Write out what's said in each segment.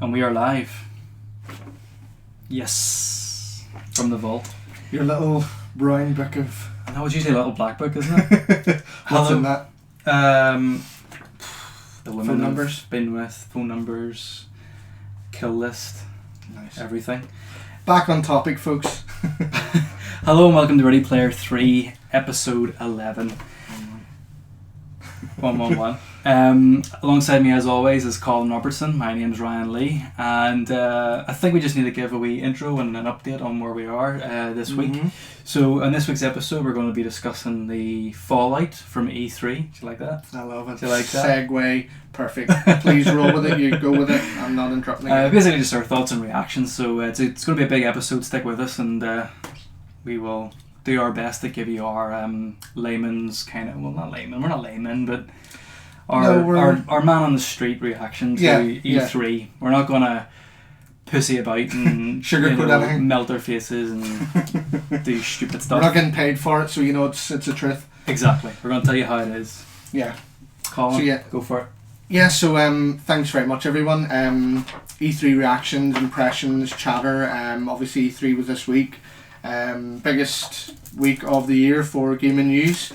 And we are live. Yes. From the vault. Your little brown book of... And that was usually a little black book, isn't it? What's in that? The women Phone numbers? I've been with, phone numbers, kill list, Nice. everything. Back on topic, folks. Hello and welcome to Ready Player 3, episode 11. 111. Alongside me as always is Colin Robertson. My name's Ryan Lee, and I think we just need to give a wee intro and an update on where we are this week. So in this week's episode we're going to be discussing the fallout from E3. Do you like that? I love it. Do you like that? Segue. Perfect. Please roll with it. You go with it. I'm not interrupting you. Basically just our thoughts and reactions. So it's going to be a big episode. Stick with us, and we will do our best to give you our layman's kind of, well, not layman, we're not laymen, but our man on the street reaction to E3. We're not going to pussy about and sugarcoat anything, melt our faces and do stupid stuff. We're not getting paid for it, so you know it's the truth. Exactly. We're going to tell you how it is. Yeah. Colin, so, go for it. Yeah, so thanks very much everyone. E3 reactions, impressions, chatter. Obviously E3 was this week. Biggest week of the year for gaming news.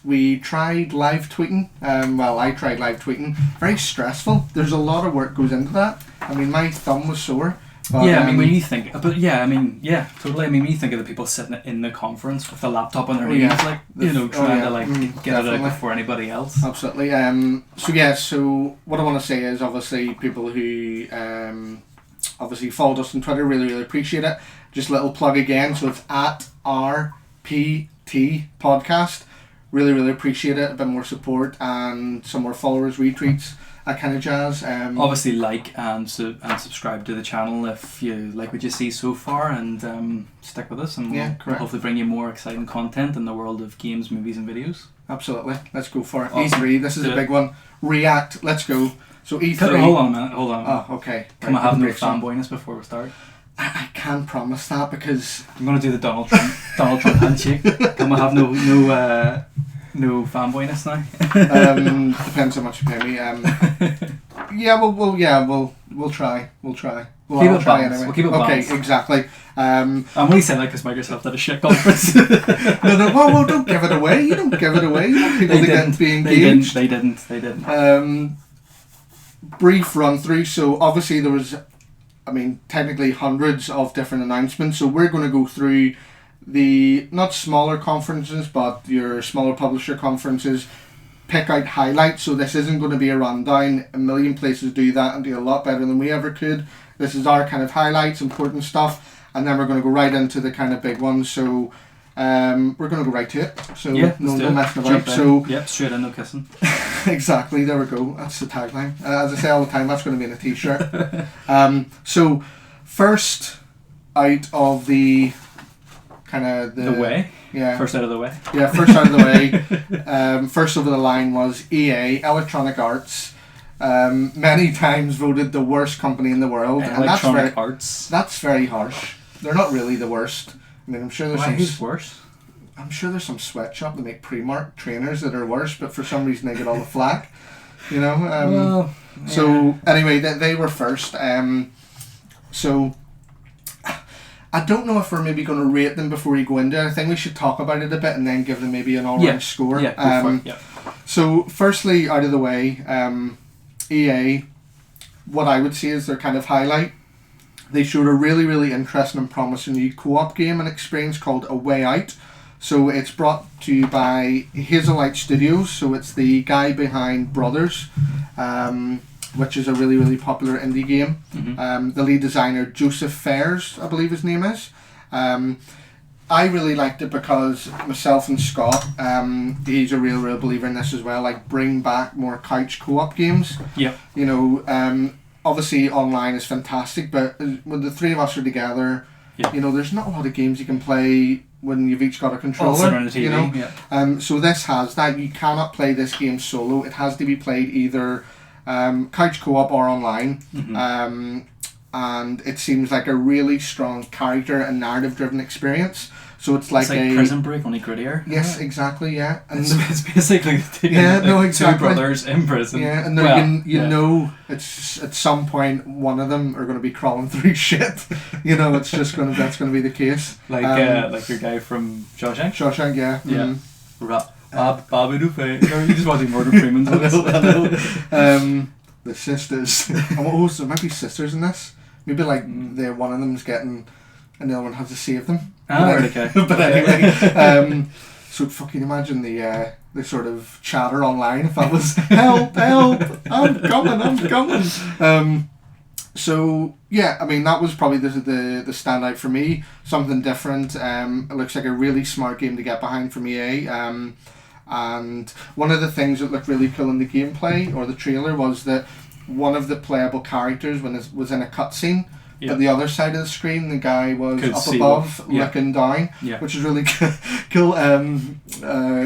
We tried live tweeting. I tried live tweeting. Very stressful. There's a lot of work goes into that. I mean, my thumb was sore. But, yeah, I mean, when you think, totally. I mean, when you think of the people sitting in the conference with the laptop on their knees, trying to get it out before anybody else. Absolutely. So what I want to say is, obviously, people who obviously followed us on Twitter, really, really appreciate it. Just a little plug again. So it's at RPT Podcast. Really, really appreciate it. A bit more support and some more followers, retweets, that kind of jazz. Obviously, like and subscribe to the channel if you like what you see so far, and stick with us, and we'll hopefully bring you more exciting content in the world of games, movies, and videos. Absolutely. Let's go for it. Awesome. E3. This is a big one. React. Let's go. So E3. Hold on a minute. Oh, okay. Can I have no fanboyness before we start? I can't promise that because I'm going to do the Donald Trump handshake. Can we have no fanboyness now? Depends how much you pay me. We'll try. We'll try anyway. We'll keep it balanced. Okay, exactly. I'm only saying that because Microsoft did a shit conference. Well, don't give it away. You don't give it away. You want people to be engaged. They didn't. Brief run through. So obviously there was, technically hundreds of different announcements. So we're going to go through the not smaller conferences, but your smaller publisher conferences. Pick out highlights. So this isn't going to be a rundown. A million places do that and do a lot better than we ever could. This is our kind of highlights, important stuff, and then we're going to go right into the kind of big ones. So we're going to go right to it. So no messing about. So straight in, no kissing. Exactly. There we go. That's the tagline. As I say all the time, that's going to be in a t-shirt. So first out of the kind of the way. Yeah. First out of the way. Yeah, first out of the way. First over the line was EA, Electronic Arts. Many times voted the worst company in the world. Electronic Arts. That's very harsh. They're not really the worst. I'm sure there's who's worse? I'm sure there's some sweatshop that make Primark trainers that are worse, but for some reason they get all the flack. So anyway, they were first. So I don't know if we're maybe going to rate them before we go into it. I think we should talk about it a bit and then give them maybe an all-round score. Yeah, go for it. So firstly, out of the way, EA, what I would say is their kind of highlight. They showed a really, really interesting and promising new co-op game and experience called A Way Out. So it's brought to you by Hazelight Studios. So it's the guy behind Brothers, which is a really, really popular indie game. Mm-hmm. The lead designer, Joseph Fares, I believe his name is. I really liked it because myself and Scott, he's a real believer in this as well, like bring back more couch co-op games. Yeah. Obviously online is fantastic, but when the three of us are together, there's not a lot of games you can play when you've each got a controller. On the TV, So this has that. You cannot play this game solo. It has to be played either couch co-op or online. Mm-hmm. And it seems like a really strong character and narrative driven experience. So it's like a Prison Break, only grittier. Yes, exactly. Yeah, and it's basically exactly. two brothers in prison. Yeah, and you know, it's at some point one of them are going to be crawling through shit. You know, it's just that's going to be the case. Like your guy from Shawshank. Shawshank, yeah. Yeah. Bobby Dupe. You just watching Morgan Freeman's. I know. The sisters. There might be sisters in this. Maybe like one of them's getting, and the other one has to save them. Okay. But anyway, so fucking imagine the sort of chatter online if that was help, I'm coming. So yeah, I mean that was probably the standout for me. Something different. It looks like a really smart game to get behind from EA. And one of the things that looked really cool in the gameplay or the trailer was that one of the playable characters was in a cutscene. Yep. But the other side of the screen, the guy was up above, looking down, which is really cool.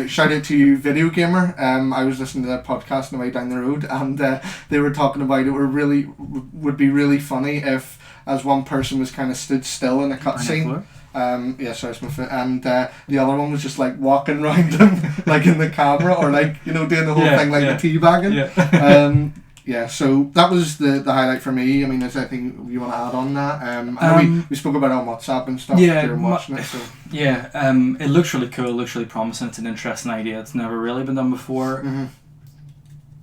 Shout out to you, Video Gamer. I was listening to that podcast on the way down the road, and they were talking about it. Would be really funny if, as one person was kind of stood still in a cutscene. Sorry, it's my foot. And the other one was just like walking around him, like in the camera, or like doing the whole thing like the teabagging. So that was the highlight for me. I mean, is there anything you want to add on that? I know we spoke about it on WhatsApp and stuff during watching it. So. Yeah, it looks really cool, looks really promising. It's an interesting idea. It's never really been done before. Mm-hmm.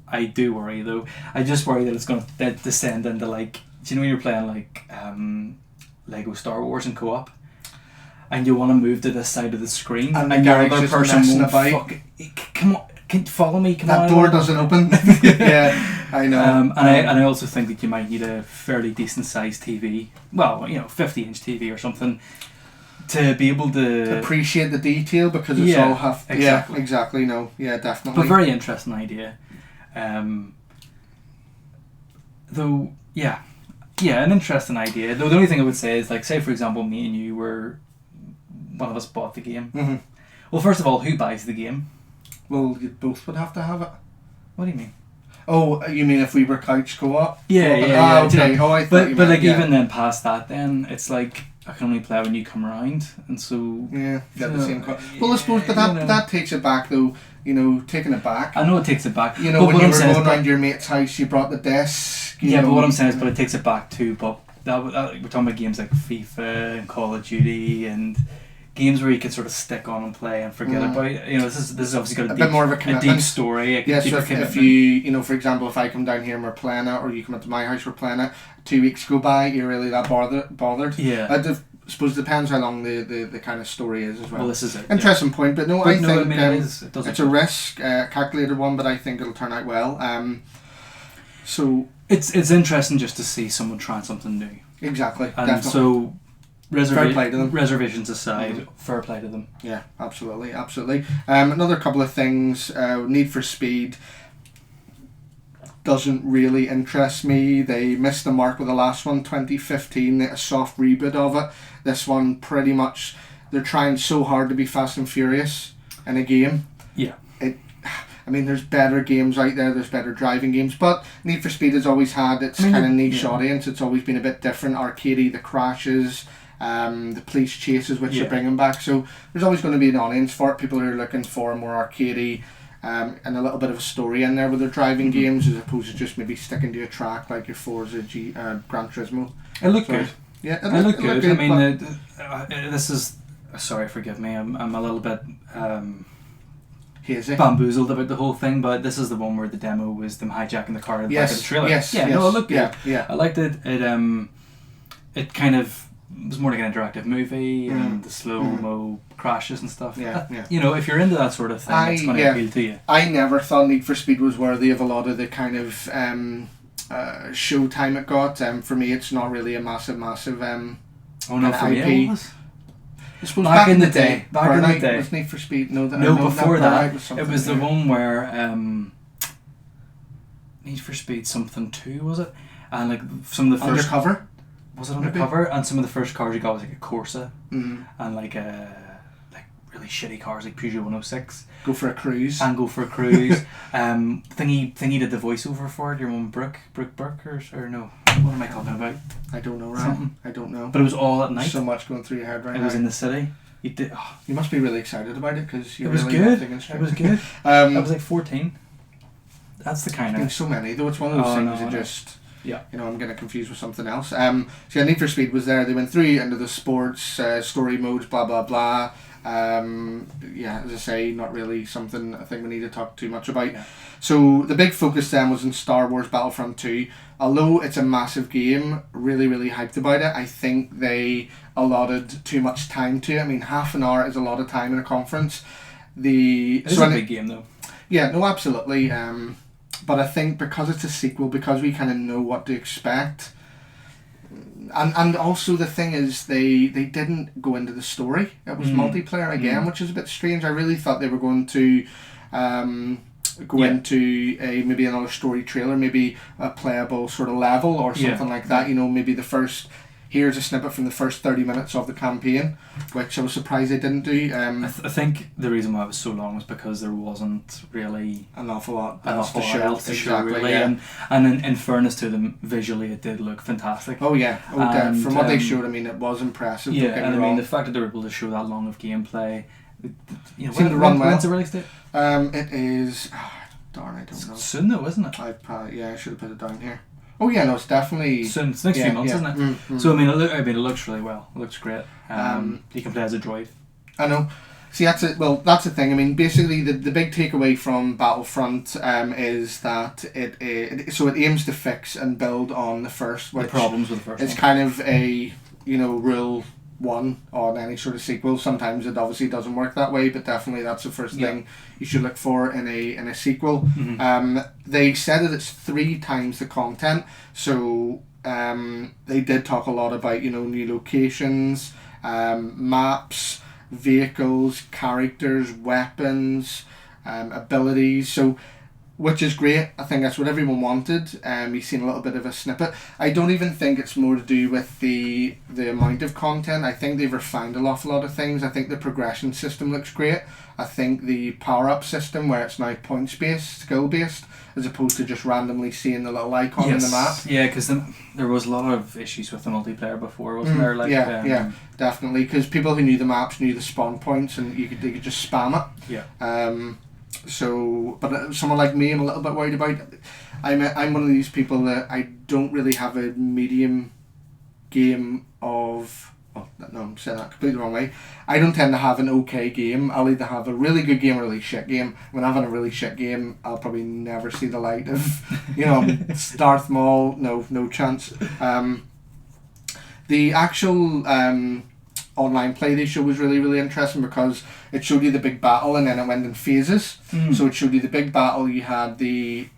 I do worry though. I just worry that it's going to descend into like, do you know when you're playing like Lego Star Wars in co-op? And you want to move to this side of the screen, and the other person won't come on, can you follow me? That door doesn't open. Yeah, I know. And I also think that you might need a fairly decent sized TV. Well, 50-inch TV or something to be able to appreciate the detail, because it's all half. Exactly. Yeah, exactly. No, yeah, definitely. But very interesting idea. Though, yeah, an interesting idea. Though the only thing I would say is, like, say for example, me and you were. One of us bought the game. Mm-hmm. Well, first of all, who buys the game? Well, you both would have to have it. What do you mean? Oh, you mean if we were couch co-op? Yeah. Okay. Oh, I thought but even then, past that, then it's like I can only play when you come around, and so get the same. Well, I suppose, but that takes it back though. Taking it back. I know it takes it back. When you were going around your mate's house, you brought the desk. But what I'm saying is, but it takes it back too. But we're talking about games like FIFA and Call of Duty and. Games where you can sort of stick on and play and forget about it. This is obviously got bit more of a deep story. So if you, for example, if I come down here and we're playing it, or you come into my house, we're playing it, 2 weeks go by, you're really that bothered. Yeah. I suppose it depends how long the kind of story is as well. Well, this is it. Interesting point, but I think it's a risk, calculated one, but I think it'll turn out well. So it's interesting just to see someone trying something new. Exactly. And definitely. so. Fair play to them. Reservations aside, fair play to them. Yeah, absolutely. Another couple of things. Need for Speed doesn't really interest me. They missed the mark with the last one, 2015, a soft reboot of it. This one, pretty much, they're trying so hard to be Fast and Furious in a game. Yeah. There's better games out there, there's better driving games, but Need for Speed has always had its kind of niche audience. It's always been a bit different, arcadey, the crashes, the police chases, which you're bringing back. So there's always going to be an audience for it. People who are looking for more arcadey and a little bit of a story in there with their driving games, as opposed to just maybe sticking to a track like your Forza Gran Turismo. It looked good. Yeah, it looked good. This is... Sorry, forgive me. I'm a little bit... hazy. Bamboozled about the whole thing, but this is the one where the demo was them hijacking the car in the back of the trailer. Yes. It looked good. Yeah. I liked it. It kind of was more like an interactive movie and the slow-mo crashes and stuff. Yeah. If you're into that sort of thing, it's going to appeal to you. I never thought Need for Speed was worthy of a lot of the kind of show time it got. For me, it's not really a massive for me it was. I suppose back in the day. Was Need for Speed? Before that, it was the one where Need for Speed something 2, was it? And like some of the first Undercover. Was it Undercover? And some of the first cars you got was like a Corsa, and like really shitty cars like Peugeot 106. Go for a cruise. Thingy did the voiceover for it. Your one Brooke Burke or no? What am I talking about? I don't know, Ryan. I don't know. But it was all at night. So much going through your head right now. It was in the city. You did. Oh, You must be really excited about it because you're it was really good. nothing against It was good. I was like 14. That's the kind There's of. so many though. It's one of those things that just. Yeah. You know, I'm getting confused with something else. So yeah, Need for Speed was there. They went through into the sports, story modes, blah blah blah. Yeah, as I say, not really something I think we need to talk too much about. Yeah. So the big focus then was in Star Wars Battlefront 2. Although it's a massive game, really, really hyped about it. I think they allotted too much time to it. I mean, half an hour is a lot of time in a conference. It's a big game though. Yeah, no, absolutely. But I think because it's a sequel, because we kind of know what to expect, and also the thing is they didn't go into the story. It was multiplayer again, which is a bit strange. I really thought they were going to go into maybe another story trailer, maybe a playable sort of level or something like that. You know, maybe the first. Here's a snippet from the first 30 minutes of the campaign, which I was surprised they didn't do. I think the reason why it was so long was because there wasn't really an awful lot else to show, exactly, really. Yeah. And in fairness to them, visually it did look fantastic. Oh yeah, from what they showed, I mean, it was impressive. Yeah, and I mean the fact that they were able to show that long of gameplay, you know, seemed to run well. When's the release date? It is. Darn, I don't know. Soon though, isn't it? I should have put it down here. Oh yeah, no, it's definitely soon. It's next few months, isn't it? Mm-hmm. So I mean, it looks really well. It looks great. You can play as a droid. I know. See, that's it. Well, that's the thing. I mean, basically, the big takeaway from Battlefront is that it aims to fix and build on the first. The problems with the first. It's kind of a rule one on any sort of sequel. Sometimes it obviously doesn't work that way, but definitely that's the first thing you should look for in a sequel. Mm-hmm. They said that it's 3 times the content, so they did talk a lot about new locations, maps, vehicles, characters, weapons, abilities. So. Which is great. I think that's what everyone wanted. You've seen a little bit of a snippet. I don't even think it's more to do with the amount of content. I think they've refined an awful lot of things. I think the progression system looks great. I think the power-up system, where it's now points-based, skill-based, as opposed to just randomly seeing the little icon in the map. Yeah, because there was a lot of issues with the multiplayer before, wasn't there? Like, yeah, definitely. Because people who knew the maps knew the spawn points, and they could just spam it. Yeah. So, but someone like me, I'm a little bit worried about. I'm one of these people that I don't really have a medium game of. Oh no, I'm saying that completely the wrong way. I don't tend to have an okay game. I'll either have a really good game or a really shit game. When I'm having a really shit game, I'll probably never see the light of, Darth Maul. No chance. The actual online play they showed was really, really interesting because it showed you the big battle and then it went in phases. So it showed you the big battle. You had the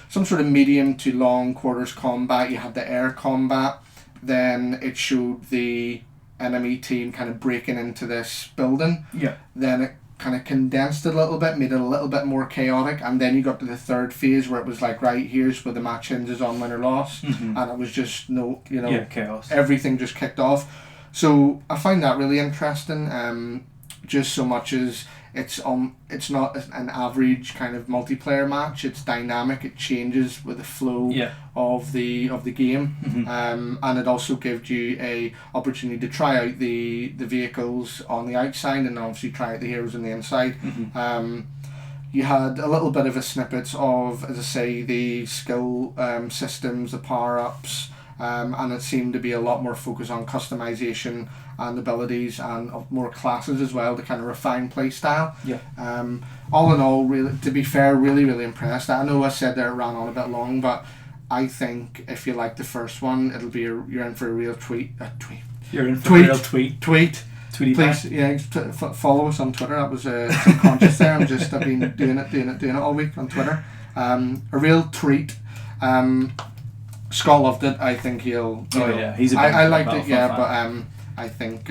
some sort of medium to long quarters combat. You had the air combat. Then it showed the enemy team kind of breaking into this building. Yeah. Then it kind of condensed it a little bit, made it a little bit more chaotic, and then you got to the third phase where it was like, right, here's where the match hinges on win or loss, and it was just chaos. Everything just kicked off. So I find that really interesting. Just so much as it's not an average kind of multiplayer match. It's dynamic. It changes with the flow of the game, and it also gives you a opportunity to try out the vehicles on the outside and obviously try out the heroes on the inside. You had a little bit of a snippet of, as I say, the skill systems, the power ups. And it seemed to be a lot more focus on customization and abilities and more classes as well to kind of refine play style. All in all, really, to be fair, really, really impressed. I know I said that it ran on a bit long, but I think if you like the first one, it'll be you're in for a real tweet. You're in for a real tweet. Tweety please, follow us on Twitter. That was subconscious there. I've been doing it all week on Twitter. A real treat. Scott loved it. I think he'll. He's a big I liked it, but I think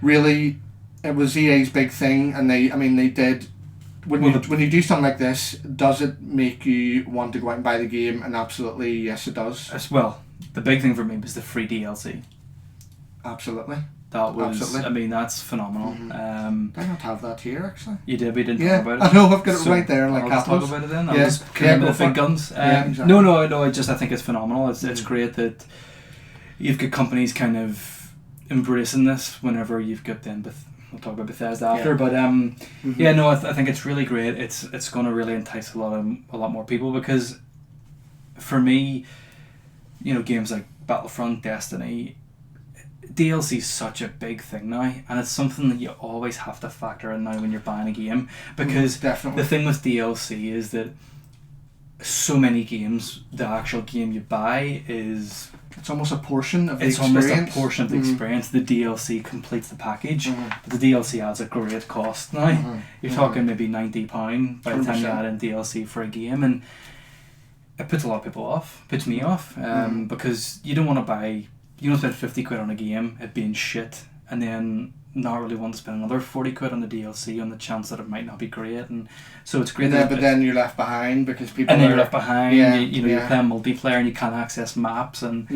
really it was EA's big thing, and they did. When you do something like this, does it make you want to go out and buy the game? And absolutely, yes, it does. As well, the big thing for me was the free DLC. Absolutely. That was. I mean, that's phenomenal. Did I not have that here actually? You did. We didn't talk about it. I know. I've got it right there. Like I'll talk about it then. Yes. The big guns. Exactly. No. I think it's phenomenal. It's great that you've got companies kind of embracing this whenever you've got them. We'll talk about Bethesda after, but yeah, no, I think it's really great. It's going to really entice a lot more people, because for me, you know, games like Battlefront, Destiny, DLC is such a big thing now, and it's something that you always have to factor in now when you're buying a game, because the thing with DLC is that so many games, the actual game you buy is... It's almost a portion of the experience. It's almost a portion of the experience. The DLC completes the package, but the DLC adds a great cost now. You're talking maybe £90 by the time you add in DLC for a game, and it puts a lot of people off. Puts me off, because you don't want to buy... You don't spend 50 quid on a game, it being shit, and then not really want to spend another 40 quid on the DLC on the chance that it might not be great. And so it's great. But then you're left behind because people. And then you're left behind. Yeah, you're playing multiplayer and you can't access maps, and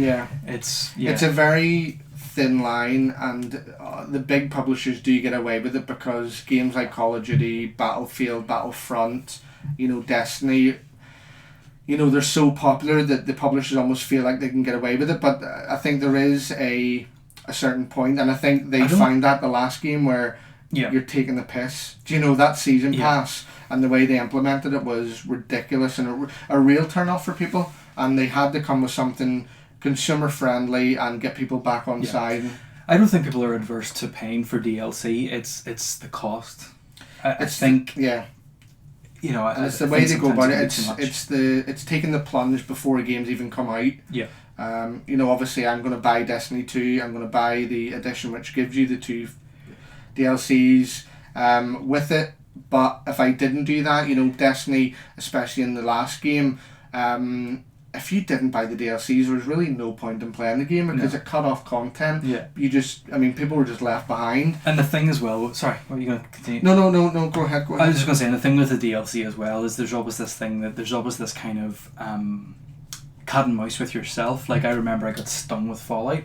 it's a very thin line, and the big publishers do get away with it because games like Call of Duty, Battlefield, Battlefront, you know, Destiny. You know, they're so popular that the publishers almost feel like they can get away with it, but I think there is a certain point, and I think they found that the last game where you're taking the piss. Do you know, that season pass and the way they implemented it was ridiculous and a real turn off for people, and they had to come with something consumer friendly and get people back on side. I don't think people are adverse to paying for DLC. It's the cost. I think you know, and it's the way they go about it. It's taking the plunge before games even come out. Yeah. You know, obviously I'm going to buy Destiny 2, I'm going to buy the edition which gives you the 2 DLCs with it, but if I didn't do that, you know, Destiny, especially in the last game, if you didn't buy the DLCs, there was really no point in playing the game because it cut off content. People were just left behind. And the thing as well, sorry, what are you going to continue? No, go ahead. I was just going to say, and the thing with the DLC as well is there's always this kind of cat and mouse with yourself. Like, I remember I got stung with Fallout.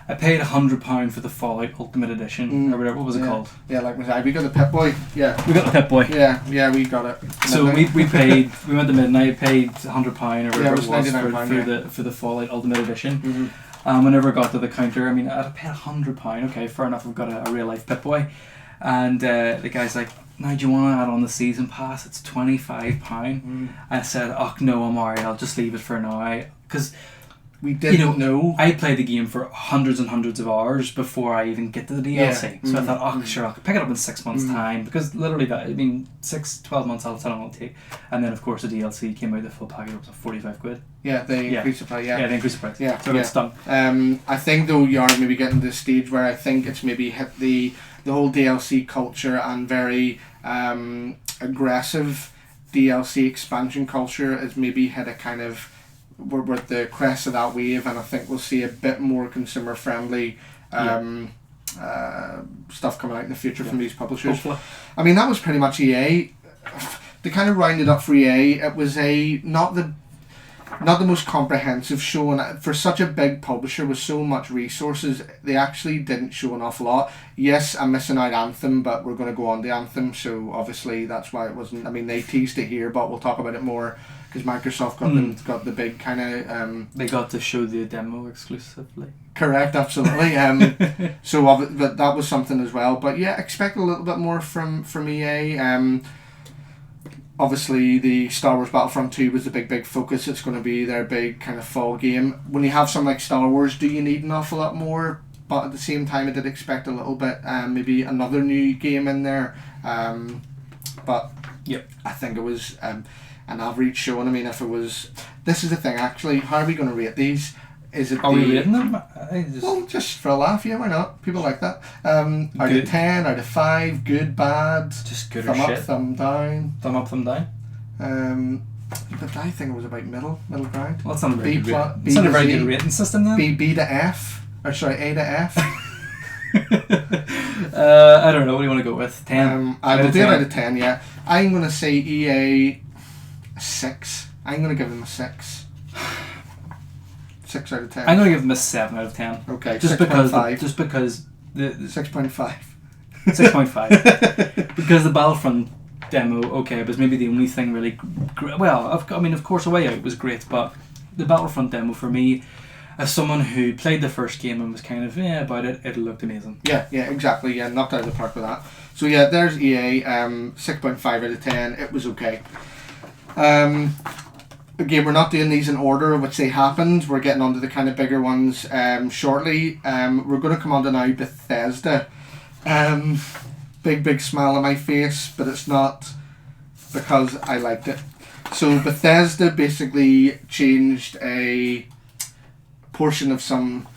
I paid £100 for the Fallout Ultimate Edition or whatever. What was it called? Yeah, like we got the Pip-Boy. Yeah, we got the Pip-Boy. Yeah, we got it. So we paid. We went to midnight. Paid £100 or whatever it was for the Fallout Ultimate Edition. Whenever I got to the counter, I mean, I'd paid £100. Okay, fair enough. I've got a real life Pip-Boy, and the guy's like, "Now, do you want to add on the season pass? It's £25." I said, "Oh no, I'm alright. I'll just leave it for now." Because we didn't know. I played the game for hundreds and hundreds of hours before I even get to the DLC. So I thought, sure, I'll pick it up in 6 months' time, because literally 12 months how long it'll take. And then of course the DLC came out, the full package was 45 quid. Yeah, they increased the price. Yeah, they increased the price. Yeah, so it's done. I think though you are maybe getting to the stage where I think it's maybe hit the whole DLC culture and very aggressive DLC expansion culture has maybe hit a kind of... We're at the crest of that wave, and I think we'll see a bit more consumer friendly stuff coming out in the future from these publishers. Hopefully. I mean, that was pretty much EA. They kind of rounded up for EA. It was not the most comprehensive show, and for such a big publisher with so much resources, they actually didn't show an awful lot. Yes, I'm missing out Anthem, but we're going to go on to Anthem, so obviously that's why it wasn't... I mean, they teased it here, but we'll talk about it more, because Microsoft got the big kind of... they got to show the demo exclusively. Correct, absolutely. But that was something as well. But yeah, expect a little bit more from EA. Obviously, the Star Wars Battlefront 2 was the big focus. It's going to be their big kind of fall game. When you have something like Star Wars, do you need an awful lot more? But at the same time, I did expect a little bit, maybe another new game in there. But I think it was an average show. And I mean, if it was... This is the thing, actually. How are we going to rate these? Are we rating them? Well, just for a laugh, yeah, why not? People like that. Out of 10, out of 5, good, bad. Just good thumb or up, shit. thumb down. Thumb up, thumb down. But I think it was about middle ground. Well, that's not a very good rating system then. B to F. Or sorry, A to F. I don't know. What do you want to go with? 10. I will do it out of 10. Yeah, I'm going to say EA 6. I'm going to give them a 6. 6 out of 10. I'm going to give them a 7 out of 10. Okay, just 6.5. Just because the 6.5. 6.5. Because the Battlefront demo, okay, was maybe the only thing really... Well, I mean, of course, A Way Out was great, but the Battlefront demo for me, as someone who played the first game and was kind of about it, it looked amazing. Yeah, exactly. Yeah, knocked out of the park with that. So yeah, there's EA. 6.5 out of 10. It was okay. Again, we're not doing these in order of which they happened. We're getting onto the kind of bigger ones shortly. We're going to come on to now Bethesda. Big smile on my face, but it's not because I liked it. So Bethesda basically changed a portion of some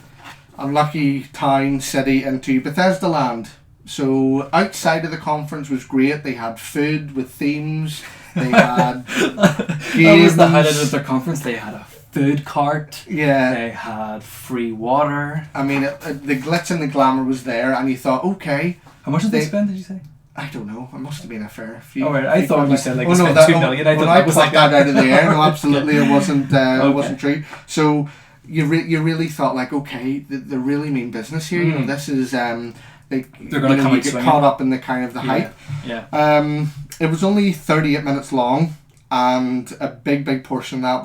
unlucky town, city into Bethesda Land. So outside of the conference was great. They had food with themes. They had games. That was the highlight of their conference. They had a food cart. Yeah. They had free water. I mean, the glitz and the glamour was there, and you thought, okay. How much did they spend, did you say? I don't know. It must have been a fair few. Oh, right. I thought you said they spent 2 million. I thought that was like that out of the air. No, absolutely, it wasn't. Okay. It wasn't true. So you really thought like, okay, they really mean business here. You know, this is they're going to come and get caught up in the kind of the hype. Yeah. It was only 38 minutes long, and a big portion of that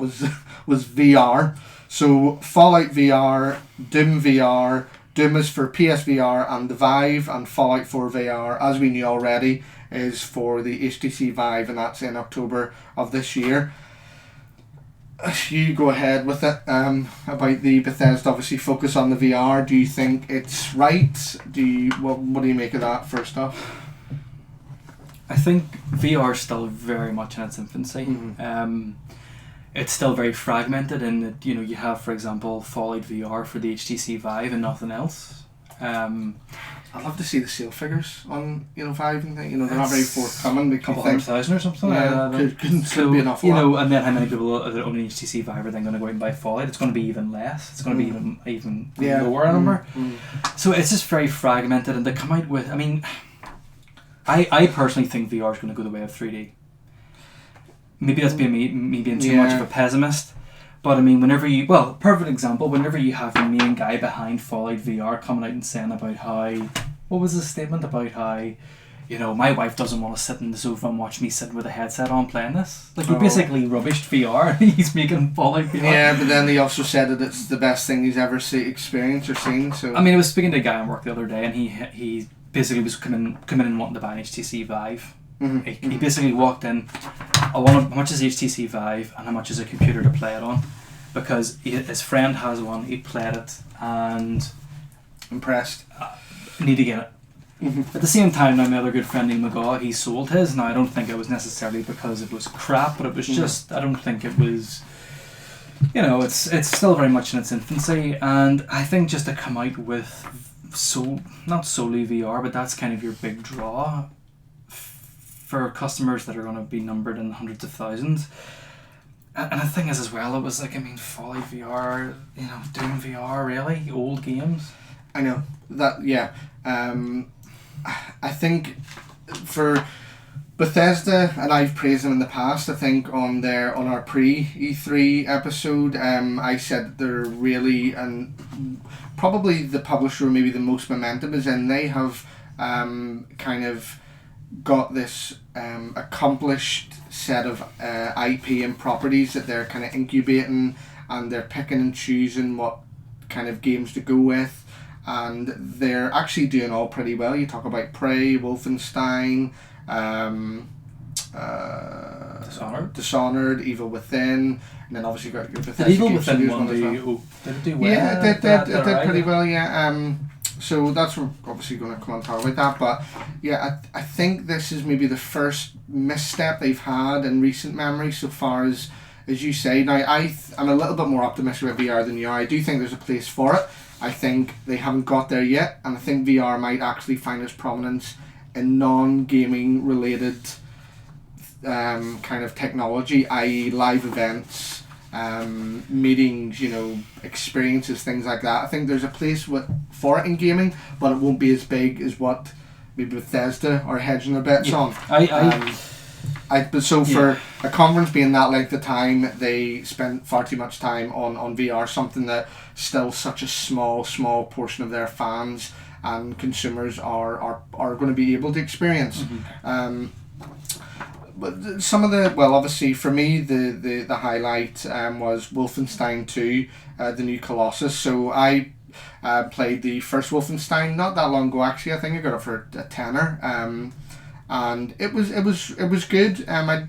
was VR. So Fallout VR, Doom VR. Doom is for PSVR and the Vive, and Fallout 4 VR, as we knew already, is for the HTC Vive, and that's in October of this year. You go ahead with it. About the Bethesda, obviously focus on the VR. Do you think it's right? What do you make of that first off? I think VR is still very much in its infancy. Mm-hmm. It's still very fragmented in that, you know, you have, for example, Fallout VR for the HTC Vive and nothing else. I'd love to see the sale figures on, Vive and things. They're not very forthcoming. A couple 100,000 or something. Yeah, could be an awful lot. And then how many people that own an HTC Vive are then going to go out and buy Fallout? It's going to be even less. It's going to be even lower number. So it's just very fragmented, and they come out with, I personally think VR is going to go the way of 3D. Maybe that's being me being too much of a pessimist, but perfect example, whenever you have the main guy behind Fallout VR coming out and saying about how, what was his statement about how, my wife doesn't want to sit in the sofa and watch me sitting with a headset on playing this. Like, he basically rubbished VR. He's making Fallout VR. Yeah, but then he also said that it's the best thing he's ever experienced or seen. So I was speaking to a guy at work the other day, and he basically was coming in and wanting to buy an HTC Vive. Mm-hmm. He basically walked in, how much is the HTC Vive and how much is a computer to play it on, because his friend has one, he played it and impressed, need to get it. Mm-hmm. At the same time, now my other good friend Neil McGaw, he sold his. Now I don't think it was necessarily because it was crap, but it was just, I don't think it was, it's still very much in its infancy, and I think just to come out with not solely VR, but that's kind of your big draw for customers that are going to be numbered in hundreds of thousands. And the thing is as well, it was like, Fallout VR, Doom VR, really? Old games? I know. That, yeah. I think for Bethesda, and I've praised them in the past, I think on our pre-E3 episode, I said that they're really, and probably the publisher with maybe the most momentum is in, they have kind of got this accomplished set of IP and properties that they're kind of incubating, and they're picking and choosing what kind of games to go with, and they're actually doing all pretty well. You talk about Prey, Wolfenstein, Dishonored, Evil Within, and then obviously got your Bethesda. Did Evil Within one did it do well? Yeah, it did pretty well, yeah. So that's what we're obviously going to come on and talk about that, but yeah, I think this is maybe the first misstep they've had in recent memory so far as you say. Now, I'm a little bit more optimistic about VR than you are. I do think there's a place for it. I think they haven't got there yet, and I think VR might actually find its prominence in non-gaming related kind of technology, i.e. live events, meetings, experiences, things like that. I think there's a place for it in gaming, but it won't be as big as what maybe Bethesda are hedging their bets on. For a conference being that length of time, they spent far too much time on VR, something that still such a small portion of their fans and consumers are going to be able to experience. Mm-hmm. but some of the, well, obviously for me the highlight was Wolfenstein 2, the new Colossus. So I played the first Wolfenstein not that long ago. Actually, I think I got it for a tenner. And it was good. I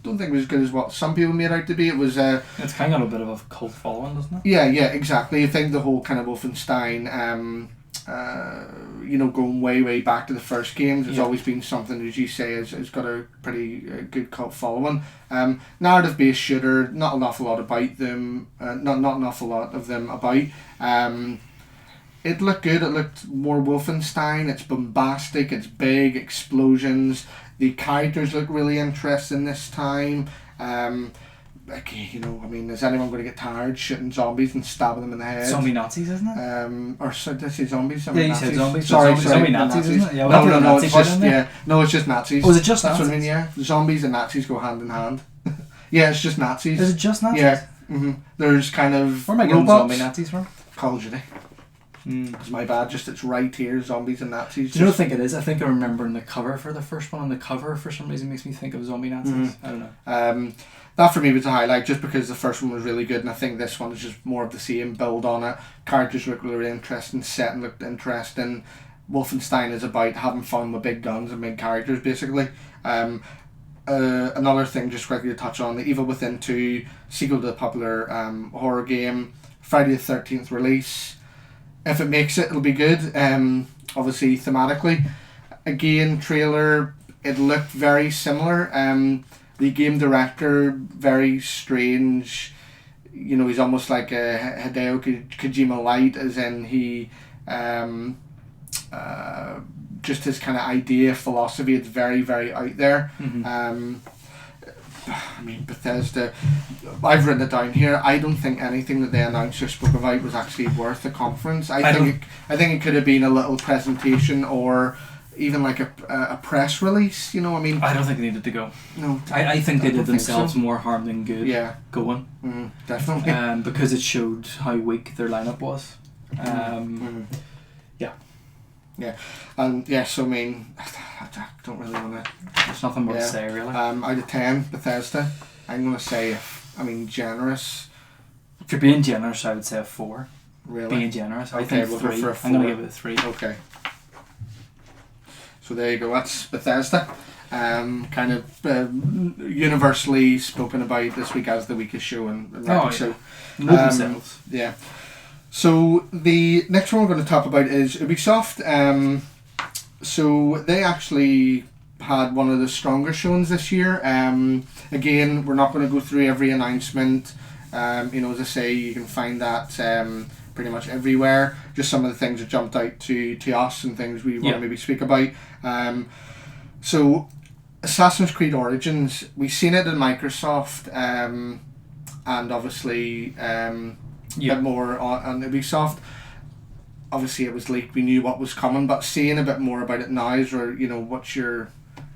don't think it was as good as what some people made out to be. It was it's kind of got a bit of a cult following, doesn't it? Yeah, exactly. I think the whole kind of Wolfenstein, going way back to the first games, it's always been something, as you say, has got a pretty good cult following. Narrative based shooter, not an awful lot about them. Not an awful lot of them about. It looked good. It looked more Wolfenstein. It's bombastic. It's big. Explosions. The characters look really interesting this time. Is anyone going to get tired shooting zombies and stabbing them in the head? Zombie Nazis, isn't it? Or did I say zombies? Yeah, you said zombies. Sorry, zombie Nazis, isn't it? Yeah, no, it's just it's just Nazis. Oh, is it just That's Nazis? What I mean, yeah. Zombies and Nazis go hand in hand. Yeah, it's just Nazis. Is it just Nazis? Yeah. There's kind of where am I getting zombie Nazis from? Call of Duty. It's my bad, just it's right here, zombies and Nazis. Do you know what I think it is? I think I remember in the cover for the first one, and the cover for some reason makes me think of zombie Nazis. I don't know. That for me was a highlight, just because the first one was really good, and I think this one is just more of the same, build on it. Characters look really interesting, setting looked interesting. Wolfenstein is about having fun with big guns and big characters, basically. Another thing, just quickly to touch on, the Evil Within 2, sequel to the popular horror game, Friday the 13th release. If it makes it, it'll be good. Obviously, thematically. Again, trailer, it looked very similar. The game director, very strange. He's almost like a Hideo Kojima light, as in he... just his kind of idea, philosophy, it's very, very out there. Bethesda, I've written it down here. I don't think anything that they announced or spoke about was actually worth the conference. I think it could have been a little presentation or even like a press release. I don't think they needed to go. No, I think they did themselves more harm than good. Yeah, going. Definitely. Because it showed how weak their lineup was. So I don't really want to. There's nothing more to say, really. Out of 10, Bethesda, I'm going to say, generous. If you're being generous, I would say a 4. Really? Being generous, I okay, think we'll 3. Go for a 4. I'm going to give it a 3. Okay. So there you go. That's Bethesda. Kind of universally spoken about this week as the weakest show in so themselves. Yeah. So the next one we're going to talk about is Ubisoft. So they actually had one of the stronger showings this year. Again, we're not going to go through every announcement. As I say, you can find that pretty much everywhere. Just some of the things that jumped out to us and things we want to maybe speak about. So Assassin's Creed Origins, we've seen it in Microsoft, and obviously a bit more on Ubisoft. Obviously it was leaked, we knew what was coming, but seeing a bit more about it now is where, what's your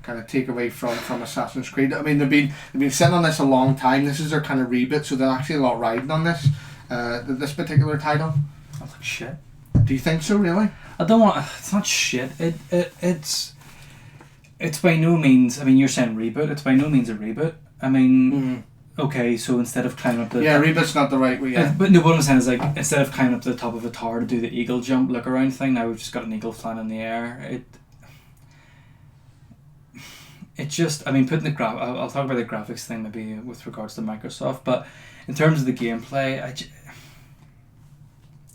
kind of takeaway from Assassin's Creed? I mean, they've been sitting on this a long time. This is their kind of reboot, so there's actually a lot riding on this this particular title. That's like shit. Do you think so, really? I don't want. It's not shit. It's by no means. I mean, you're saying reboot. It's by no means a reboot. I mean, okay, so instead of climbing up the reboot's not the right way. Yeah. But no, what I'm saying is like instead of climbing up to the top of a tower to do the eagle jump, look around thing, now we've just got an eagle flying in the air. It just. I mean, putting the I'll talk about the graphics thing maybe with regards to Microsoft, but in terms of the gameplay,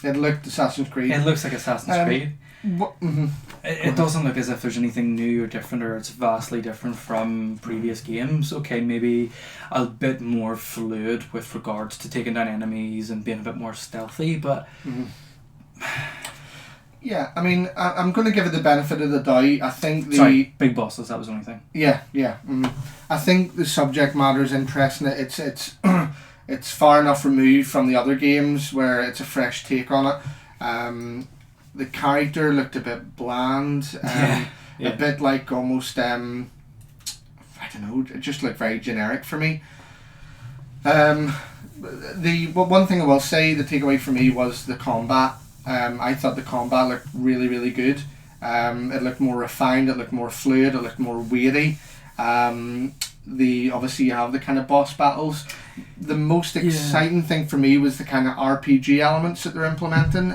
it looked Assassin's Creed. It looks like Assassin's Creed. It doesn't look as if there's anything new or different, or it's vastly different from previous games. Okay, maybe a bit more fluid with regards to taking down enemies and being a bit more stealthy, but yeah, I mean, I'm going to give it the benefit of the doubt. I think big bosses, that was the only thing. Yeah. I think the subject matter is interesting. It's it's far enough removed from the other games where it's a fresh take on it. The character looked a bit bland, a bit like almost, I don't know, it just looked very generic for me. One thing I will say, the takeaway for me was the combat. I thought the combat looked really, really good. It looked more refined, it looked more fluid, it looked more weighty. obviously you have the kind of boss battles. The most exciting thing for me was the kind of RPG elements that they're implementing.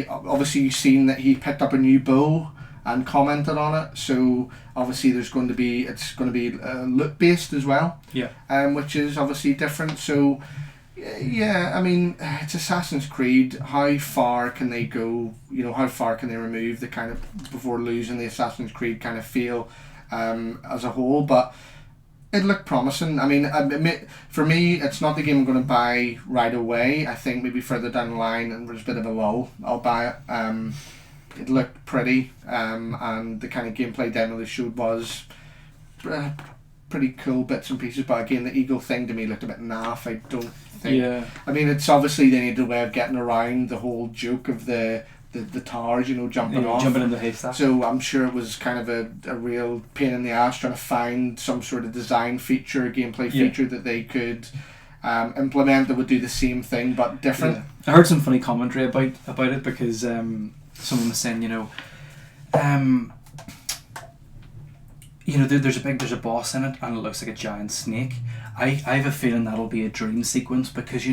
Obviously you've seen that he picked up a new bow and commented on it, so obviously it's going to be loot based as well, which is obviously different. So yeah, I mean, it's Assassin's Creed. How far can they go? How far can they remove the kind of, before losing the Assassin's Creed kind of feel as a whole? But it looked promising. I mean, for me, it's not the game I'm going to buy right away. I think maybe further down the line, and there's a bit of a lull, I'll buy it. It looked pretty, and the kind of gameplay demo they showed was pretty cool bits and pieces. But again, the eagle thing to me looked a bit naff. I don't think. Yeah. I mean, it's obviously they need a way of getting around the whole joke of the towers, jumping off. Jumping in the haystack. So I'm sure it was kind of a real pain in the ass trying to find some sort of design feature, gameplay feature that they could implement that would do the same thing but different. Yeah. I heard some funny commentary about it because someone was saying, there's a boss in it and it looks like a giant snake. I have a feeling that'll be a dream sequence because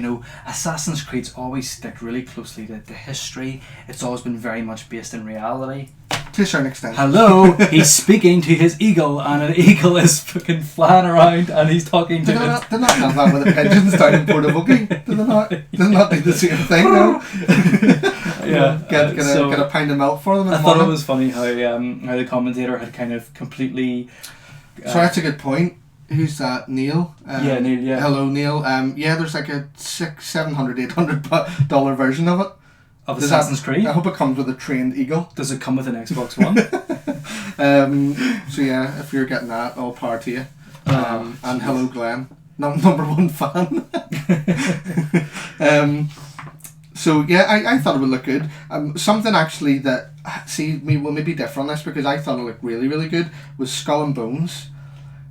Assassin's Creed's always stick really closely to history. It's always been very much based in reality. To a certain extent. Hello, he's speaking to his eagle and an eagle is fucking flying around and he's talking to it. They're not have that with the pigeons down in Portobello. They're not do the same thing now. Yeah, get a pint of milk for them. I thought it was funny how the commentator had kind of completely. So that's a good point. Who's that? Neil? Neil. Yeah. Hello, Neil. There's like a $600, $800 version of it. Of Assassin's Creed? I hope it comes with a trained eagle. Does it come with an Xbox One? So yeah, if you're getting that, all power to you. And hello, Glenn. Number one fan. So yeah, I thought it would look good. Something actually that will maybe differ on this because I thought it looked really, really good was Skull and Bones.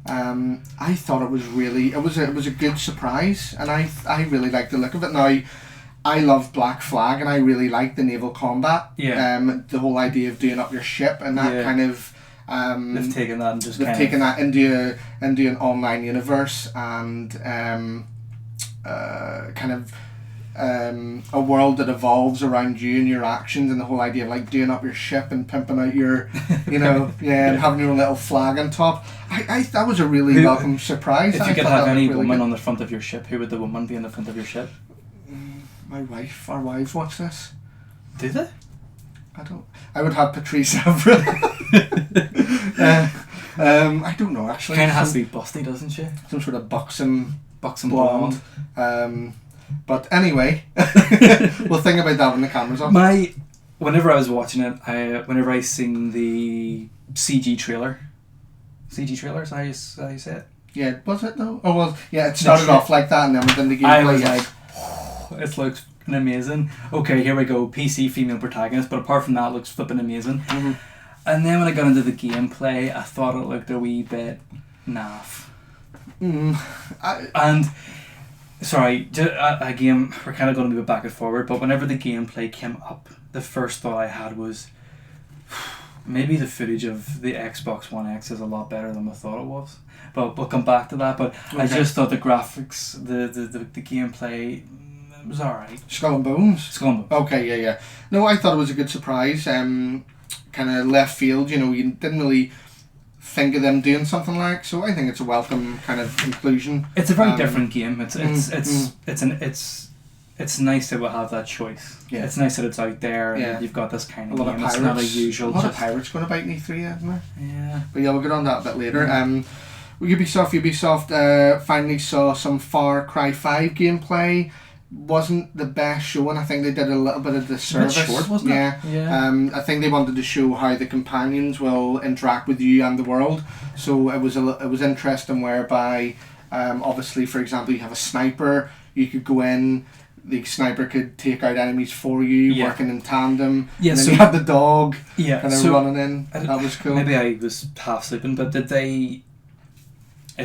I thought it was a good surprise, and I really liked the look of it. Now, I love Black Flag, and I really like the naval combat. Yeah. The whole idea of doing up your ship and that kind of. They've taken that and just. They've taken that into an online universe and kind of. A world that evolves around you and your actions, and the whole idea of like doing up your ship and pimping out your, and having your own little flag on top. That was a really welcome surprise. If you could have any woman on the front of your ship, who would the woman be on the front of your ship? My wife. Our wives watch this. Do they? I would have Patrice Evra. I don't know actually. Kind of has to be busty, doesn't she? Some sort of buxom blonde. But anyway, we'll think about that when the camera's off. Whenever I was watching it, whenever I seen the CG trailer, is that how you say it? Yeah, was it though? Oh well, yeah, it started off like that and then within the game. I was like, it looks amazing. Okay, here we go, PC female protagonist, but apart from that, it looks flipping amazing. Mm-hmm. And then when I got into the gameplay, I thought it looked a wee bit naff. Sorry, again, we're kind of going to move back and forward, but whenever the gameplay came up, the first thought I had was, maybe the footage of the Xbox One X is a lot better than I thought it was. But we'll come back to that, but okay. I just thought the graphics, the gameplay, it was alright. Skull and Bones? Okay, yeah. No, I thought it was a good surprise, kind of left field, you didn't really think of them doing something like, so I think it's a welcome kind of inclusion. It's a very different game. It's nice that we'll have that choice. Yeah. It's nice that it's out there and you've got this kind of game. It's not a usual. A lot of pirates going about in E3, isn't there? Yeah. But yeah, we'll get on that a bit later. Ubisoft finally saw some Far Cry 5 gameplay. Wasn't the best showing. I think they did a little bit of disservice. A bit short, wasn't it? Yeah. I think they wanted to show how the companions will interact with you and the world. So it was interesting whereby, obviously, for example, you have a sniper. You could go in. The sniper could take out enemies for you, working in tandem. Yeah. And then you had the dog. Yeah. Kind of running in. That was cool. Maybe I was half sleeping, but is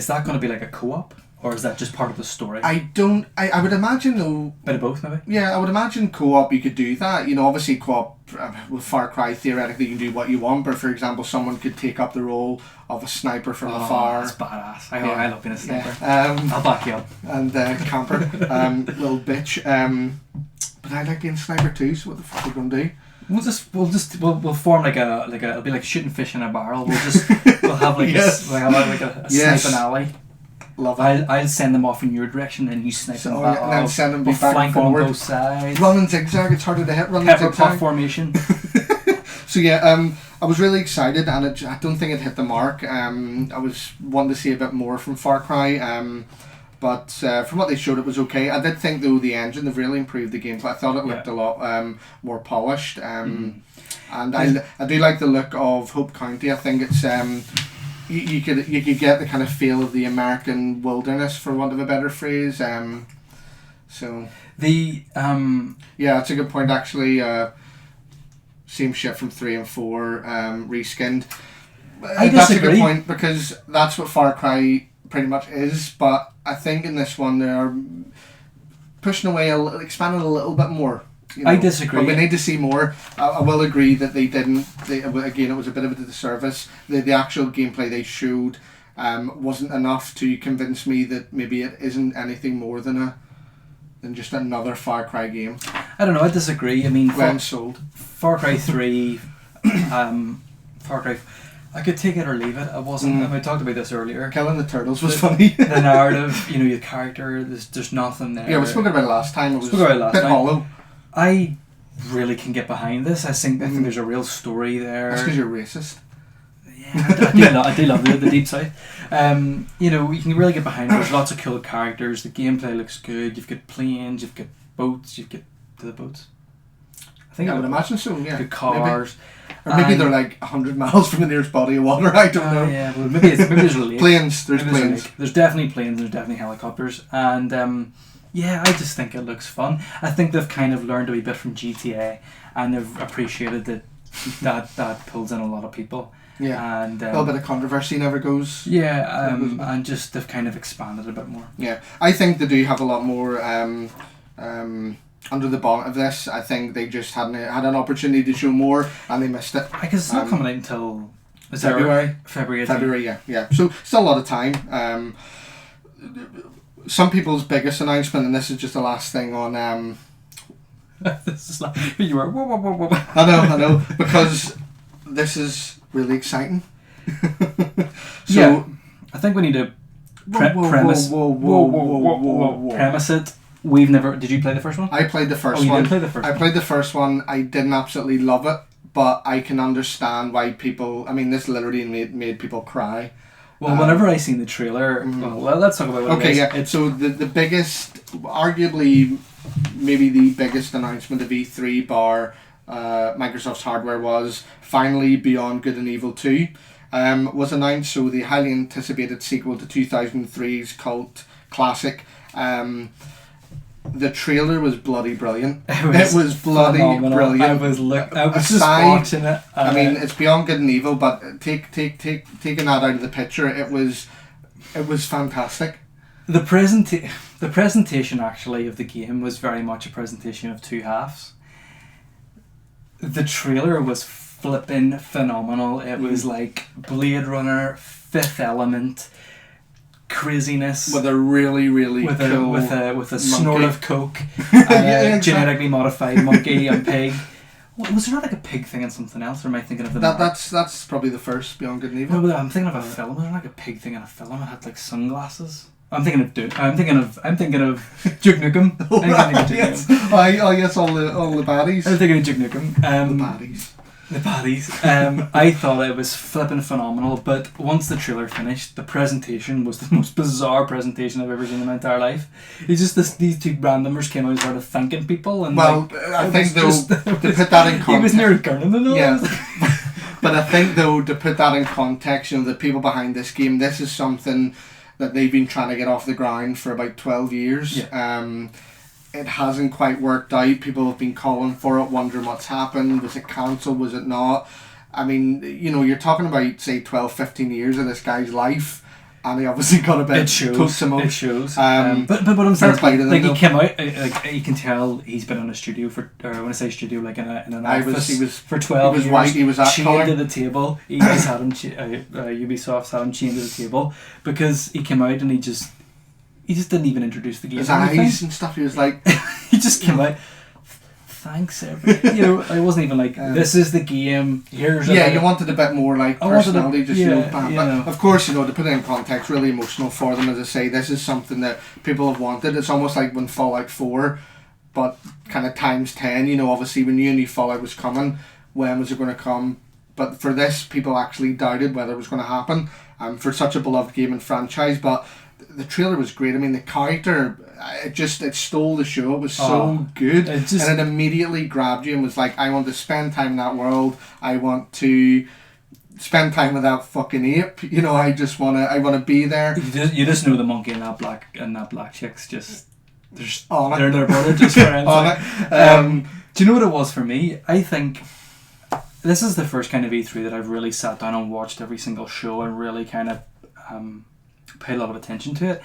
that going to be like a co-op? or is that just part of the story? I would imagine though. Bit of both, maybe. Yeah, I would imagine co-op you could do that. You know, obviously co-op with Far Cry theoretically you can do what you want, but for example, someone could take up the role of a sniper from afar. That's badass. I love being a sniper. Yeah. I'll back you up. And camper, little bitch. But I like being a sniper too. So what the fuck are we gonna do? We'll form like a it'll be like shooting fish in a barrel. We'll have like Yes. a sniping alley. Love it. I'll send them off in your direction, and you snipe them back. And then send them we'll back flank and them on forward. both sides. Run and zigzag. It's harder to hit. Run and Pepper pot zigzag. formation. So yeah, I was really excited, and I don't think it hit the mark. I was wanting to see a bit more from Far Cry. But from what they showed, it was okay. I did think though the engine, they've really improved the gameplay. I thought it looked a lot more polished. And I do like the look of Hope County. I think it's you could get the kind of feel of the American wilderness, for want of a better phrase. So yeah, it's a good point actually. Same shit from 3 and 4 reskinned. I disagree. That's a good point because that's what Far Cry pretty much is, but I think in this one they're pushing away expanding a little bit more. You know, I disagree. But we need to see more. I will agree that they didn't. Again, it was a bit of a disservice. The actual gameplay they showed wasn't enough to convince me that maybe it isn't anything more than just another Far Cry game. I don't know. I disagree. I mean, sold. Far Cry 3, Far Cry. I could take it or leave it. I wasn't. I talked about this earlier. Killing the turtles was funny. The narrative, your character. There's nothing there. Yeah, we spoke about it last time. It was a bit hollow. I really can get behind this. I think there's a real story there. That's because you're racist. Yeah, I do love the Deep South. You can really get behind it. There's lots of cool characters. The gameplay looks good. You've got planes. You've got boats. You've got the boats. I would imagine so. Yeah. Good cars. Or maybe they're like 100 miles from the nearest body of water. I don't know. Yeah, well, maybe there's a lake. Planes. There's planes. There's definitely planes. There's definitely helicopters. And yeah, I just think it looks fun. I think they've kind of learned a wee bit from GTA, and they've appreciated that pulls in a lot of people. Yeah, and a little bit of controversy never goes. Yeah, and just they've kind of expanded a bit more. Yeah, I think they do have a lot more under the bonnet of this. I think they just had an opportunity to show more, and they missed it. Because it's not coming out until February. February, yeah. So still a lot of time. Some people's biggest announcement, and this is just the last thing on. This is like you were. Whoa, whoa, whoa, whoa. I know, because this is really exciting. So yeah, I think we need to premise. Whoa. Premise it. We've never. Did you play the first one? I played the first one. You did play the first one. I played the first one. I didn't absolutely love it, but I can understand why people. I mean, this literally made people cry. Well, whenever I seen the trailer, well, let's talk about what it is. Okay, yeah. So the biggest, arguably, maybe the biggest announcement of E3 bar Microsoft's hardware was finally Beyond Good and Evil 2 was announced. So the highly anticipated sequel to 2003's cult classic. The trailer was bloody brilliant. It was bloody phenomenal. brilliant. I was just watching it. I mean, it's Beyond Good and Evil, but taking that out of the picture, it was fantastic. The presentation actually of the game was very much a presentation of two halves. The trailer was flipping phenomenal. It was like Blade Runner, Fifth Element. Craziness with a really cool with a monkey. snort of coke, exactly. Genetically modified monkey and pig. Was there not like a pig thing and something else, or am I thinking of that's probably the first Beyond Good and Evil? No, but I'm thinking of a film. Was there like a pig thing in a film? It had like sunglasses. I'm thinking of Duke Nukem. Oh, right, yes. Yes, all the baddies. I'm thinking of Duke Nukem. The baddies. The baddies. I thought it was flipping phenomenal, but once the trailer finished, the presentation was the most bizarre presentation I've ever seen in my entire life. It's just these two randomers came out and started thanking people, and I think though to put that in context, he was near gurning and all. Yeah. But I think though to put that in context, the people behind this game, this is something that they've been trying to get off the ground for about 12 years. Yeah. It hasn't quite worked out. People have been calling for it, wondering what's happened. Was it cancelled? Was it not? I mean, you're talking about, say, 12, 15 years of this guy's life, and he obviously got a bit It shows. close to most. It shows. But what I'm saying, fair play to them, like he though. came out, like you can tell he's been in a studio for, or when I say studio, like in an office he was for 12 he was years. white, he was that chained colour. to the table. He just had him. Ubisoft had him chained to the table because he came out and he just didn't even introduce the game. His or anything. eyes and stuff, he was like, He just came out. Thanks, everybody. I wasn't even like, this is the game. Here's yeah, you wanted a bit more like personality, just bam. yeah. But of course, to put it in context, really emotional for them. As I say, this is something that people have wanted. It's almost like when Fallout 4, but kind of times 10. Obviously when you knew Fallout was coming, when was it going to come? But for this, people actually doubted whether it was going to happen. For such a beloved game and franchise, but the trailer was great. I mean, the character, it stole the show. It was so good, and it immediately grabbed you and was like, I want to spend time in that world. I want to spend time with that fucking ape. I just I want to be there. You just know the monkey and that black chick's just on they're brother just friends. on it. Do you know what it was for me? I think this is the first kind of E3 that I've really sat down and watched every single show and really kind of paid a lot of attention to it.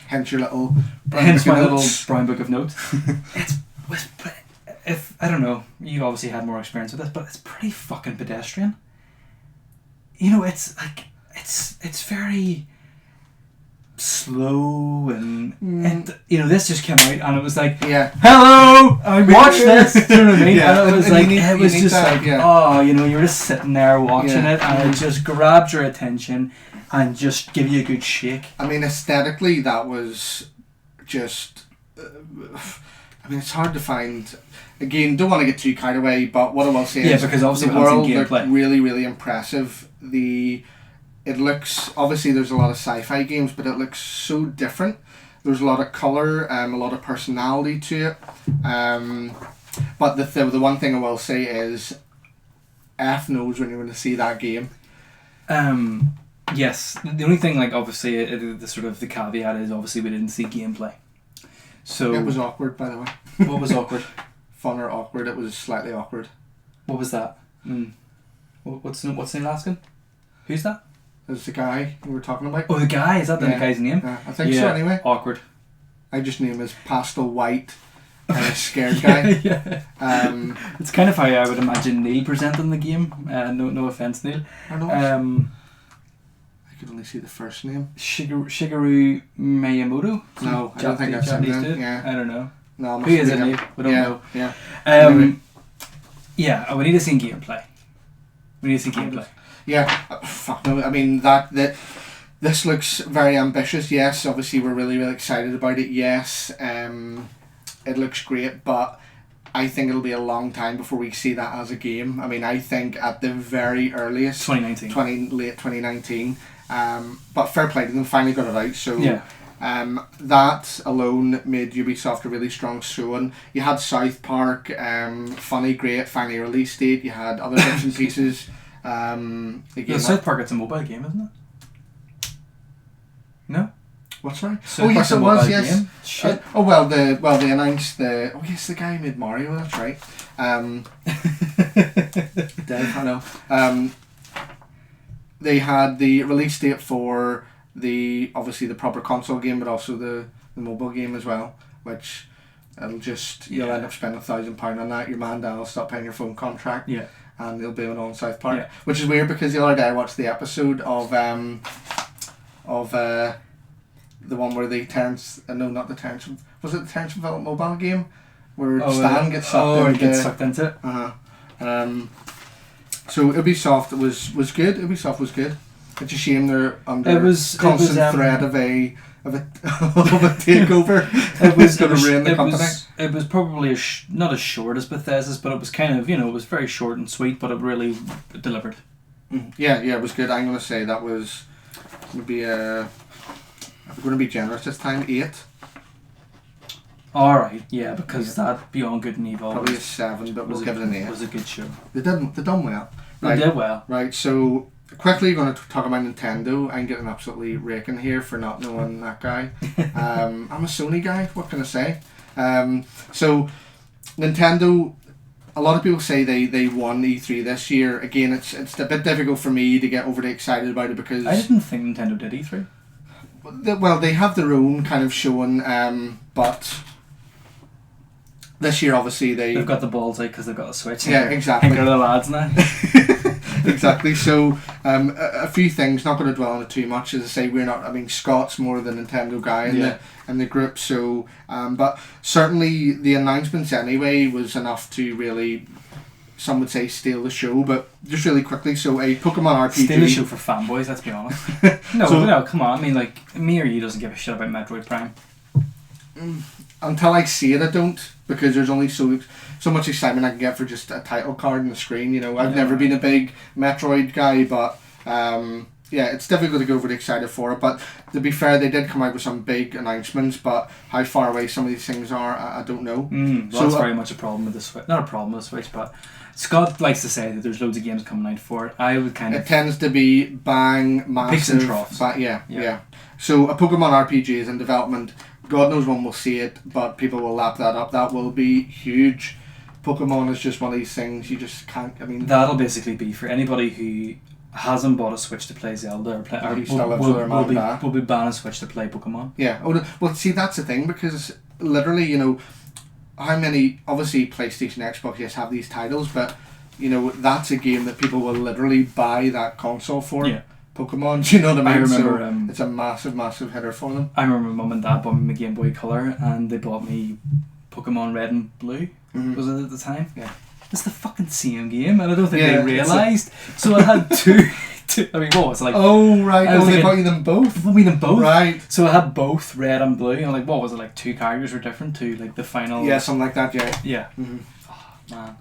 Hence your little little brown book of notes. If I don't know, you obviously had more experience with this, but it's pretty fucking pedestrian. It's like it's very slow and this just came out and it was like, hello, watch this. Do you know what I mean? Yeah. And it was and like it was just that, like you were just sitting there watching it and it just grabbed your attention and just give you a good shake. I mean, aesthetically, that was just. It's hard to find. Again, don't want to get too carried away, but what I will say is, because obviously the world looked gameplay. really, really impressive. It looks, obviously, there's a lot of sci-fi games, but it looks so different. There's a lot of colour, a lot of personality to it. But the one thing I will say is, F knows when you're going to see that game. Yes, the only thing, obviously, the sort of the caveat is obviously we didn't see gameplay. So it was awkward, by the way. What was awkward? Fun or awkward? It was slightly awkward. What was that? What's the name asking? Who's that? It was the guy we were talking about. Oh, the guy? Is that the guy's name? Yeah, I think so. Anyway, awkward. I just knew him as pastel white, kind of scared guy. Yeah. It's kind of how I would imagine Neil presenting the game. No offense, Neil. I know. I could only see the first name. Shigeru Miyamoto? No, I don't think that's him then. Yeah. I don't know. No, who is it, Neil? We don't know. Yeah. Anyway. Yeah, we need to see gameplay. Yeah, fuck no. I mean, this looks very ambitious. Yes, obviously we're really, really excited about it. Yes, it looks great, but I think it'll be a long time before we see that as a game. I mean, I think at the very earliest, late 2019. But fair play to them, finally got it out. So yeah. That alone made Ubisoft a really strong showing. You had South Park, funny, great, finally release date. You had other bits and pieces. South Park, it's a mobile game, isn't it? No? What's right? South yes, it was. Yes. Game? Shit. They announced the. Oh yes, the guy who made Mario. That's right. Dave, I know. They had the release date for obviously the proper console game, but also the mobile game as well, which you'll end up spending £1,000 on that. Your man Dan will stop paying your phone contract. Yeah. And they'll be on South Park, which is weird because the other day I watched the episode of the one where the Terrence, not the Terrence, was it the Terrence mobile game where Stan gets sucked into it. So Ubisoft was good. Ubisoft was good. It's a shame they're under constant threat of a takeover. It was going to ruin the company. It was probably not as short as Bethesda's, but it was kind of, it was very short and sweet, but it really delivered. Yeah, it was good. I'm going to say that was maybe I'm going to be generous this time, 8. Alright, yeah, because that Beyond Good and Evil probably a 7, but we'll give it an 8. It was a good show. They done well. Right? They did well. Right, so quickly going to talk about Nintendo. I'm getting absolutely raking here for not knowing that guy. I'm a Sony guy, what can I say? So Nintendo, a lot of people say they won E3 this year. Again, it's a bit difficult for me to get overly excited about it because I didn't think Nintendo did E3. well, they have their own kind of showing, but this year obviously they've got the balls out because they've got a Switch. Yeah, exactly. Think of the lads now. Exactly. So a few things. Not going to dwell on it too much. As I say, we're not. I mean, Scott's more the Nintendo guy in the group. So, but certainly the announcements anyway was enough to really, some would say, steal the show. But just really quickly, so a Pokemon RPG. Steal the show for fanboys. Let's be honest. No, come on. I mean, like, me or you doesn't give a shit about Metroid Prime. Until I see it, I don't, because there's only so much excitement I can get for just a title card on the screen. You know, I've never been a big Metroid guy, but it's difficult to go overly excited for it. But to be fair, they did come out with some big announcements, but how far away some of these things are, I don't know. Well, that's very much a problem with the Switch. Not a problem with the Switch, but Scott likes to say that there's loads of games coming out for it. I would kind of... It tends to be bang, massive... Peaks and troughs. Yeah. So a Pokemon RPG is in development. God knows when we'll see it, but people will lap that up. That will be huge. Pokemon is just one of these things you just can't... I mean... That'll basically be for anybody who hasn't bought a Switch to play Zelda will be banned a Switch to play Pokemon. Yeah. Well, see, that's the thing, because literally, you know, how many... Obviously, PlayStation, Xbox, yes, have these titles, but, you know, that's a game that people will literally buy that console for. Yeah. Pokemon, do you know what I mean? I remember, it's a massive hitter for them. I remember Mum and Dad bought me my Game Boy Color, and they bought me Pokemon Red and Blue. Was it at the time? Yeah. It's the fucking same game, and I don't think they realised. So I had two. I mean, what was it like? Oh right! They bought you them both. They bought me them both. Right. So I had both Red and Blue, and like, what was it like? 2 characters were different to like the final. Yeah, something like that. Yeah. Yeah. Mm-hmm. Oh, man.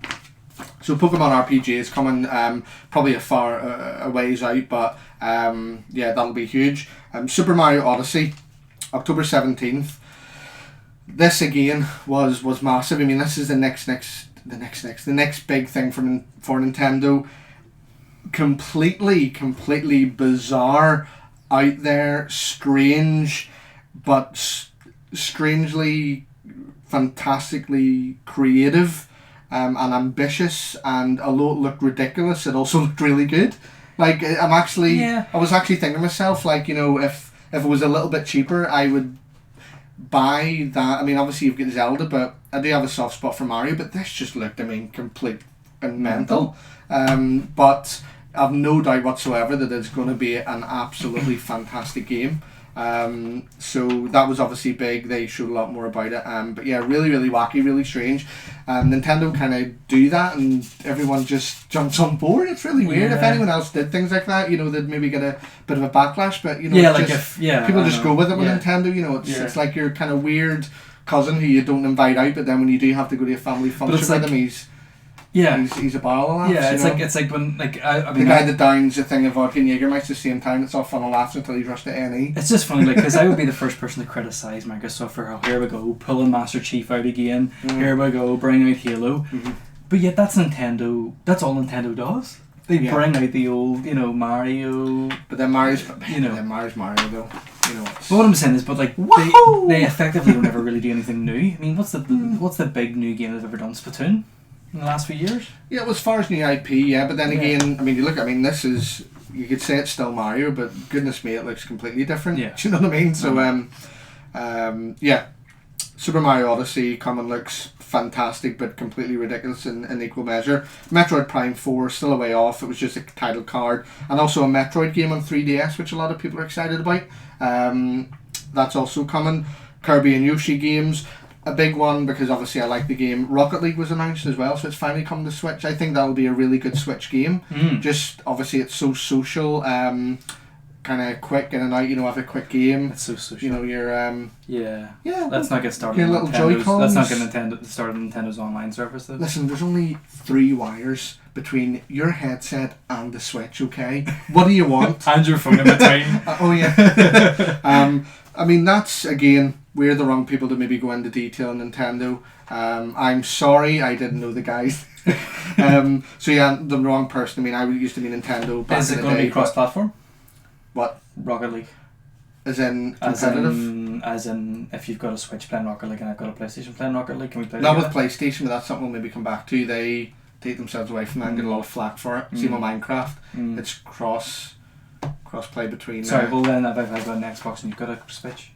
So Pokemon RPG is coming probably a ways out, but that'll be huge. Super Mario Odyssey, October 17th. This again was massive. I mean, this is the next big thing for Nintendo. Completely bizarre, out there, strange, but strangely, fantastically creative. And ambitious, and although it looked ridiculous, it also looked really good. Like, I was actually thinking to myself, like, you know, if it was a little bit cheaper, I would buy that. I mean, obviously you've got Zelda, but I do have a soft spot for Mario, but this just looked, I mean, complete and mental. But I've no doubt whatsoever that it's going to be an absolutely fantastic game. So that was obviously big. They showed a lot more about it. But yeah, really wacky, really strange. Nintendo kind of do that, and everyone just jumps on board. It's really weird. If anyone else did things like that, you know, they'd maybe get a bit of a backlash. But you know, people just go with it with Nintendo. You know, it's like your kind of weird cousin who you don't invite out, but then when you do have to go to a family function with him, he's a barrel of laughs. Yeah, it's like when I mean the guy that downs a thing of vodka and Jägermeister at the same time. It's all fun and laughs until he's rushed to NE. It's just funny, like, because I would be the first person to criticise Microsoft for here we go pulling Master Chief out again. Here we go bringing out Halo. But yet that's Nintendo. That's all Nintendo does. They bring out the old, you know, Mario. But then Mario's Mario though. You know. But what I'm saying is, but like they effectively don't ever really do anything new. I mean, what's the big new game they've ever done? Splatoon. In the last few years? Yeah, well, as far as new IP, but then again, I mean, this is, you could say it's still Mario, but goodness me, it looks completely different. Yeah. Do you know what I mean? So, Super Mario Odyssey looks fantastic, but completely ridiculous in equal measure. Metroid Prime 4 still a way off. It was just a title card, and also a Metroid game on 3DS, which a lot of people are excited about. That's also coming. Kirby and Yoshi games. A big one, because obviously I like the game. Rocket League was announced as well, so it's finally come to Switch. I think that'll be a really good Switch game. Just obviously it's so social, kind of quick in and out. You know, have a quick game. It's so social. You know, you're Let's not get started. Your little Joy-Cons. Let's not get started on Nintendo's online service. Though. Listen, there's only 3 wires between your headset and the Switch. Okay, what do you want? And your phone in between. Oh yeah. I mean, that's again. We're the wrong people to maybe go into detail on Nintendo. I'm sorry, I didn't know the guys. So yeah, the wrong person. I mean, I used to be Nintendo back in the day. Is it going to be cross-platform? What? Rocket League. As in competitive? As in if you've got a Switch playing Rocket League and I've got a PlayStation playing Rocket League, can we play Not together? with PlayStation, but that's something we'll maybe come back to. They take themselves away from that and get a lot of flack for it. Same with Minecraft. It's cross-play between... Sorry, well then if I've got an Xbox and you've got a Switch?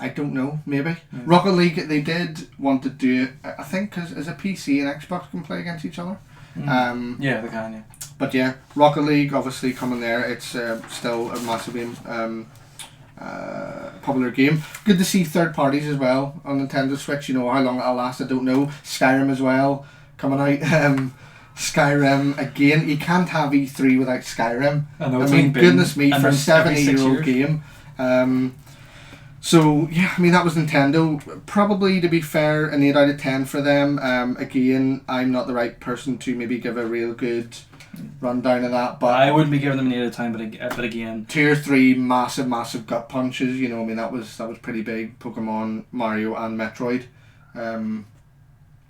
I don't know, maybe. Yeah. Rocket League, they did want to do it, I think, because as a PC and Xbox can play against each other. Yeah, they can, yeah. But yeah, Rocket League obviously coming there. It's still a massively popular game. Good to see third parties as well on Nintendo Switch. You know, how long it'll last, I don't know. Skyrim as well coming out. Skyrim again. You can't have E3 without Skyrim. I know. I mean, goodness me, for a 7-8-year-old game. So yeah, I mean that was Nintendo. Probably, to be fair, an 8 out of 10 for them. Again, I'm not the right person to maybe give a real good rundown of that, but I wouldn't be giving them an 8 out of 10, but again, 2 or 3 massive gut punches. You know, I mean that was pretty big. Pokemon, Mario, and Metroid.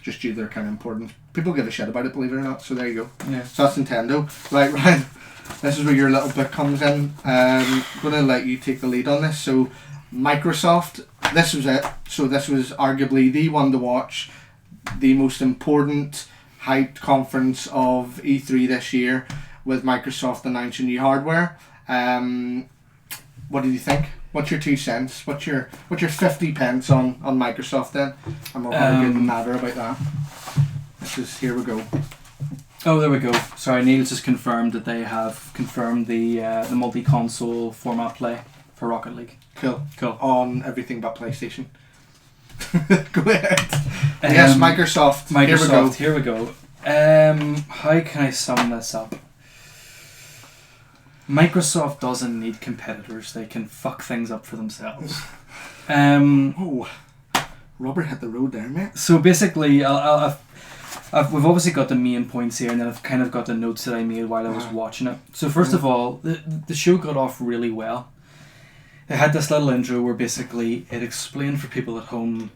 Just due to their kind of importance. People give a shit about it, believe it or not. So there you go. Yeah. So that's Nintendo. Right, Ryan. This is where your little book comes in. I'm gonna let you take the lead on this. So Microsoft, this was it. So this was arguably the one to watch, the most important hyped conference of E3 this year, with Microsoft announcing new hardware. What did you think? What's your 2 cents? What's your 50 pence on Microsoft then? I'm not going to get natter about that. Here we go. Oh, there we go. Sorry, Neil's just confirmed that they have confirmed the multi-console format play for Rocket League. Cool. On everything but PlayStation. Go ahead. Yes, Microsoft. Here we go. How can I sum this up? Microsoft doesn't need competitors. They can fuck things up for themselves. Oh, Robert hit the road there, mate. So basically, we've obviously got the main points here, and then I've kind of got the notes that I made while I was watching it. So first of all, the show got off really well. It had this little intro where basically it explained for people at home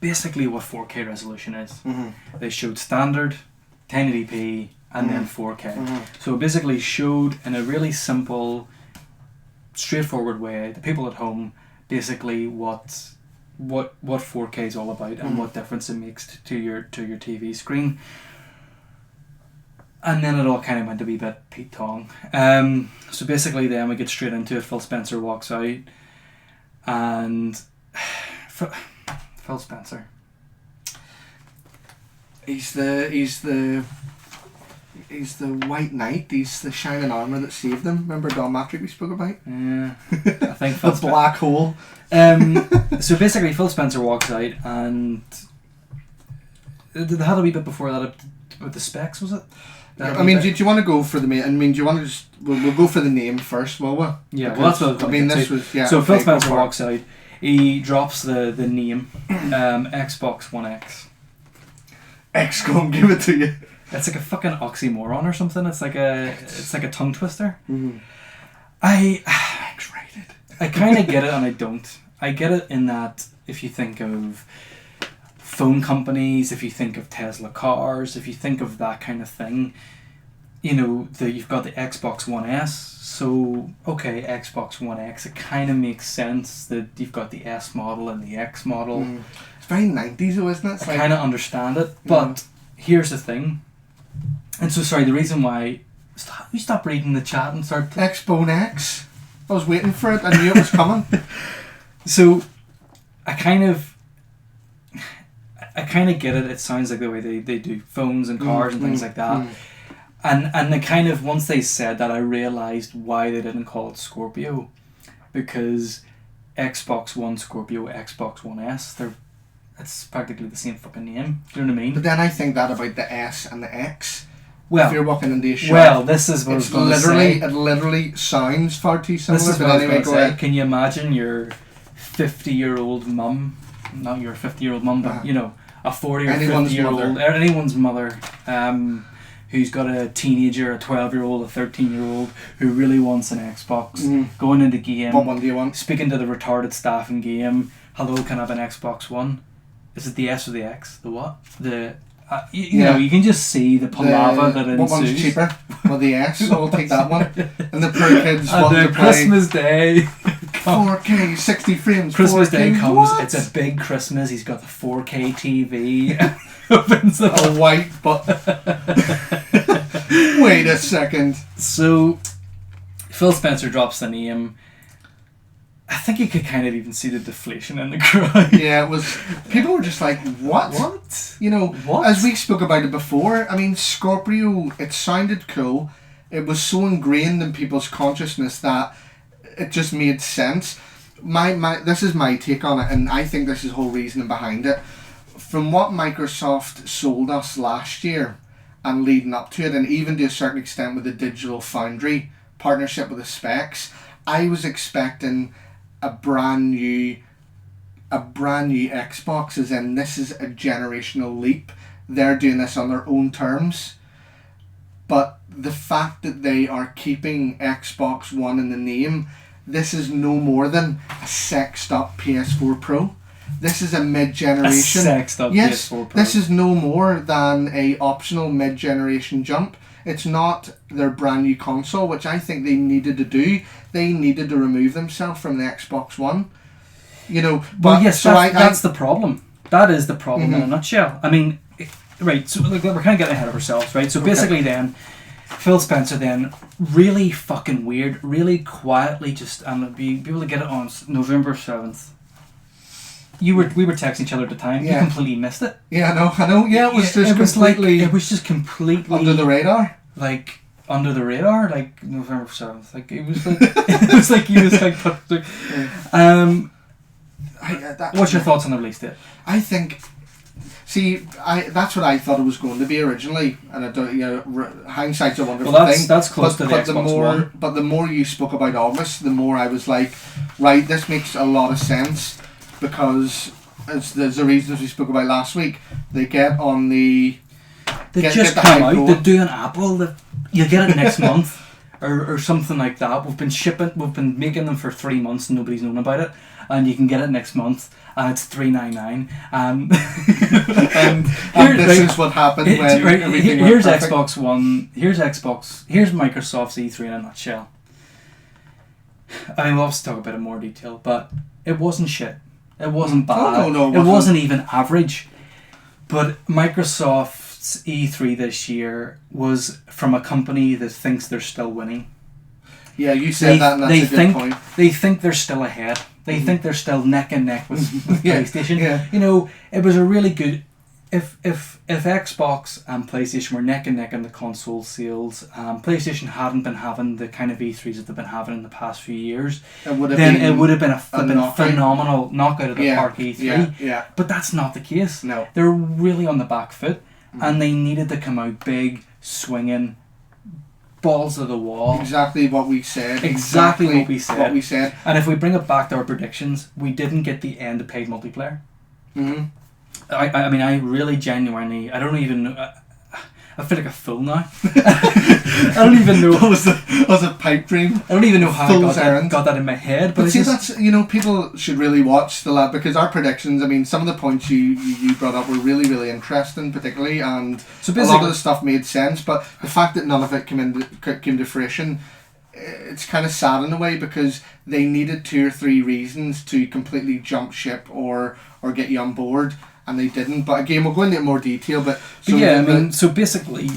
basically what 4K resolution is. Mm-hmm. They showed standard, 1080p, and then 4K. Mm-hmm. So it basically showed in a really simple, straightforward way the people at home basically what 4K is all about and what difference it makes to your TV screen. And then it all kind of went a wee bit Pete Tong. So basically then we get straight into it. Phil Spencer walks out, and Phil Spencer, he's the White Knight. He's the shining armour that saved them. Remember Don Matrick we spoke about? Yeah, I think Phil the black hole. So basically Phil Spencer walks out, and they had a wee bit before that with the specs, was it? I mean, do you want to go for the main? I mean, do you want to just... We'll go for the name first, will we? Yeah, well, that's what I mean, this was... Yeah, so okay, Phil Spencer walks out. He drops the name, Xbox One X. XCOM, give it to you. It's like a fucking oxymoron or something. It's like a tongue twister. Mm-hmm. X-rated. I kind of get it and I don't. I get it in that if you think of phone companies, if you think of Tesla cars, if you think of that kind of thing, you know, you've got the Xbox One S, so okay, Xbox One X, it kind of makes sense that you've got the S model and the X model. It's very 90s though, isn't it? It's I kind of understand it, but here's the thing, and so sorry, the reason why, you stop reading the chat and start... Xbone X, I was waiting for it, I knew it was coming. So, I kind of get it. It sounds like the way they do phones and cars and things like that. And they kind of, once they said that, I realised why they didn't call it Scorpio. Because Xbox One Scorpio, Xbox One S, it's practically the same fucking name. Do you know what I mean? But then I think that about the S and the X. Well, if you're walking into a shop, well, this is what I was going to say. It literally sounds far too similar. This is but what anyway, I was going to say. Can you imagine your 50-year-old mum, not your 50-year-old mum, but you know, a 40 or 50-year-old, anyone's mother, who's got a teenager, a 12-year-old, a 13-year-old, who really wants an Xbox, going into game, what one do you want? Speaking to the retarded staff in game, hello, can I have an Xbox One? Is it the S or the X? The what? The... you know, you can just see the palaver that ensues. What one's cheaper? Well, the S, so we'll take that one. And the poor kids want to play... Christmas Day... 4K, 60 frames, Christmas 4K, Day comes, what? It's a big Christmas, he's got the 4K TV. Opens it a white but... Wait a second. So, Phil Spencer drops the name. I think you could kind of even see the deflation in the crowd. Yeah, it was. People were just like, "What? What? You know, What? As we spoke about it before. I mean, Scorpio. It sounded cool. It was so ingrained in people's consciousness that it just made sense. This is my take on it, and I think this is the whole reasoning behind it. From what Microsoft sold us last year, and leading up to it, and even to a certain extent with the Digital Foundry partnership with the specs, I was expecting a brand new Xbox, as in this is a generational leap. They're doing this on their own terms. But the fact that they are keeping Xbox One in the name, this is no more than a sexed up PS4 Pro. This is a mid-generation. A sexed up PS4 Pro. This is no more than a optional mid-generation jump. It's not their brand new console, which I think they needed to do. They needed to remove themselves from the Xbox One. You know, well, yes, so that's the problem. That is the problem in a nutshell. I mean, right, so we're kind of getting ahead of ourselves, right? So basically then, Phil Spencer then, really fucking weird, really quietly just, and be able to get it on November 7th. We were texting each other at the time. Yeah. You completely missed it. Yeah, I know. Yeah, it was just completely under the radar. Like under the radar, like November 7th. Like it was like it was like you just like put. What's your thoughts on the release date? I think. See, that's what I thought it was going to be originally, and I don't. Hindsight's a wonderful thing. That's close to the Xbox One. But the more you spoke about August, the more I was like, right, this makes a lot of sense. Because there's the reasons we spoke about last week. They get on the. They just come out. They do an Apple. You get it next month, or something like that. We've been making them for 3 months and nobody's known about it. And you can get it next month, and it's $399. And this is what happened when everything here's went perfect. Xbox One. Here's Microsoft's E3 in a nutshell. I mean, we'll obviously talk about it in more detail, but it wasn't shit. It wasn't bad. No, it wasn't even average. But Microsoft's E3 this year was from a company that thinks they're still winning. Yeah, you said that, and that's a good point. They think they're still ahead. They think they're still neck and neck with PlayStation. Yeah. You know, it was a really good... If Xbox and PlayStation were neck and neck in the console sales, PlayStation hadn't been having the kind of E3s that they've been having in the past few years, it would have been a phenomenal knockout of the park E3. Yeah. But that's not the case. No. They're really on the back foot, and they needed to come out big, swinging, balls to the wall. Exactly what we said. Exactly what we said. And if we bring it back to our predictions, we didn't get the end of paid multiplayer. Mm-hmm. I mean, I really genuinely, I don't even know. I feel like a fool now. I don't even know. Was a pipe dream. I don't even know how I got that in my head. But see, that's, people should really watch the lab, because our predictions, I mean, some of the points you brought up were really, really interesting, particularly, and so a lot of the stuff made sense, but the fact that none of it came to fruition, it's kind of sad in a way, because they needed 2 or 3 reasons to completely jump ship or get you on board. And they didn't. But again, we'll go into more detail. So basically,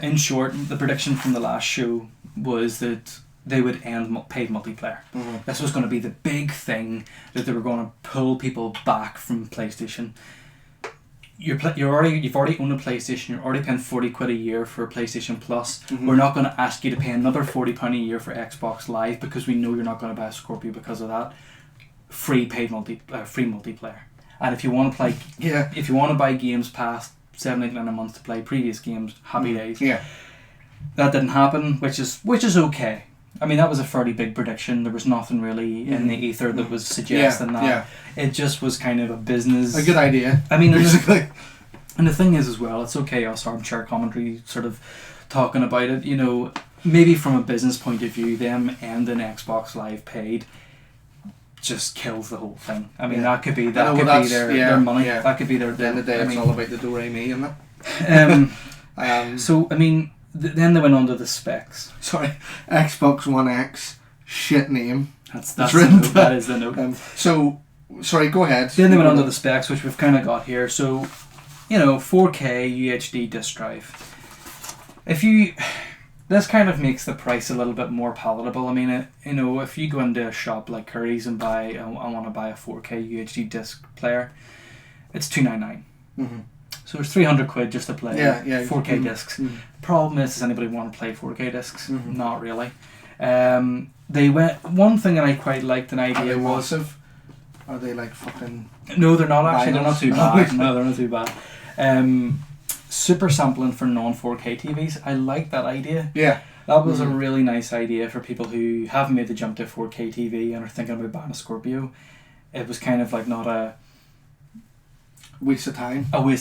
in short, the prediction from the last show was that they would end paid multiplayer. Mm-hmm. This was going to be the big thing, that they were going to pull people back from PlayStation. You've already owned a PlayStation. You're already paying £40 a year for PlayStation Plus. Mm-hmm. We're not going to ask you to pay another £40 a year for Xbox Live, because we know you're not going to buy a Scorpio because of that. Free multiplayer. And if you want to play, if you want to buy games past $7.99 a month to play previous games, happy days. Yeah, that didn't happen, which is okay. I mean, that was a fairly big prediction. There was nothing really in the ether that was suggesting that. Yeah. It just was kind of a good idea. I mean, basically. And the thing is as well, it's okay us armchair commentary sort of talking about it. Maybe from a business point of view, them ending Xbox Live paid just kills the whole thing. I mean, that could be their money. Yeah. That could be their. At the end of the day, it's all about the do-re-mi, isn't it? So I mean, then they went on to the specs. Sorry, Xbox One X, shit name. That's the note. That is the note. Sorry, go ahead. Then they went on to the specs, which we've kind of got here. So, 4K UHD disk drive. If you this kind of makes the price a little bit more palatable. I mean, if you go into a shop like Curry's and buy, I want to buy a 4K UHD disc player, it's $299. Mm-hmm. So it's £300 just to play 4K discs. Mm-hmm. Problem is, does anybody want to play 4K discs? Mm-hmm. Not really. They went. One thing that I quite liked an idea Are they was. massive? Are they like fucking? No, they're not actually. They're not vinyls? too bad. No, they're not too bad. Super sampling for non 4K TVs. I like that idea. Yeah. That was a really nice idea for people who haven't made the jump to a 4K TV and are thinking about buying a Scorpio. It was kind of like not a waste of time. You'll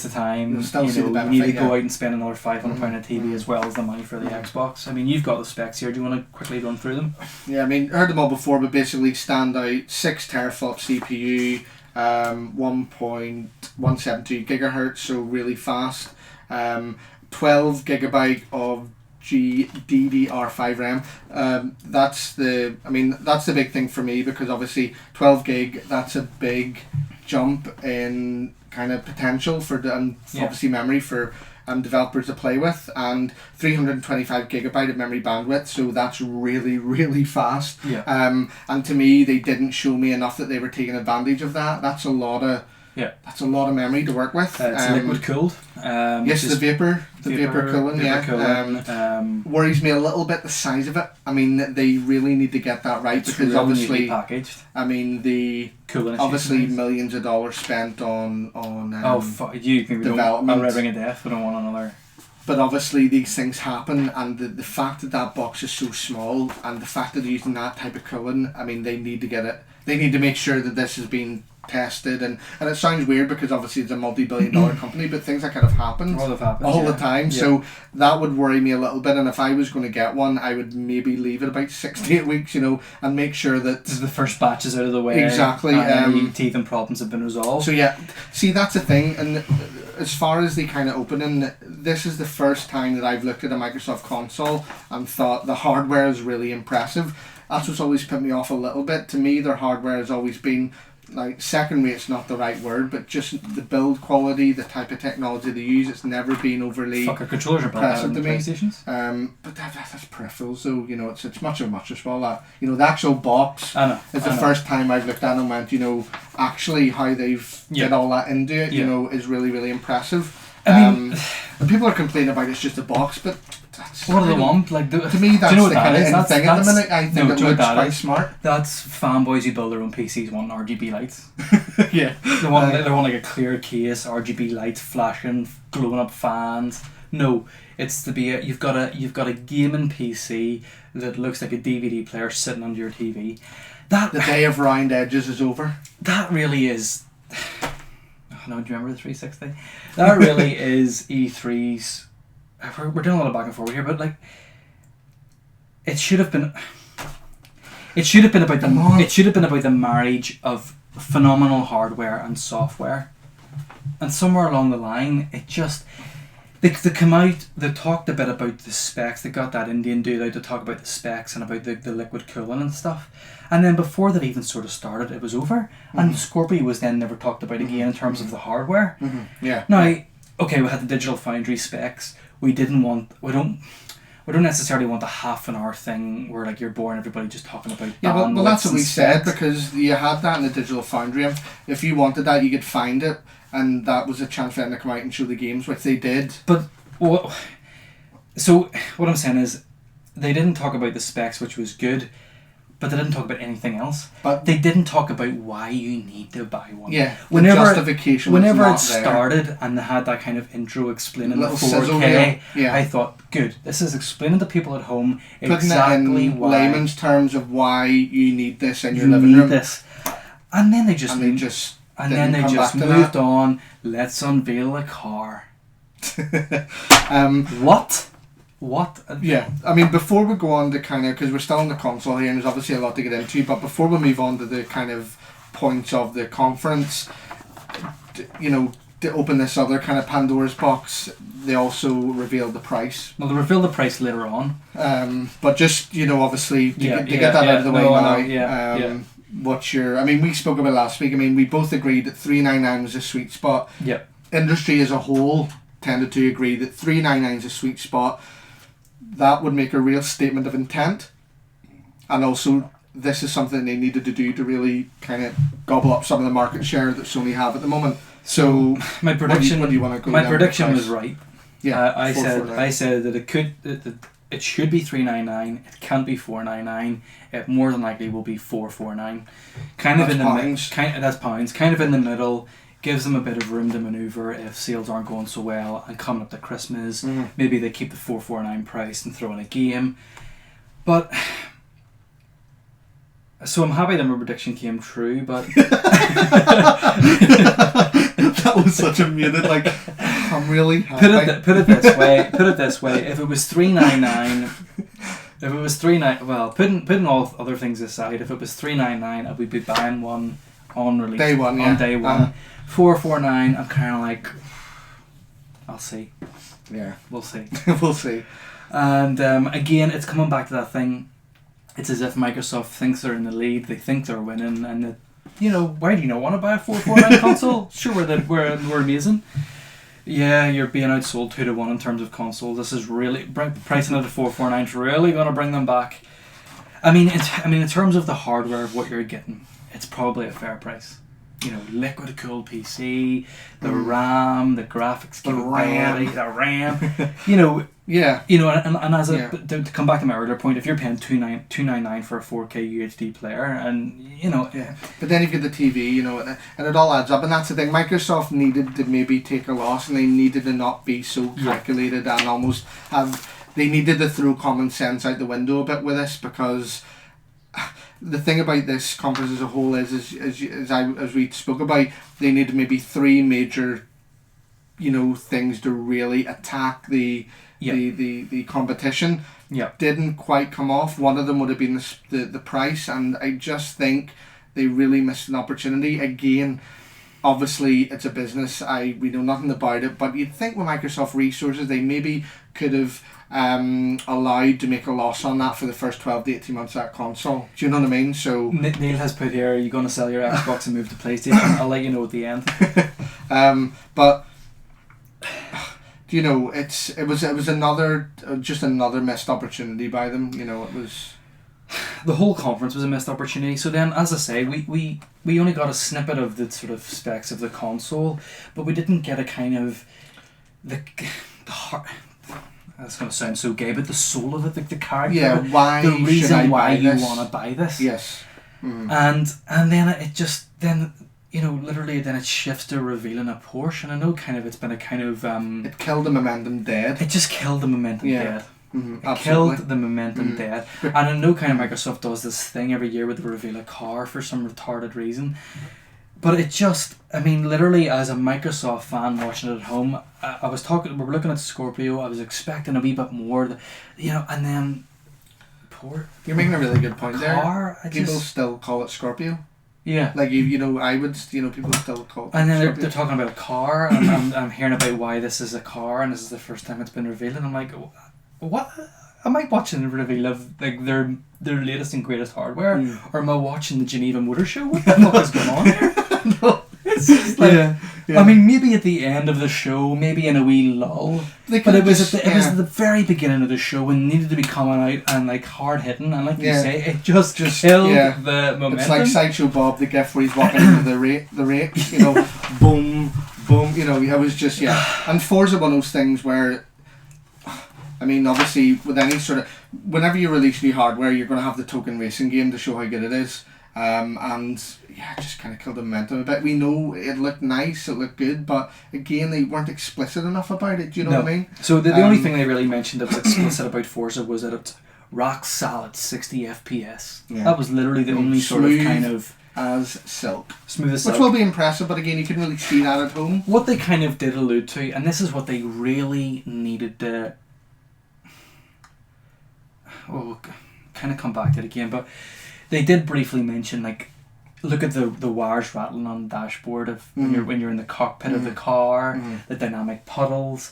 still see the you benefit, need to go out and spend another £500 a TV as well as the money for the Mm-hmm. Xbox. I mean, you've got the specs here. Do you want to quickly run through them? Yeah, I mean, I heard them all before, but basically stand out 6 teraflop CPU, 1.172 gigahertz, so really fast. 12 gigabyte of DDR5 RAM. That's the big thing for me, because obviously 12 gig, that's a big jump in kind of potential for obviously memory for developers to play with, and 325 gigabyte of memory bandwidth, so that's really, really fast. And to me, they didn't show me enough that they were taking advantage of that. That's a lot of memory to work with. It's liquid cooled. Yes, the vapor cooling. Worries me a little bit, the size of it. I mean, they really need to get that right, because really obviously packaged. I mean, the cooling obviously millions of dollars spent on you think we development. don't Red Ring of Death? We don't want another. But obviously these things happen, and the fact that box is so small, and the fact that they're using that type of cooling, I mean, they need to get it. They need to make sure that this has been tested, and it sounds weird because obviously it's a multi-billion-dollar company, but things that kind of happen all the time. Yeah. So that would worry me a little bit, and if I was going to get one, I would maybe leave it about 6 to 8 weeks, and make sure that the first batch is out of the way. Exactly. Any teeth and problems have been resolved. So yeah, see, that's the thing, and as far as the kind of opening, this is the first time that I've looked at a Microsoft console and thought the hardware is really impressive. That's what's always put me off a little bit. To me, their hardware has always been, like, second rate's not the right word, but just the build quality, the type of technology they use, it's never been overly Fucker controllers are impressive to me. PlayStations. But that's peripherals, so it's much of much as well. That the actual box is the first time I've looked at and went, actually how they've get all that into it, is really, really impressive. I mean, and people are complaining about it's just a box, but what do they want? Like, to me, that's the kind of thing at the minute. I think it looks quite smart. That's fanboys who build their own PCs wanting RGB lights. Yeah, they want like a clear case, RGB lights flashing, glowing up fans. No, it's to be you've got a gaming PC that looks like a DVD player sitting under your TV. That the day of round edges is over. That really is. Do you remember the 360? That really is E3's. We're doing a lot of back and forth here, but like, it should have been about the marriage of phenomenal hardware and software, and somewhere along the line, it just they come out. They talked a bit about the specs. They got that Indian dude out to talk about the specs and about the liquid cooling and stuff. And then before that even sort of started, it was over. Mm-hmm. And Scorpio was then never talked about again in terms of the hardware. Mm-hmm. Yeah. Now, okay, we had the Digital Foundry specs. We don't necessarily want a half an hour thing where like you're boring everybody just talking about well that's what we said, because you had that in the Digital Foundry. If you wanted that, you could find it, and that was a chance for them to come out and show the games, which they did. But so what I'm saying is, they didn't talk about the specs, which was good, but they didn't talk about anything else. But they didn't talk about why you need to buy one. Yeah, justification. Whenever it started and they had that kind of intro explaining the 4K, I thought, good, this is explaining to people at home exactly why. Layman's terms of why you need this in your living room. And then they just moved on. Let's unveil a car. What? Yeah, I mean, before we go on to kind of, because we're still on the console here and there's obviously a lot to get into, but before we move on to the kind of points of the conference, to open this other kind of Pandora's box, they also revealed the price. Well, they revealed the price later on. But just, obviously, to get that out of the way now. What's your... I mean, we spoke about it last week. I mean, we both agreed that $399 was a sweet spot. Yep. Industry as a whole tended to agree that $399 is a sweet spot. that would make a real statement of intent, and also this is something they needed to do to really kind of gobble up some of the market share that Sony have at the moment. So my prediction, what do you want to go? My prediction was right. Yeah, I said that it should be $399. It can't be $499. It more than likely will be $449. That's pounds. Kind of in the middle. Gives them a bit of room to manoeuvre if sales aren't going so well, and coming up to Christmas, maybe they keep the $449 price and throw in a game. But so I'm happy that my prediction came true, but that was such a muted, like, I'm really happy. Put it this way. If it was $399, well, putting all other things aside, if it was $399, I would be buying one on release. Day one. $449, I'm kind of like, I'll see. Yeah, we'll see. We'll see. And again, it's coming back to that thing. It's as if Microsoft thinks they're in the lead. They think they're winning, and that, why do you not want to buy a $449 console? Sure, we're amazing. Yeah, you're being outsold 2-1 in terms of console. This is really pricing it at $449 is really going to bring them back. I mean, in terms of the hardware of what you're getting, it's probably a fair price. Liquid cooled PC, the RAM, the graphics capability, the RAM. Yeah. And as to come back to my earlier point, if you're paying $299 for a 4K UHD player, and yeah, but then you've got the TV, and it all adds up, and that's the thing. Microsoft needed to maybe take a loss, and they needed to not be so calculated and almost they needed to throw common sense out the window a bit with this, because the thing about this conference as a whole is as we spoke about, they need maybe 3 major, things to really attack the competition. Yeah, didn't quite come off. One of them would have been the price, and I just think they really missed an opportunity. Again, obviously it's a business. We know nothing about it, but you'd think with Microsoft resources they maybe could have allowed to make a loss on that for the first 12 to 18 months of that console. Do you know what I mean? So Neil has put here, are you going to sell your Xbox and move to PlayStation? I'll let you know at the end. But it was another missed opportunity by them. It was. The whole conference was a missed opportunity. So then, as I say, we only got a snippet of the sort of specs of the console, but we didn't get a kind of the heart. That's going to sound so gay, but the soul of it, the character. Yeah, why? The reason why you this? want to buy this. Yes. Mm. And then it just literally then it shifts to revealing a Porsche, and I know it's been a kind of it killed the momentum dead. It just killed the momentum dead. Mm-hmm, it killed the momentum dead. And I know Microsoft does this thing every year where they reveal a car for some retarded reason. But it just, literally as a Microsoft fan watching it at home, we were looking at Scorpio, I was expecting a wee bit more, and then You're making a really good point car, there. People still call it Scorpio. Yeah. Like, I would, people still call it And then Scorpio. they're talking about a car, and I'm hearing about why this is a car, and this is the first time it's been revealed, and I'm like, what? Am I watching the reveal of their latest and greatest hardware, or am I watching the Geneva Motor Show? What the fuck is going on here? No, it's just like, yeah. Maybe at the end of the show, maybe in a wee lull, but it was at the very beginning of the show when it needed to be coming out and like hard hitting, and like you say, it just killed the momentum. It's like Sideshow Bob, the gif where he's walking into the rake, boom, boom. It was just and Forza one of those things where. Obviously, with any sort of... Whenever you release new hardware, you're going to have the token racing game to show how good it is. It just kind of killed the momentum a bit. We know it looked nice, it looked good, but again, they weren't explicit enough about it. Do you know what I mean? So the only thing they really mentioned that was explicit about Forza was that it's rock solid 60 FPS. Yeah. That was literally the only sort of kind of... as silk. Smooth as silk. Which will be impressive, but again, you couldn't really see that at home. What they kind of did allude to, and this is what they really needed to... we'll kind of come back to it again, but they did briefly mention, like, look at the wires rattling on the dashboard of when you're in the cockpit of the car, the dynamic puddles.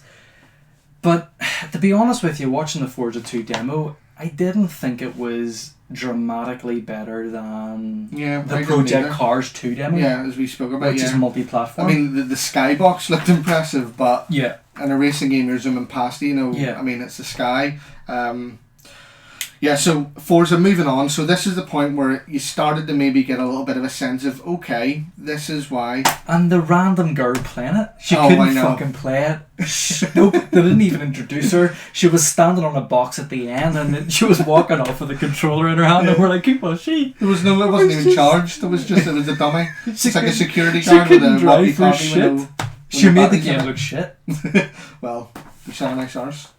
But to be honest with you, watching the Forza 2 demo, I didn't think it was dramatically better than Yeah, the I didn't Project either. Cars 2 demo, Yeah, as we spoke about, which is yeah. multi-platform. I mean, the skybox looked impressive, but yeah, in a racing game, you're zooming past, you know, Yeah. I mean, it's the sky. Yeah, so Forza, moving on. So this is the point where you started to maybe get a little bit of a sense of, okay, this is why. and the random girl playing it, she Oh, I couldn't know. fucking play it. Nope, they didn't even introduce her. She was standing on a box at the end, and then she was walking off with a controller in her hand, and we're like, who was she? There was no, it wasn't even charged. It was a dummy. She It's like a couldn't- security she guard with couldn't a drive for walkie-talkie shit. with no. She made the batteries in game it. look shit. Well, you saw an XRs.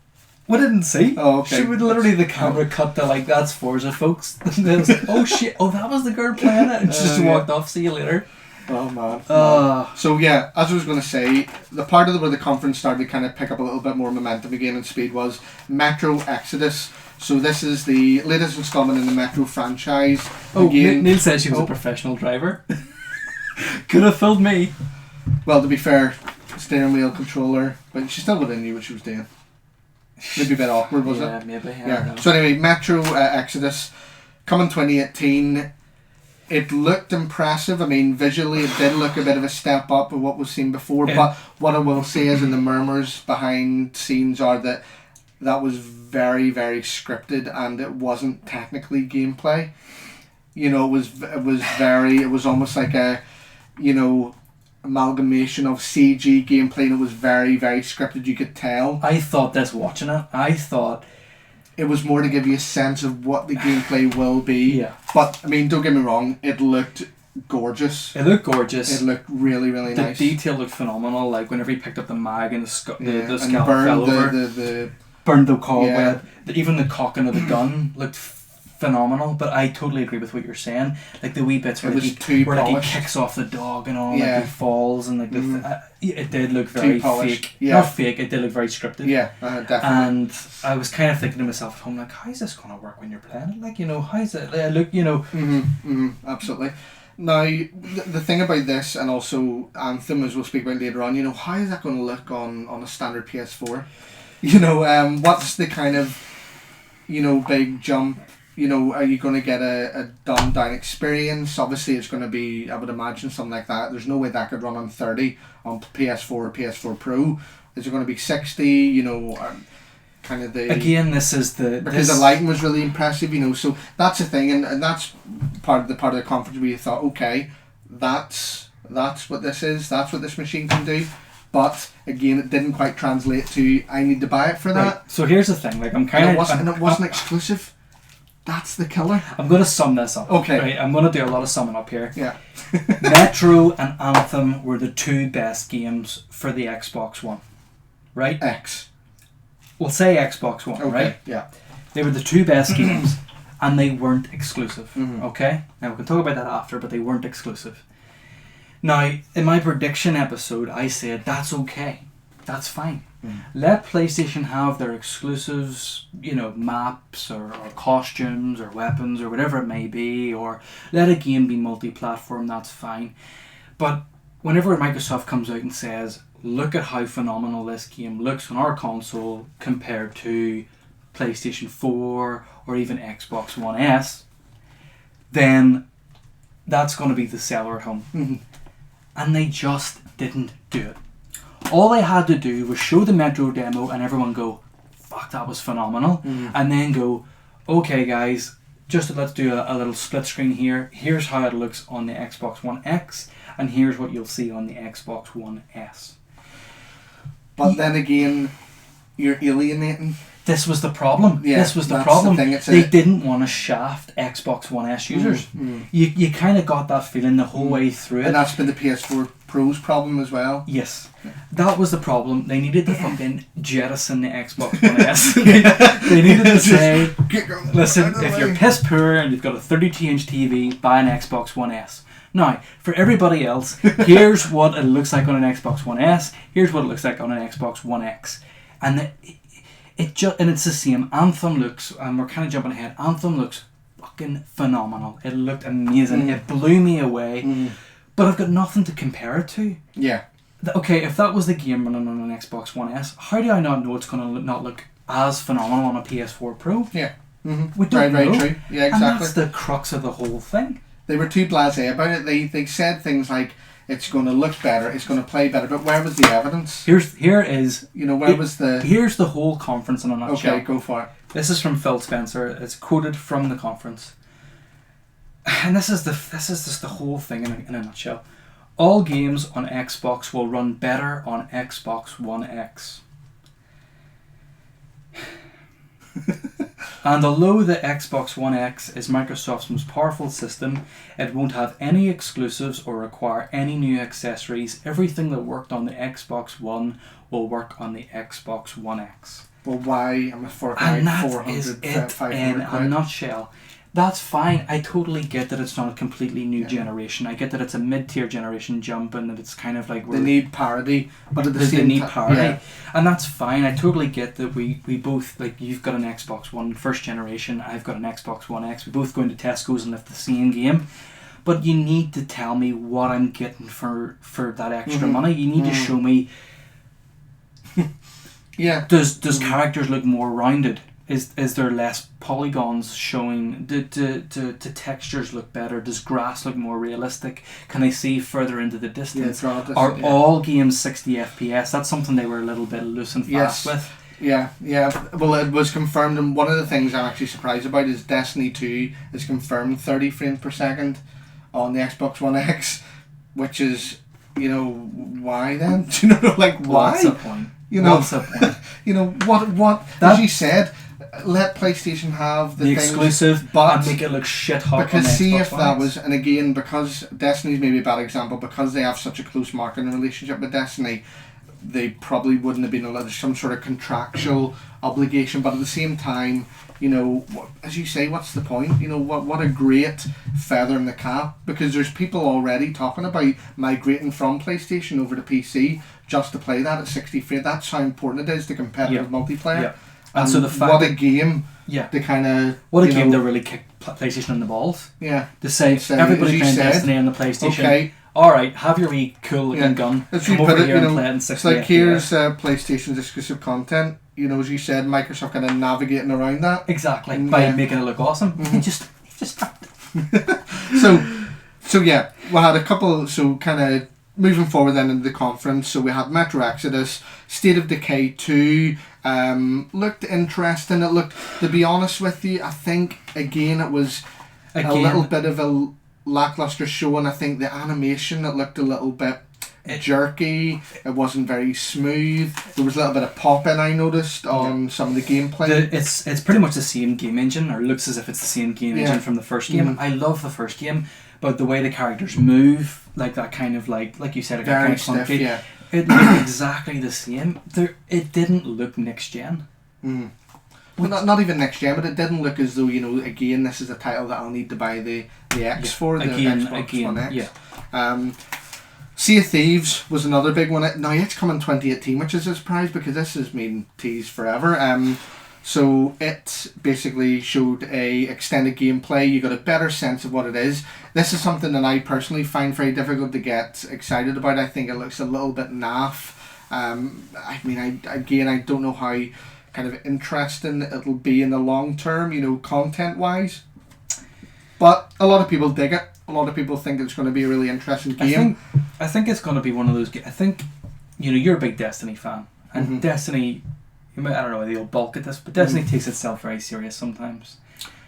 We didn't see. Oh, okay. She would literally, the camera cut to like, that's Forza, folks. And then it was like, oh shit, oh, that was the girl playing it. And she just Yeah. walked off, see you later. Oh man. Uh, So yeah, as I was going to say, the part of where the conference started to kind of pick up a little bit more momentum again and speed was Metro Exodus. So this is the latest installment in the Metro franchise. oh, Again, Neil said she was Oh. a professional driver. Could have filmed me. well, to be fair, steering wheel controller, but she still would have knew what she was doing. Maybe a bit awkward, was Yeah, it? maybe. I don't Yeah. know. So anyway, Metro Exodus, coming 2018. It looked impressive. I mean, visually, it did look a bit of a step up of what we've seen before. Yeah. But what I will say is, in the murmurs behind scenes are that was very, very scripted, and it wasn't technically gameplay. You know, it was almost like a, you know, amalgamation of CG gameplay, and it was very, very scripted. You could tell. I thought this watching it. I thought, It was more to give you a sense of what the gameplay will be. yeah, But, I mean, don't get me wrong, it looked gorgeous. it looked gorgeous. It looked really, really The nice. detail looked phenomenal. Like whenever he picked up the mag and the Yeah, and scalp fell over, the burned the cobweb. Yeah. Even the cocking of the gun looked phenomenal. But I totally agree with what you're saying. Like the wee bits It where, was like, too where like, he polished. kicks off the dog and all, Yeah. like he falls and like Mhm. it did look very polished. fake. Yeah. Not fake. It did look very scripted. Yeah, definitely. And I was kind of thinking to myself at home, like, how's this gonna work when you're playing it? Like, you know, how's it? Look, you know. Absolutely. Now, the thing about this, and also Anthem, as we'll speak about later on, you know, how is that going to look on a standard PS4? You know, what's the kind of, you know, big jump? You know, are you going to get a dumbed down experience? Obviously, it's going to be, I would imagine, something like that. There's no way that could run on 30 on PS4 or PS4 Pro. Is it going to be 60? You know, kind of the... Again, this is Because the lighting was really impressive, you know, so that's the thing, and that's part of the conference where you thought, okay, that's what this is, that's what this machine can do, but again, it didn't quite translate to I need to buy it for that. Right. So here's the thing, like I'm kind And of, it wasn't exclusive. That's the killer. I'm gonna sum this up. Okay. Right, I'm gonna do a lot of summing up here. Yeah. Metro and Anthem were the two best games for the Xbox One, right? X. We'll say Xbox One, Okay. right? Yeah. They were the two best games, and they weren't exclusive. Mhm. Okay. Now we can talk about that after, but they weren't exclusive. Now, in my prediction episode, I said that's okay, that's fine. Let PlayStation have their exclusives, you know, maps or costumes or weapons or whatever it may be, or let a game be multi-platform, that's fine. But whenever Microsoft comes out and says, look at how phenomenal this game looks on our console compared to PlayStation 4 or even Xbox One S, then that's going to be the seller at home. Mhm. And they just didn't do it. All they had to do was show the Metro demo and everyone go, fuck, that was phenomenal. And then go, okay guys, let's do a little split screen here. Here's how it looks on the Xbox One X, and here's what you'll see on the Xbox One S. But then again, you're alienating. This was the problem. Yeah, this was the that's problem. the thing, it's They a- didn't want to shaft Xbox One S users. You kind of got that feeling the whole way through it. And that's been the PS4 Pro's problem as well. Yes, that was the problem. They needed to fucking jettison the Xbox One S. They needed to say, listen, if you're piss poor and you've got a 32-inch TV, buy an Xbox One S. Now, for everybody else, here's what it looks like on an Xbox One S. Here's what it looks like on an Xbox One X, and and it's the same. Anthem looks, and we're kind of jumping ahead. Anthem looks fucking phenomenal. It looked amazing. It blew me away. But I've got nothing to compare it to. Yeah. Okay, if that was the game running on an Xbox One S, how do I not know it's going to not look as phenomenal on a PS4 Pro? Yeah. Mm-hmm. We don't very know. true. Yeah, exactly. And that's the crux of the whole thing. They were too blasé about it. They said things like, it's going to look better, it's going to play better, but where was the evidence? Here's the whole conference in a nutshell. Okay, go for it. This is from Phil Spencer. It's quoted from the conference, and this is just the whole thing in a nutshell. All games on Xbox will run better on Xbox One X. And although the Xbox One X is Microsoft's most powerful system, it won't have any exclusives or require any new accessories. Everything that worked on the Xbox One will work on the Xbox One X. Well, why am I forking And out that 400, is it 500 in a quid? nutshell. That's fine. I totally get that it's not a completely new Yeah. generation. I get that it's a mid-tier generation jump and that it's kind of like They need parity, but at the same they need time, parity. yeah. And that's fine. I totally get that we both, like, you've got an Xbox One first generation, I've got an Xbox One X. We both go into Tesco's and lift the same game. But you need to tell me what I'm getting for that extra money. You need to show me. Yeah. Does characters look more rounded? Is there less polygons showing? Do textures look better? Does grass look more realistic? Can I see further into the distance? Are all games 60 FPS? That's something they were a little bit loose and fast with. Yeah. Well, it was confirmed, and one of the things I'm actually surprised about is Destiny 2 is confirmed 30 frames per second on the Xbox One X, which is, why then? Do you know, like, why? What's the point? What's the point? What as you said, let PlayStation have the exclusive, but and make it look shit hot. Because on see Xbox if One that X. was, and again, because Destiny's maybe a bad example, because they have such a close marketing relationship with Destiny, they probably wouldn't have been allowed. There's some sort of contractual obligation, but at the same time, as you say, what's the point? What a great feather in the cap, because there's people already talking about migrating from PlayStation over to PC just to play that at 60 frames. That's how important it is to competitive multiplayer. Yeah. And so the fact what a game. Yeah. To kind of game to really kick PlayStation in the balls. Yeah. To say everybody playing Destiny on the PlayStation. Okay. Alright, have your wee cool looking gun. Come over here and play it in 60 It's like, FPS. here's PlayStation's exclusive content. As you said, Microsoft kind of navigating around that. Exactly. By making it look awesome. Mm-hmm. You just So yeah, we had a couple, kind of moving forward then into the conference. So we had Metro Exodus, State of Decay 2, looked interesting. It looked, to be honest with you, I think, again, it was a little bit of a lackluster show, and I think the animation, it looked a little bit jerky. It wasn't very smooth. There was a little bit of pop-in, I noticed, on some of the gameplay. It's pretty much the same game engine, or looks as if it's the same game engine from the first game. I love the first game, but the way the characters move, like that kind of like you said, it got kind of stiff, clunky. yeah. It looked exactly the same. It didn't look next gen. Well, not even next gen, but it didn't look as though, again, this is a title that I'll need to buy the X for, the Xbox One X. Yeah. Sea of Thieves was another big one. Now, it's coming 2018, which is a surprise because this has been teased forever. So it basically showed a extended gameplay. You got a better sense of what it is. This is something that I personally find very difficult to get excited about. I think it looks a little bit naff. I don't know how kind of interesting it'll be in the long term, content wise. But a lot of people dig it. A lot of people think it's going to be a really interesting game. I think it's going to be one of those games. I think, you're a big Destiny fan. And Destiny, I don't know the old bulk at this, but Destiny takes itself very serious sometimes.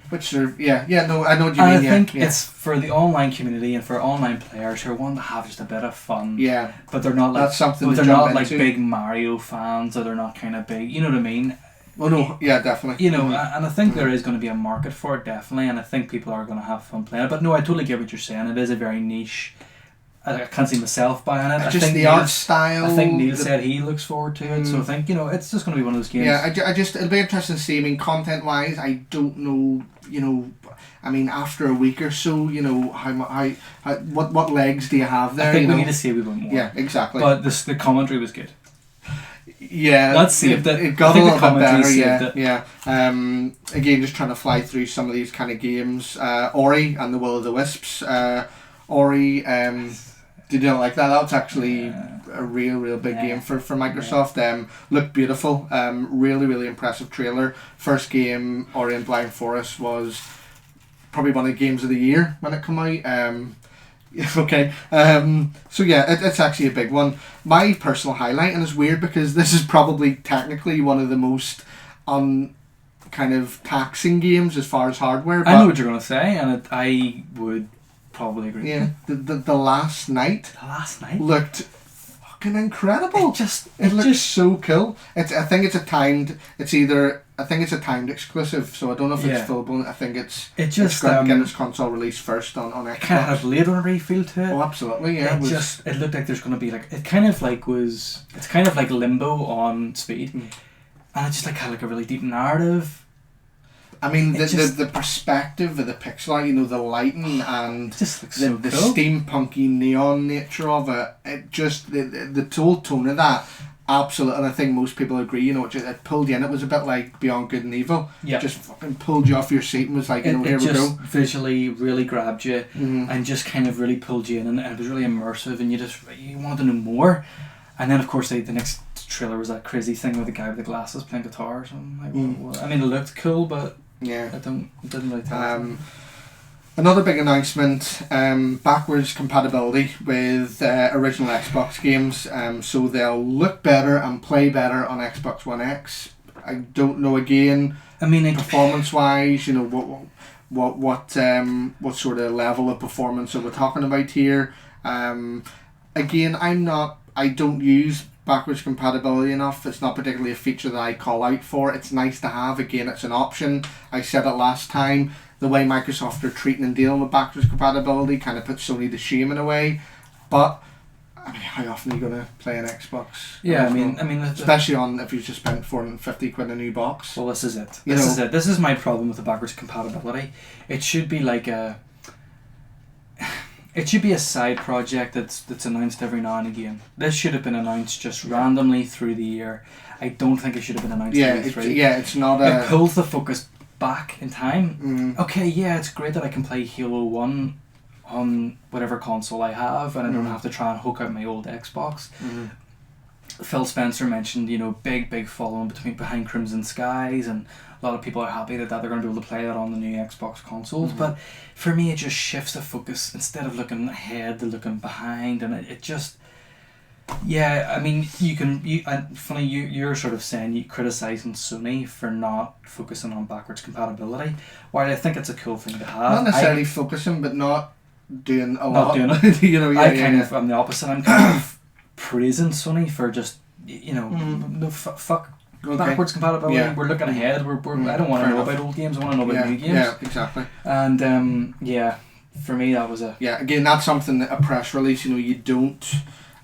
Which are, I know what you mean. I think it's for the online community and for online players who want to have just a bit of fun. Yeah. But they're not like, that's something they're not like big Mario fans, or they're not kind of big, you know what I mean? Oh no, yeah, definitely. And I think there is going to be a market for it, definitely, and I think people are going to have fun playing it. But no, I totally get what you're saying. It is a very niche. I can't see myself buying it. I just think the art style. I think Neil said he looks forward to it, so I think it's just going to be one of those games. Yeah, it'll be interesting to see. I mean, content wise, I don't know. After a week or so, what legs do you have there? I think we need to see a wee bit more. Yeah, exactly. But the commentary was good. Yeah, that saved it. It got a little bit better. Yeah. Again, just trying to fly through some of these kind of games. Ori and the Will of the Wisps. Ori. Did you not like that? That was actually a real big game for Microsoft. Looked beautiful. Really impressive trailer. First game, Ori and Blind Forest, was probably one of the games of the year when it came out. Okay. So yeah, it's actually a big one. My personal highlight, and it's weird because this is probably technically one of the most kind of taxing games as far as hardware. I know what you're going to say, and I would probably agree. Yeah, the last night. The last night looked fucking incredible. It looks just so cool. I think it's a timed exclusive, so I don't know if it's full blown. I think it's going to get its console released first on Xbox. Kind of had a Blade Runner feel to it. Oh, absolutely, yeah. It looked like there's going to be it's kind of like Limbo on speed, and it just had a really deep narrative. I mean, the perspective of the pixel art, the lighting and just looks the cool. steampunky neon nature of it, the whole tone of that, absolutely. And I think most people agree. It pulled you in. It was a bit like Beyond Good and Evil. Yeah, just fucking pulled you off your seat and was like, here we go. Visually really grabbed you and just kind of really pulled you in, and it was really immersive, and you wanted to know more. And then of course the next trailer was that crazy thing with the guy with the glasses playing guitar or something. Well, I mean, it looked cool, but. Yeah, it didn't really tell another big announcement, backwards compatibility with original Xbox games, so they'll look better and play better on Xbox One X. I don't know, again, I mean, performance wise, what sort of level of performance are we talking about here. Again, I don't use backwards compatibility enough. It's not particularly a feature that I call out for. It's nice to have. Again, it's an option. I said it last time. The way Microsoft are treating and dealing with backwards compatibility kind of puts Sony to shame in a way. But I mean, how often are you going to play an Xbox? Yeah, I mean, especially if you just spent £450 on a new box. Well, this is it. This is my problem with the backwards compatibility. It should be It should be a side project that's announced every now and again. This should have been announced just randomly through the year. I don't think it should have been announced. It's not. It pulls the focus back in time. Okay, yeah, it's great that I can play Halo 1 on whatever console I have, and I don't have to try and hook out my old Xbox. Phil Spencer mentioned, big following behind Crimson Skies, and a lot of people are happy that they're going to be able to play that on the new Xbox consoles. But for me, it just shifts the focus. Instead of looking ahead, they're looking behind, and it just... Yeah, I mean, funny, you're sort of saying, you criticising Sony for not focusing on backwards compatibility, while I think it's a cool thing to have. Not necessarily focusing, but not doing a lot. Not doing it. I'm the opposite. I'm kind of praising Sony for just, no, fuck backwards compatibility. Yeah. We're looking ahead. I don't want to know about old games. I want to know about new games. Yeah, exactly. And for me that was again, that's something that a press release.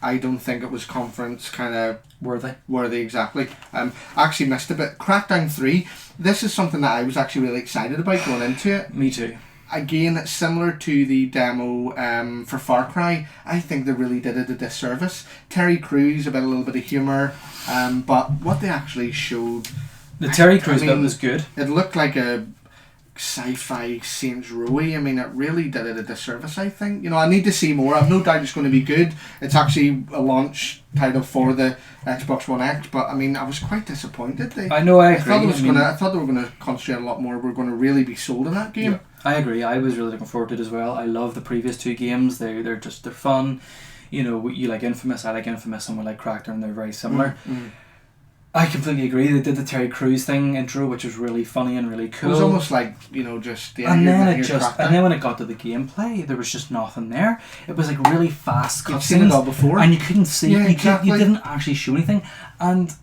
I don't think it was conference kind of worthy exactly. I actually missed a bit. Crackdown 3. This is something that I was actually really excited about going into it. Me too. Again, it's similar to the demo for Far Cry. I think they really did it a disservice. Terry Crews, a little bit of humour, but what they actually showed... The Terry Crews bit was good. It looked like a sci-fi Saints Row-y. I mean, it really did it a disservice, I think. I need to see more. I've no doubt it's going to be good. It's actually a launch title for the Xbox One X, but I mean, I was quite disappointed. I agree. I thought they were going to concentrate a lot more. We're going to really be sold in that game. Yeah, I agree. I was really looking forward to it as well. I love the previous two games. They're fun. You like Infamous, I like Infamous, and we like Crackdown. They're very similar. I completely agree. They did the Terry Crews thing intro, which was really funny and really cool. It was almost like, just... And then when it got to the gameplay, there was just nothing there. It was really fast cutscenes. You've seen it all before. And you couldn't see. Yeah, exactly. You didn't actually show anything. And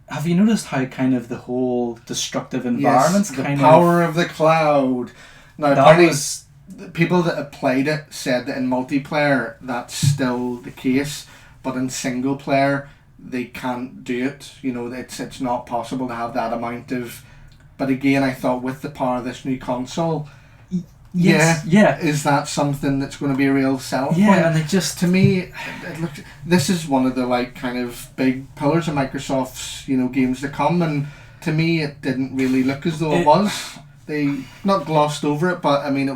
have you noticed how kind of the whole destructive environments... Yes, the power of the cloud. Now, people that have played it said that in multiplayer, that's still the case. But in single player... they can't do it. It's not possible to have that amount of... But again, I thought with the power of this new console... Yes, is that something that's going to be a real selling point? Yeah, and it just... To me, this is one of the kind of big pillars of Microsoft's games to come, and to me it didn't really look as though it was. They not glossed over it, but I mean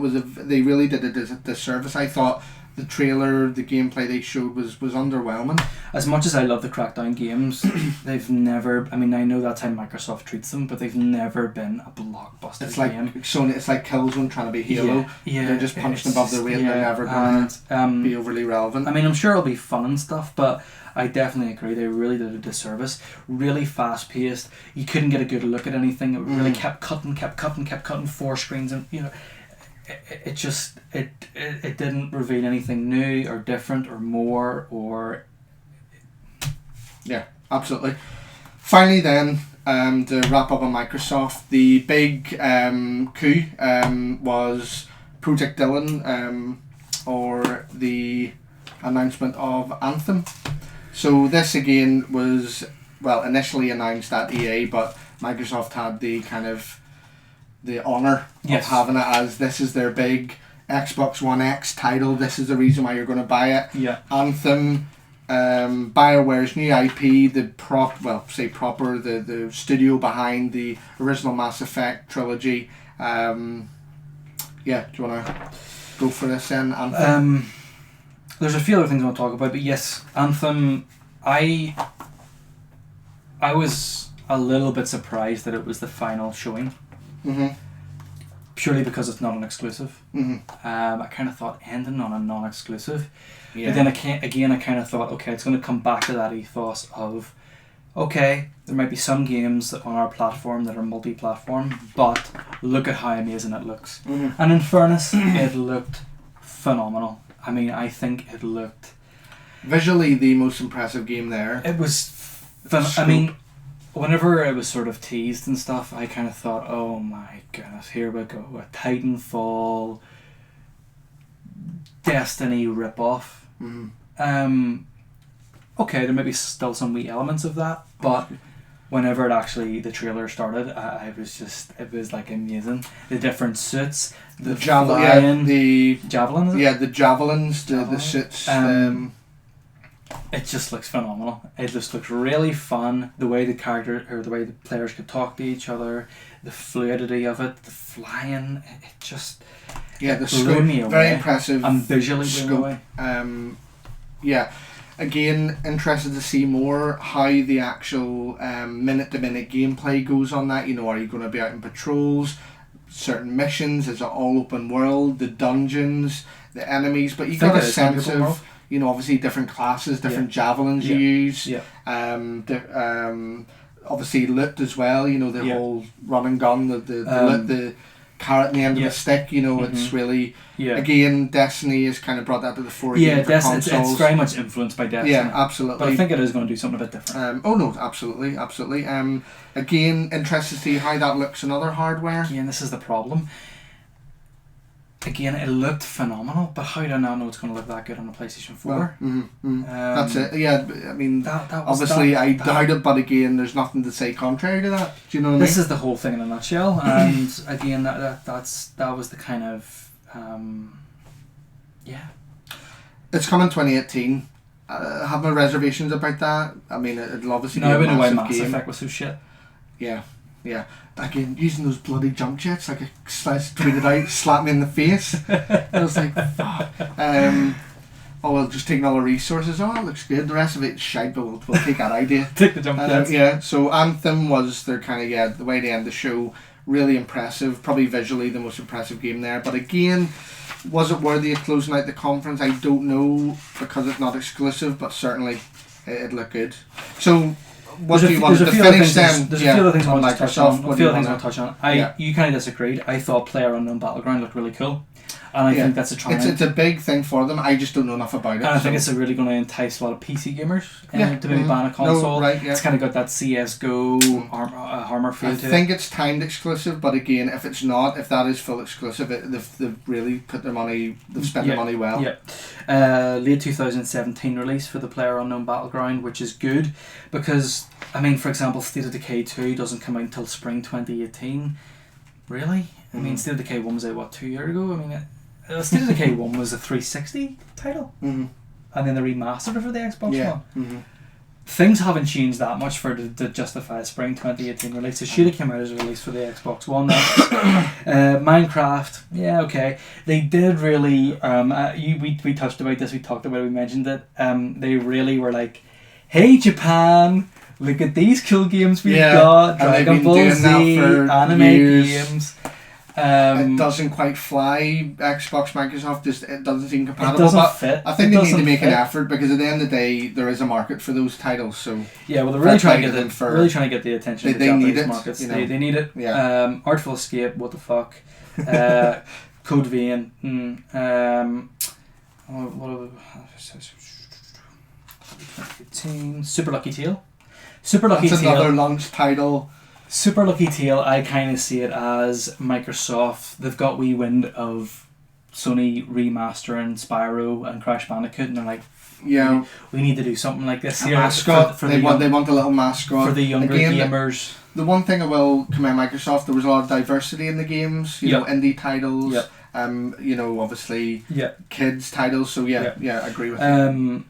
they really did a disservice. I thought the trailer, the gameplay they showed was underwhelming. As much as I love the Crackdown games, they've never. I mean, I know that's how Microsoft treats them, but they've never been a blockbuster It's like game. Sony. It's like Killzone trying to be Halo. Yeah, They're just punching above their weight. Yeah, They're never gonna be overly relevant. I mean, I'm sure it'll be fun and stuff, but I definitely agree. They really did a disservice. Really fast paced. You couldn't get a good look at anything. It really kept cutting. 4 screens, and it didn't reveal anything new or different or more or. Yeah, absolutely. Finally, then, to wrap up on Microsoft, the big coup was Project Dylan, or the announcement of Anthem. So this again was, well, initially announced at EA, but Microsoft had the kind of the honour of having it as this is their big Xbox One X title. This is the reason why you're going to buy it. Yeah. Anthem, BioWare's new IP, the studio behind the original Mass Effect trilogy. Do you want to go for this then, Anthem? There's a few other things I want to talk about, but yes, Anthem, I was a little bit surprised that it was the final showing. Purely because it's not an exclusive. I kind of thought ending on a non-exclusive. Yeah. But then I kind of thought, okay, it's going to come back to that ethos of, okay, there might be some games on our platform that are multi-platform, but look at how amazing it looks. And in fairness, it looked phenomenal. I mean, I think it looked... Visually, the most impressive game there. It was... I mean, whenever it was sort of teased and stuff, I kind of thought, oh my goodness, here we go. A Titanfall... Destiny ripoff. Okay, there may be still some wee elements of that, but whenever the trailer started, it was like amazing. The different suits, the javelin, the javelins. Yeah, the javelins, the suits. It just looks phenomenal. It just looks really fun. The way the players could talk to each other, the fluidity of it, the flying. It just the scope, me away. Very impressive. And visually blew away. Again, interested to see more how the actual minute-to-minute gameplay goes on that. Are you going to be out in patrols, certain missions? Is it all open world? The dungeons, the enemies? But you got a sense of, obviously different classes, different javelins you use. Obviously loot as well. The whole run and gun, the loot, the carrot in the end of the stick. It's really again, Destiny has kind of brought that to the fore. It's very much influenced by Destiny. Yeah, absolutely. But I think it is going to do something a bit different. Oh no, absolutely. Again, interested to see how that looks in other hardware. Again, this is the problem. Again, it looked phenomenal, but how do I not know it's going to look that good on the PlayStation 4? That's it. Yeah, I mean, obviously I doubt it, but again, there's nothing to say contrary to that. Do you know what I mean? This is the whole thing in a nutshell, and again, that was the kind of It's coming 2018. I have my reservations about that. I mean, it'll obviously be a massive game. No, I don't know why Mass game. Effect was so shit. Yeah. Again, using those bloody jump jets, like I tweeted out, slapped me in the face. I was like, fuck. Just taking all the resources. Oh, it looks good. The rest of it's shite, but we'll take that idea. Take the jump jets. So Anthem was their kind of, the way they end the show, really impressive. Probably visually the most impressive game there. But again, was it worthy of closing out the conference? I don't know, because it's not exclusive, but certainly it looked good. So... What do you want to finish then? There's a few other things I want to touch on. You kind of disagreed. I thought PlayerUnknown Battleground looked really cool. And I think that's it's a big thing for them. I just don't know enough about it. And I think it's really going to entice a lot of PC gamers to maybe ban a console. It's kind of got that CSGO armor feel to it. I think it's timed exclusive, but again, if it's not, if that is full exclusive, they've really put their money, they've spent their money well. Late 2017 release for the PlayerUnknown Battleground, which is good because, I mean, for example, State of Decay 2 doesn't come out until spring 2018. Really? I mean, State of Decay 1 was out, 2 years ago? I mean, State of Decay 1 was a 360 title, and then they remastered it for the Xbox One. things haven't changed that much for to justify a spring 2018 release. It should have come out as a release for the Xbox One. Minecraft, yeah, okay. They did really. We touched about this. We talked about it. We mentioned it. They really were like, "Hey Japan, look at these cool games we've got. Dragon Ball Z, anime games." It doesn't quite fly. Xbox, Microsoft, it doesn't seem compatible. It doesn't fit. I think they need to make an effort, because at the end of the day, there is a market for those titles. So yeah, well, they're really trying to get the attention of the Japanese markets. You know? They need it. Yeah. Artful Escape. What the fuck? Code Vein. Super Lucky Tale. That's another launch title. Super Lucky Tale, I kind of see it as Microsoft. They've got wee wind of Sony remastering Spyro and Crash Bandicoot, and they're like, yeah, we need to do something like this here. Mascot. They want a little mascot for the younger gamers. The one thing I will commend Microsoft, there was a lot of diversity in the games. You know, indie titles. Yep. You know, obviously, kids titles. So I agree with you.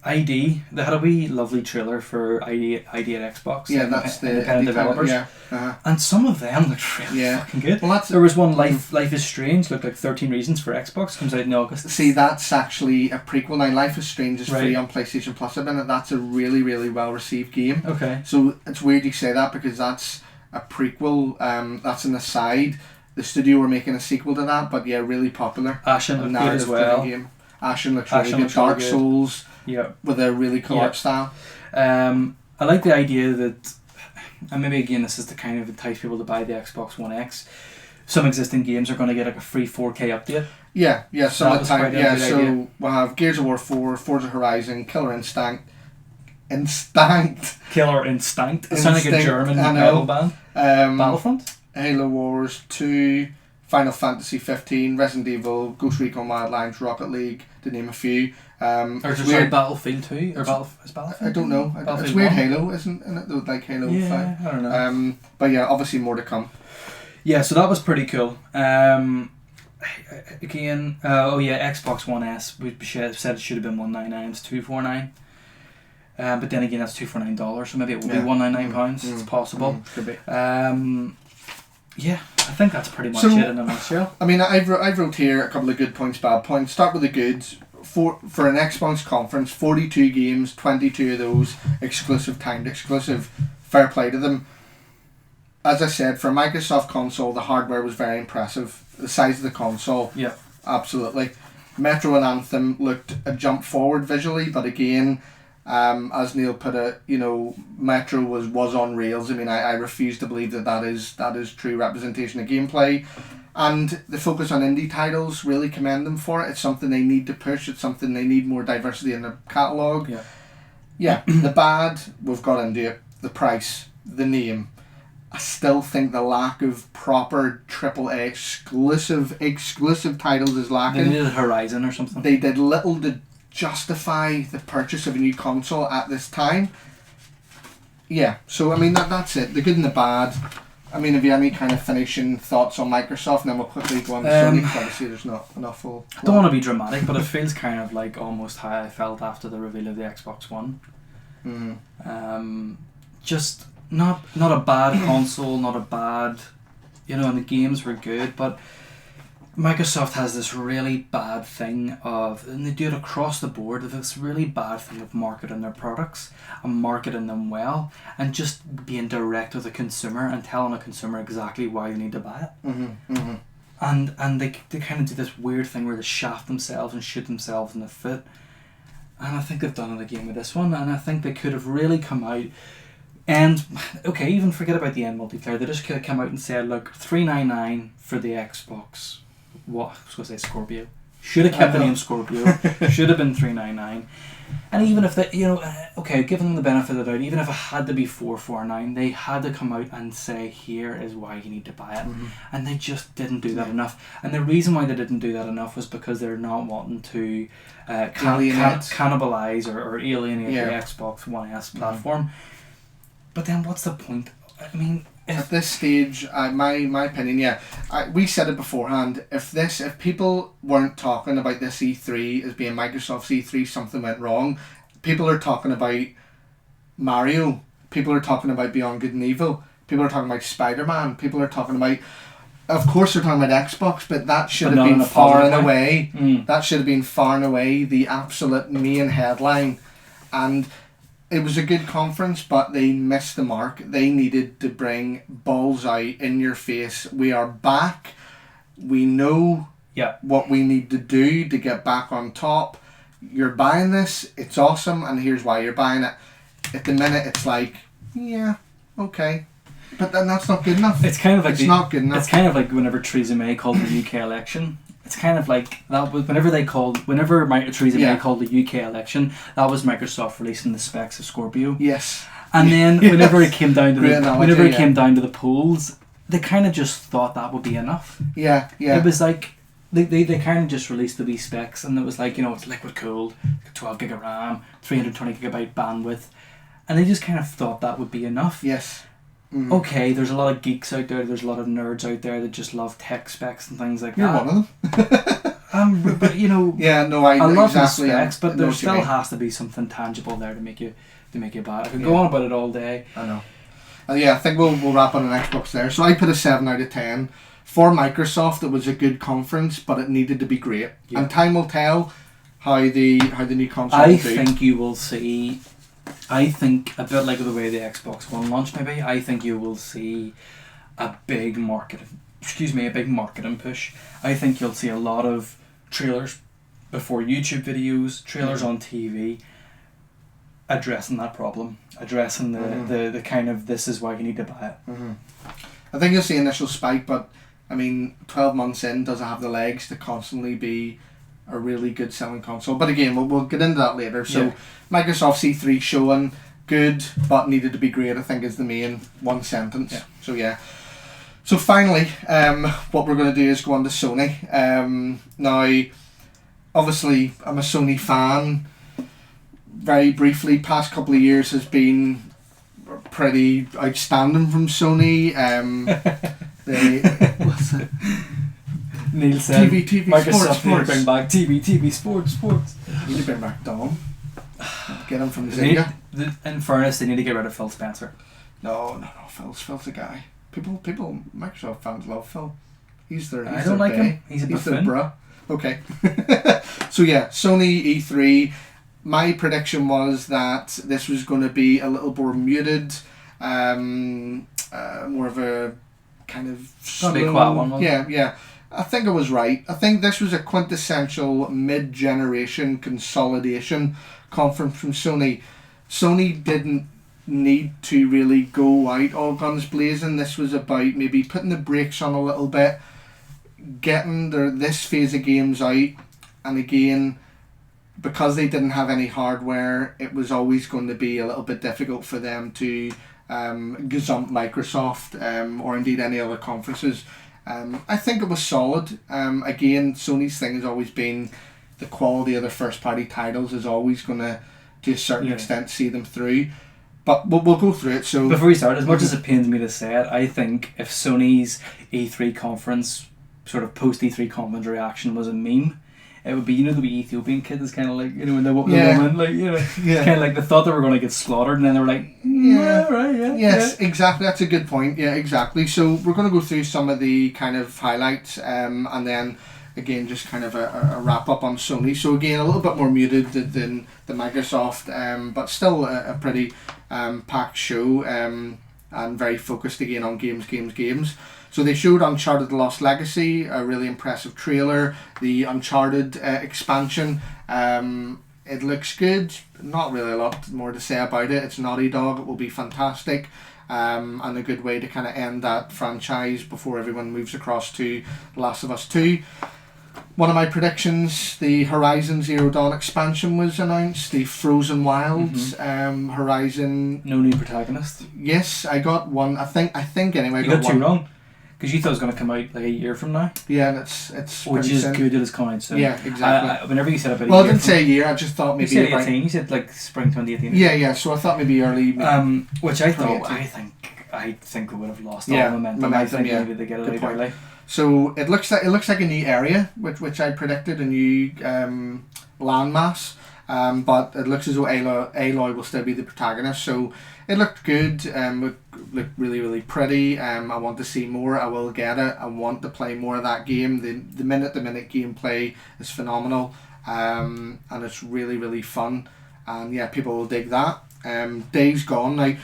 ID, they had a wee lovely trailer for ID at Xbox. Yeah, that's the independent developers. And some of them looked really fucking good. Well, there was one, Life is Strange, looked like 13 Reasons for Xbox, comes out in August. See, that's actually a prequel now. Life is Strange is free on PlayStation Plus. I've been at that's a really, really well received game. Okay. So it's weird you say that, because that's a prequel. That's an aside. The studio were making a sequel to that, but yeah, really popular. Ashen looked good as well. Game. Ashen looks really good. Dark Souls. Yeah, with a really cool art style. I like the idea that, and maybe again this is to kind of entice people to buy the Xbox One X. Some existing games are going to get like a free 4K update. Yeah. Some of the time. Yeah, so idea. We'll have Gears of War 4, Forza Horizon, Killer Instinct. Killer Instinct. It sounds like a German metal band. Battlefront. Halo Wars 2, Final Fantasy 15, Resident Evil, Ghost Recon Wildlands, Rocket League, to name a few. Battlefield 2? Or is Battlefield? I don't know. It's weird 1? Halo, isn't it? Like Halo 5. I don't know. But yeah, obviously more to come. Yeah, so that was pretty cool. Again, Xbox One S, we said it should have been $199, it's $249. But then again, that's $249, so maybe it will be £199. It's possible. Could be. Yeah, I think that's pretty much it in a nutshell. I mean, I've wrote here a couple of good points, bad points. Start with the goods. For an Xbox conference, 42 games, 22 of those timed exclusive. Fair play to them. As I said, for a Microsoft console, the hardware was very impressive. The size of the console, absolutely. Metro and Anthem looked a jump forward visually, but again, as Neil put it, you know, Metro was on rails. I mean, I refuse to believe that is true representation of gameplay. And the focus on indie titles, really commend them for it. It's something they need to push. It's something they need more diversity in their catalogue. Yeah. The bad, we've got into it. The price, the name. I still think the lack of proper AAA exclusive titles is lacking. They needed Horizon or something. They did little to justify the purchase of a new console at this time. Yeah, so I mean that's it. The good and the bad. I mean, have you any kind of finishing thoughts on Microsoft? And then we'll quickly go on to Sony, because obviously there's not enough full. I don't want to be dramatic, but it feels kind of like almost how I felt after the reveal of the Xbox One. Just not a bad console, not a bad, and the games were good, but Microsoft has this really bad thing and they do it across the board, of this really bad thing of marketing their products and marketing them well, and just being direct with the consumer and telling a consumer exactly why they need to buy it. And they kind of do this weird thing where they shaft themselves and shoot themselves in the foot, and I think they've done it again with this one, and I think they could have really come out and, okay, even forget about the end multiplayer, they just could have come out and said, look, $399 for the Xbox. What? I was going to say Scorpio. Should have kept the name Scorpio. Should have been $399. And even if they, okay, giving them the benefit of the doubt, even if it had to be $449, they had to come out and say, here is why you need to buy it. And they just didn't do that enough. And the reason why they didn't do that enough was because they're not wanting to cannibalize or alienate the Xbox One S platform. But then what's the point? I mean, at this stage, my opinion, we said it beforehand. If people weren't talking about this E3 as being Microsoft's E3, something went wrong. People are talking about Mario. People are talking about Beyond Good and Evil. People are talking about Spider-Man. People are talking about... Of course they're talking about Xbox, but that should have been far and away. That should have been far and away the absolute main headline. And it was a good conference, but they missed the mark. They needed to bring balls out in your face. We are back. We know what we need to do to get back on top. You're buying this. It's awesome, and here's why you're buying it. At the minute, it's like, yeah, okay. But then that's not good enough. It's kind of like it's not good enough. It's kind of like whenever Theresa May called the UK election. It's kind of like that was whenever Theresa May called the UK election, that was Microsoft releasing the specs of Scorpio. Yes. And then whenever it came down to came down to the polls, they kind of just thought that would be enough. Yeah, yeah. It was like they kind of just released the wee specs, and it was like, it's liquid cooled, 12 gig of RAM, 320 gigabyte bandwidth, and they just kind of thought that would be enough. Yes. Mm-hmm. Okay, there's a lot of geeks out there, there's a lot of nerds out there that just love tech specs and things like You're that. one of them. But yeah, no, I love exactly the specs, but there still has to be something tangible there to make you buy it. I could go on about it all day. I know. Yeah, I think we'll wrap on an Xbox there. So I put a 7 out of 10. For Microsoft, it was a good conference, but it needed to be great. Yeah. And time will tell how the new console will do. I think you will see... I think, a bit like the way the Xbox One launched maybe, I think you will see a big marketing push. I think you'll see a lot of trailers before YouTube videos, trailers on TV, addressing that problem, addressing the kind of, this is why you need to buy it. Mm-hmm. I think you'll see initial spike, but I mean, 12 months in, does it have the legs to constantly be a really good selling console? But again, we'll get into that later. So Microsoft C3 showing good, but needed to be great, I think is the main one sentence. So finally, what we're going to do is go on to Sony. Now, obviously, I'm a Sony fan. Very briefly, past couple of years has pretty outstanding from Sony. What's it? Neil said TV, Microsoft sports. Need to bring back TV, sports. Need to bring back Dom. Get him from Zynga. In fairness, they need to get rid of Phil Spencer. No, Phil's the guy. People, Microsoft fans love Phil. I don't like him. He's a buffoon. Bruh. Okay. So yeah, Sony E3. My prediction was that this was going to be a little more muted, more of a kind of slow. Big quiet one. Yeah. I think I was right. I think this was a quintessential mid-generation consolidation conference from Sony. Sony didn't need to really go out all guns blazing. This was about maybe putting the brakes on a little bit, getting this phase of games out, and again, because they didn't have any hardware, it was always going to be a little bit difficult for them to gazump Microsoft or indeed any other conferences. I think it was solid. Again, Sony's thing has always been the quality of their first party titles is always going to a certain extent see them through. But we'll go through it. So before we start, as much as it pains me to say it, I think if Sony's E3 conference, sort of post E3 conference reaction was a meme, it would be, the Ethiopian kid is kind of like, when the woman, like, it's kind of like they thought they were going to get slaughtered, and then they were like, yes, exactly, that's a good point, exactly. So we're going to go through some of the kind of highlights, and then again just kind of a wrap up on Sony. So again, a little bit more muted than the Microsoft, but still a pretty packed show, and very focused again on games. So they showed Uncharted: The Lost Legacy, a really impressive trailer. The Uncharted expansion, it looks good. Not really a lot more to say about it. It's Naughty Dog. It will be fantastic, and a good way to kind of end that franchise before everyone moves across to The Last of Us 2. One of my predictions, the Horizon Zero Dawn expansion was announced. The Frozen Wilds, Horizon. No new protagonist. Yes, I got one. I think anyway. You got two wrong. Because you thought it was going to come out like a year from now. Yeah, and it's which is good that it's coming out soon. Yeah, exactly. Whenever you said about I didn't say a year. I just thought maybe. You said 18. You said like spring 2018. Yeah. So I thought maybe early. Which I thought. I think we would have lost all momentum. I think maybe they get it out early. So it looks like a new area, which I predicted, a new landmass. But it looks as though Aloy will still be the protagonist. So it looked good. Looked really, really pretty. I want to see more. I will get it. I want to play more of that game. The minute gameplay is phenomenal, and it's really, really fun. And yeah, people will dig that. Days Gone. Now,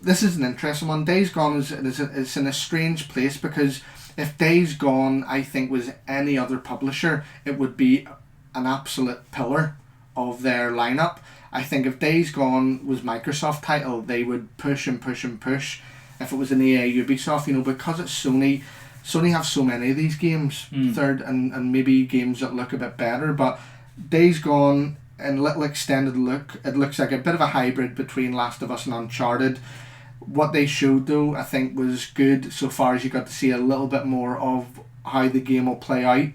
this is an interesting one. Days Gone is in a strange place, because if Days Gone, I think, was any other publisher, it would be an absolute pillar of their lineup. I think if Days Gone was Microsoft title, they would push and push and push. If it was an EA Ubisoft, because it's Sony have so many of these games, third and maybe games that look a bit better, but Days Gone, in little extended look, it looks like a bit of a hybrid between Last of Us and Uncharted. What they showed, though, I think was good so far as you got to see a little bit more of how the game will play out.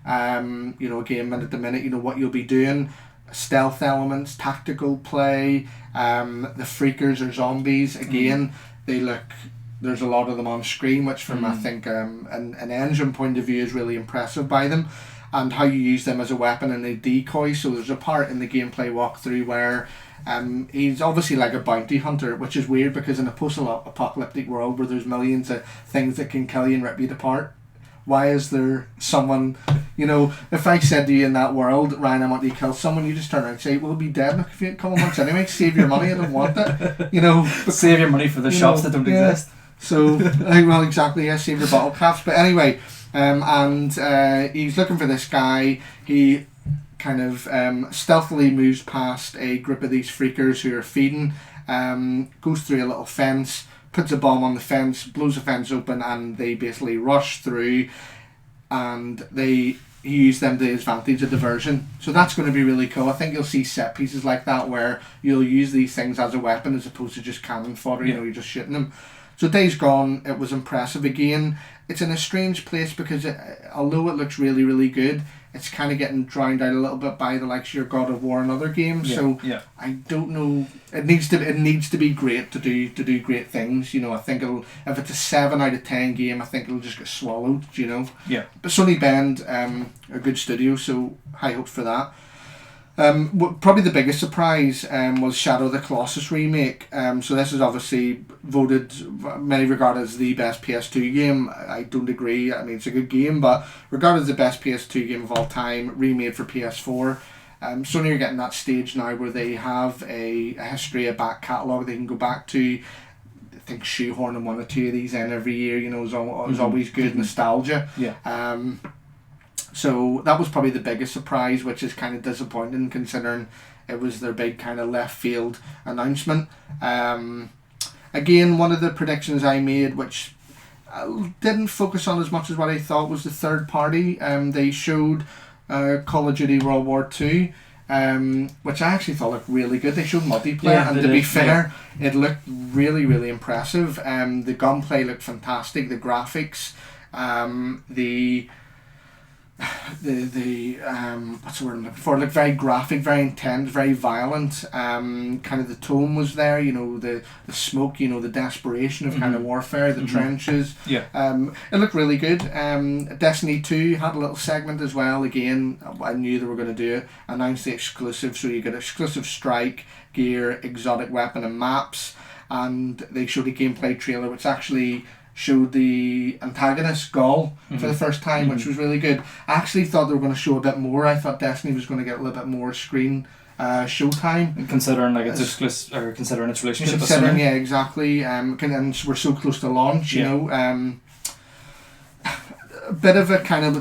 Again, minute to minute, what you'll be doing, stealth elements, tactical play, the freakers or zombies, again, there's a lot of them on screen, which from, I think, an engine point of view is really impressive by them, and how you use them as a weapon and a decoy. So there's a part in the gameplay walkthrough where he's obviously like a bounty hunter, which is weird because in a post-apocalyptic world where there's millions of things that can kill you and rip you apart, why is there someone, if I said to you in that world, Ryan, I want you to kill someone, you just turn around and say, we'll be dead in a few couple of months anyway, save your money, I don't want it. Save your money for the shops that don't exist. So, well, exactly, yeah, save your bottle caps. But anyway, he's looking for this guy. He kind of stealthily moves past a group of these freakers who are feeding, goes through a little fence, puts a bomb on the fence, blows the fence open, and they basically rush through, and he used them to his advantage of diversion. So that's going to be really cool. I think you'll see set pieces like that where you'll use these things as a weapon as opposed to just cannon fodder, you're just shooting them. So Days Gone, it was impressive. Again, it's in a strange place because although it looks really, really good, it's kind of getting drowned out a little bit by the likes of your God of War and other games. I don't know. It needs to be great to do great things. I think if it's a 7 out of 10 game, I think it'll just get swallowed. Yeah. But Sony Bend, a good studio, so high hopes for that. Probably the biggest surprise was Shadow of the Colossus remake. So this is obviously voted, many regard as the best PS2 game. I don't agree. I mean, it's a good game, but regarded as the best PS2 game of all time, remade for PS4. Sony are getting that stage now where they have a history, a back catalogue they can go back to. I think shoehorning one or two of these in every year, is always good nostalgia. Yeah. So that was probably the biggest surprise, which is kind of disappointing considering it was their big kind of left field announcement. Again, one of the predictions I made, which I didn't focus on as much as what I thought, was the third party. They showed Call of Duty World War II, which I actually thought looked really good. They showed multiplayer, and to be fair, it looked really, really impressive. The gunplay looked fantastic. The graphics, the what's the word I'm looking for? Looked very graphic, very intense, very violent. Kind of the tone was there. The smoke. The desperation of kind of warfare, the trenches. Yeah. It looked really good. Destiny 2 had a little segment as well. Again, I knew they were going to do it. Announced the exclusive, so you get exclusive strike gear, exotic weapon, and maps. And they showed a gameplay trailer, which actually showed the antagonist Gaul for the first time, which was really good. I actually thought they were going to show a bit more. I thought Destiny was going to get a little bit more screen showtime. And considering its exclusive, or considering its relationship. Considering, yeah, exactly. And we're so close to launch, you know. A bit of a kind of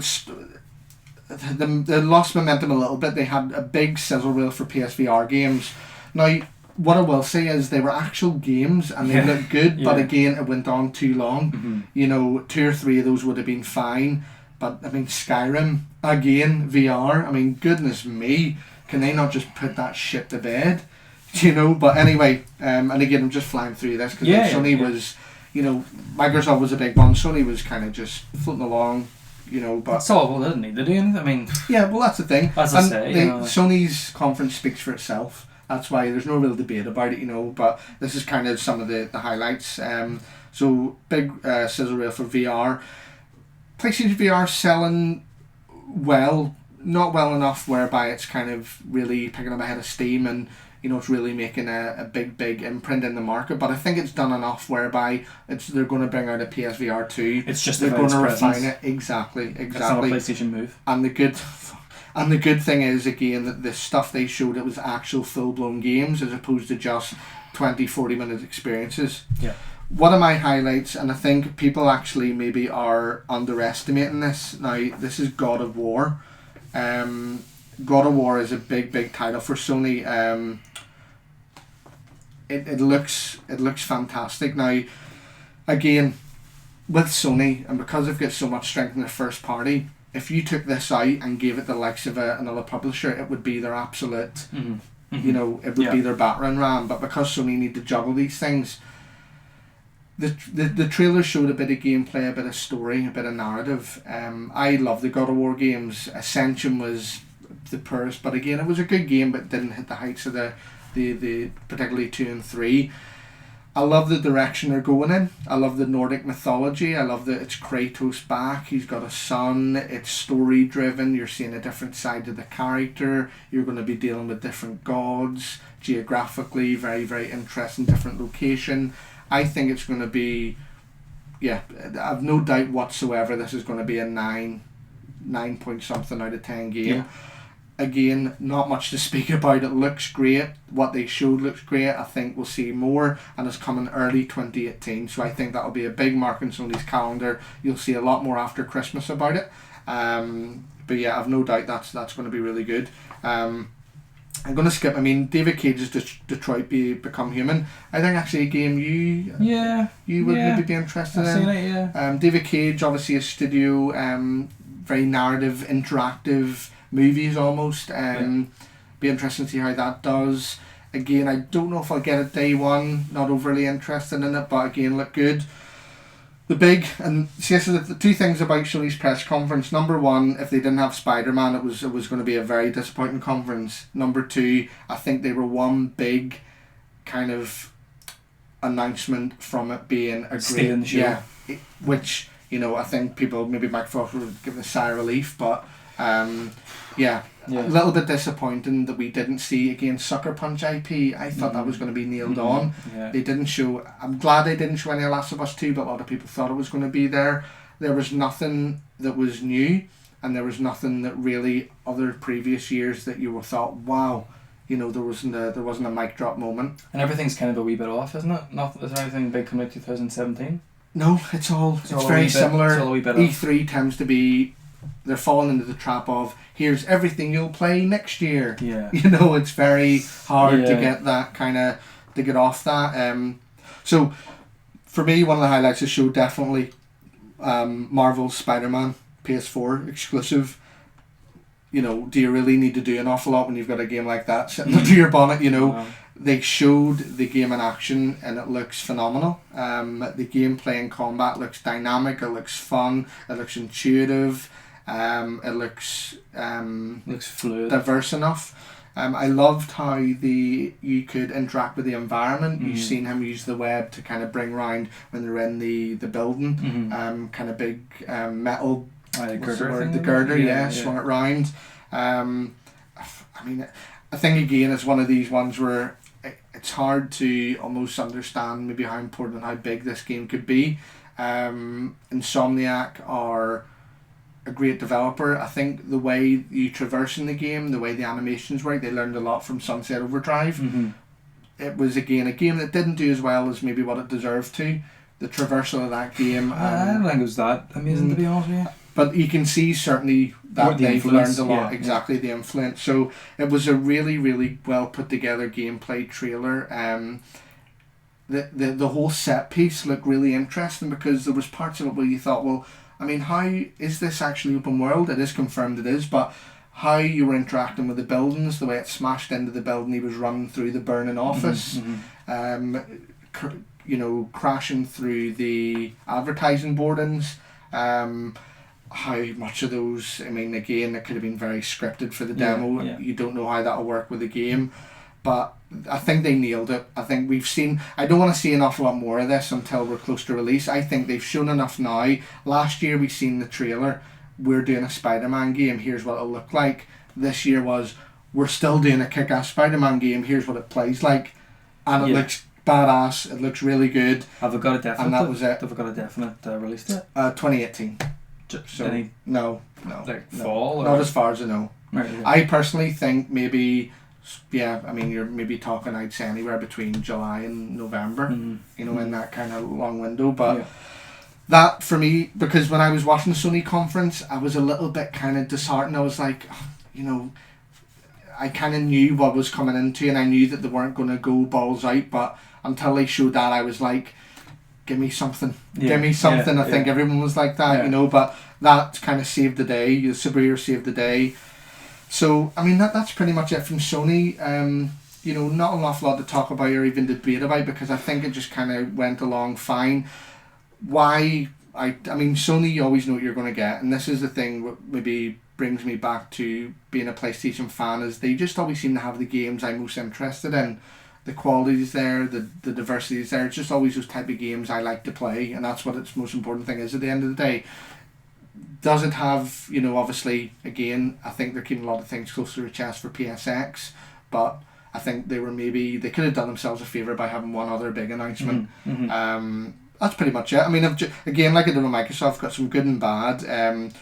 they lost momentum a little bit. They had a big sizzle reel for PSVR games. Now, what I will say is they were actual games and they looked good, but again, it went on too long. 2 or 3 of those would have been fine, but I mean, Skyrim, again, VR, I mean, goodness me, can they not just put that shit to bed? But anyway, and again, I'm just flying through this because Sony was, Microsoft was a big one, Sony was kind of just floating along. But it's all well, didn't need to do anything. I mean, yeah, well, that's the thing. As I say, Sony's conference speaks for itself. That's why there's no real debate about it, but this is kind of some of the highlights. So big sizzle reel for VR. PlayStation VR selling well. not well enough whereby it's kind of really picking up a head of steam and it's really making a big imprint in the market. But I think it's done enough whereby they're going to bring out a PSVR 2. It's just they're going to refine presence. it. Exactly. It's not a PlayStation move. And the good thing is, again, that the stuff they showed, it was actual full-blown games as opposed to just 20-40 minute experiences. Yeah. One of my highlights, and I think people actually maybe are underestimating this. Now, this is God of War. God of War is a big title for Sony. It looks fantastic. Now, again, with Sony, and because they've got so much strength in their first party, if you took this out and gave it the likes of another publisher, it would be their absolute, Mm-hmm. it would be their battering ram. But because Sony need to juggle these things, the trailer showed a bit of gameplay, a bit of story, a bit of narrative. I love the God of War games. Ascension was the purest, but again, it was a good game, but didn't hit the heights of the particularly 2 and 3. I love the direction they're going in. I love the Nordic mythology. I love that it's Kratos back. He's got a son. It's story driven. You're seeing a different side of the character. You're going to be dealing with different gods. Geographically, very, very interesting, different location. I think it's going to be, I've no doubt whatsoever this is going to be a 9 point something out of 10 game. Yeah. Again, not much to speak about. It looks great. What they showed looks great. I think we'll see more, and it's coming early 2018. So I think that'll be a big mark in Sony's calendar. You'll see a lot more after Christmas about it. But yeah, I've no doubt that's going to be really good. I'm going to skip. I mean, David Cage's Detroit Become Human. I think actually a game you would maybe be interested in. I've seen it, yeah. David Cage, obviously a studio, very narrative, interactive movies almost. Be interesting to see how that does. Again, I don't know if I'll get it day one. Not overly interested in it, but again, look good. The two things about Sony's press conference. Number one, if they didn't have Spider-Man, it was going to be a very disappointing conference. Number two, I think they were one big kind of announcement from it being a Stealing the show. Which I think people maybe might thought would give a sigh of relief, but a little bit disappointing that we didn't see again Sucker Punch IP. I thought that was going to be nailed on. Yeah. They didn't show. I'm glad they didn't show any Last of Us 2, but a lot of people thought it was going to be there. There was nothing that was new, and there was nothing that really other previous years that you were thought, wow, there wasn't a mic drop moment. And everything's kind of a wee bit off, isn't it? Is there anything big coming out 2017? No, it's very similar. It's all a wee bit E3 tends to be. They're falling into the trap of here's everything you'll play next year. Yeah. It's very hard to get that to get off that. So for me, one of the highlights of the show definitely Marvel's Spider-Man PS4 exclusive. Do you really need to do an awful lot when you've got a game like that sitting under your bonnet? Wow. They showed the game in action and it looks phenomenal. The gameplay and combat looks dynamic. It looks fun. It looks intuitive. It looks fluid, diverse enough. I loved how you could interact with the environment. You've seen him use the web to kind of bring round when they're in the building. Kind of big metal. The girder. The girder, swung it round. I mean, I think again it's one of these ones where it's hard to almost understand maybe how important and how big this game could be. Insomniac are a great developer. I think the way you traverse in the game, the way the animations work, they learned a lot from Sunset Overdrive. It was again a game that didn't do as well as maybe what it deserved to. The traversal of that game. I don't think it was that amazing to be honest with you. But you can see certainly that they've learned a lot. Yeah, exactly, the influence. So it was a really, really well put together gameplay trailer. The whole set piece looked really interesting because there was parts of it where you thought, well, I mean, how is this actually open world? It is confirmed it is, but how you were interacting with the buildings, the way it smashed into the building he was running through the burning office, crashing through the advertising boardings, how much of those, I mean, again, it could have been very scripted for the demo. You don't know how that'll work with the game, but I think they nailed it. I think I don't want to see an awful lot more of this until we're close to release. I think they've shown enough now. Last year we seen the trailer. we're doing a Spider-Man game, here's what it'll look like. This year was, we're still doing a kick-ass Spider-Man game, here's what it plays like. And it looks badass, it looks really good. Have we got a definite? And that was it. Have we got a definite release date? 2018. So, no. Like fall? Not as far as I know. Right, okay. I personally think maybe, you're maybe talking, I'd say, anywhere between July and November, in that kind of long window. But that, for me, because when I was watching the Sony conference, I was a little bit kind of disheartened. I was like, I kind of knew what was coming into, and I knew that they weren't going to go balls out, but until they showed that, I was like, give me something. Give me something. I think everyone was like that, but that kind of saved the day. The superhero saved the day. So, I mean, that's pretty much it from Sony. Not an awful lot to talk about or even debate about, because I think it just kind of went along fine. Why? I mean, Sony, you always know what you're going to get, and this is the thing that maybe brings me back to being a PlayStation fan, is they just always seem to have the games I'm most interested in. The quality is there, the diversity is there. It's just always those type of games I like to play, and that's what its most important thing is at the end of the day. Does it have, obviously, again, I think they're keeping a lot of things close to their chest for PSX, but I think they could have done themselves a favour by having one other big announcement. That's pretty much it. I mean, again, like I did with Microsoft, got some good and bad.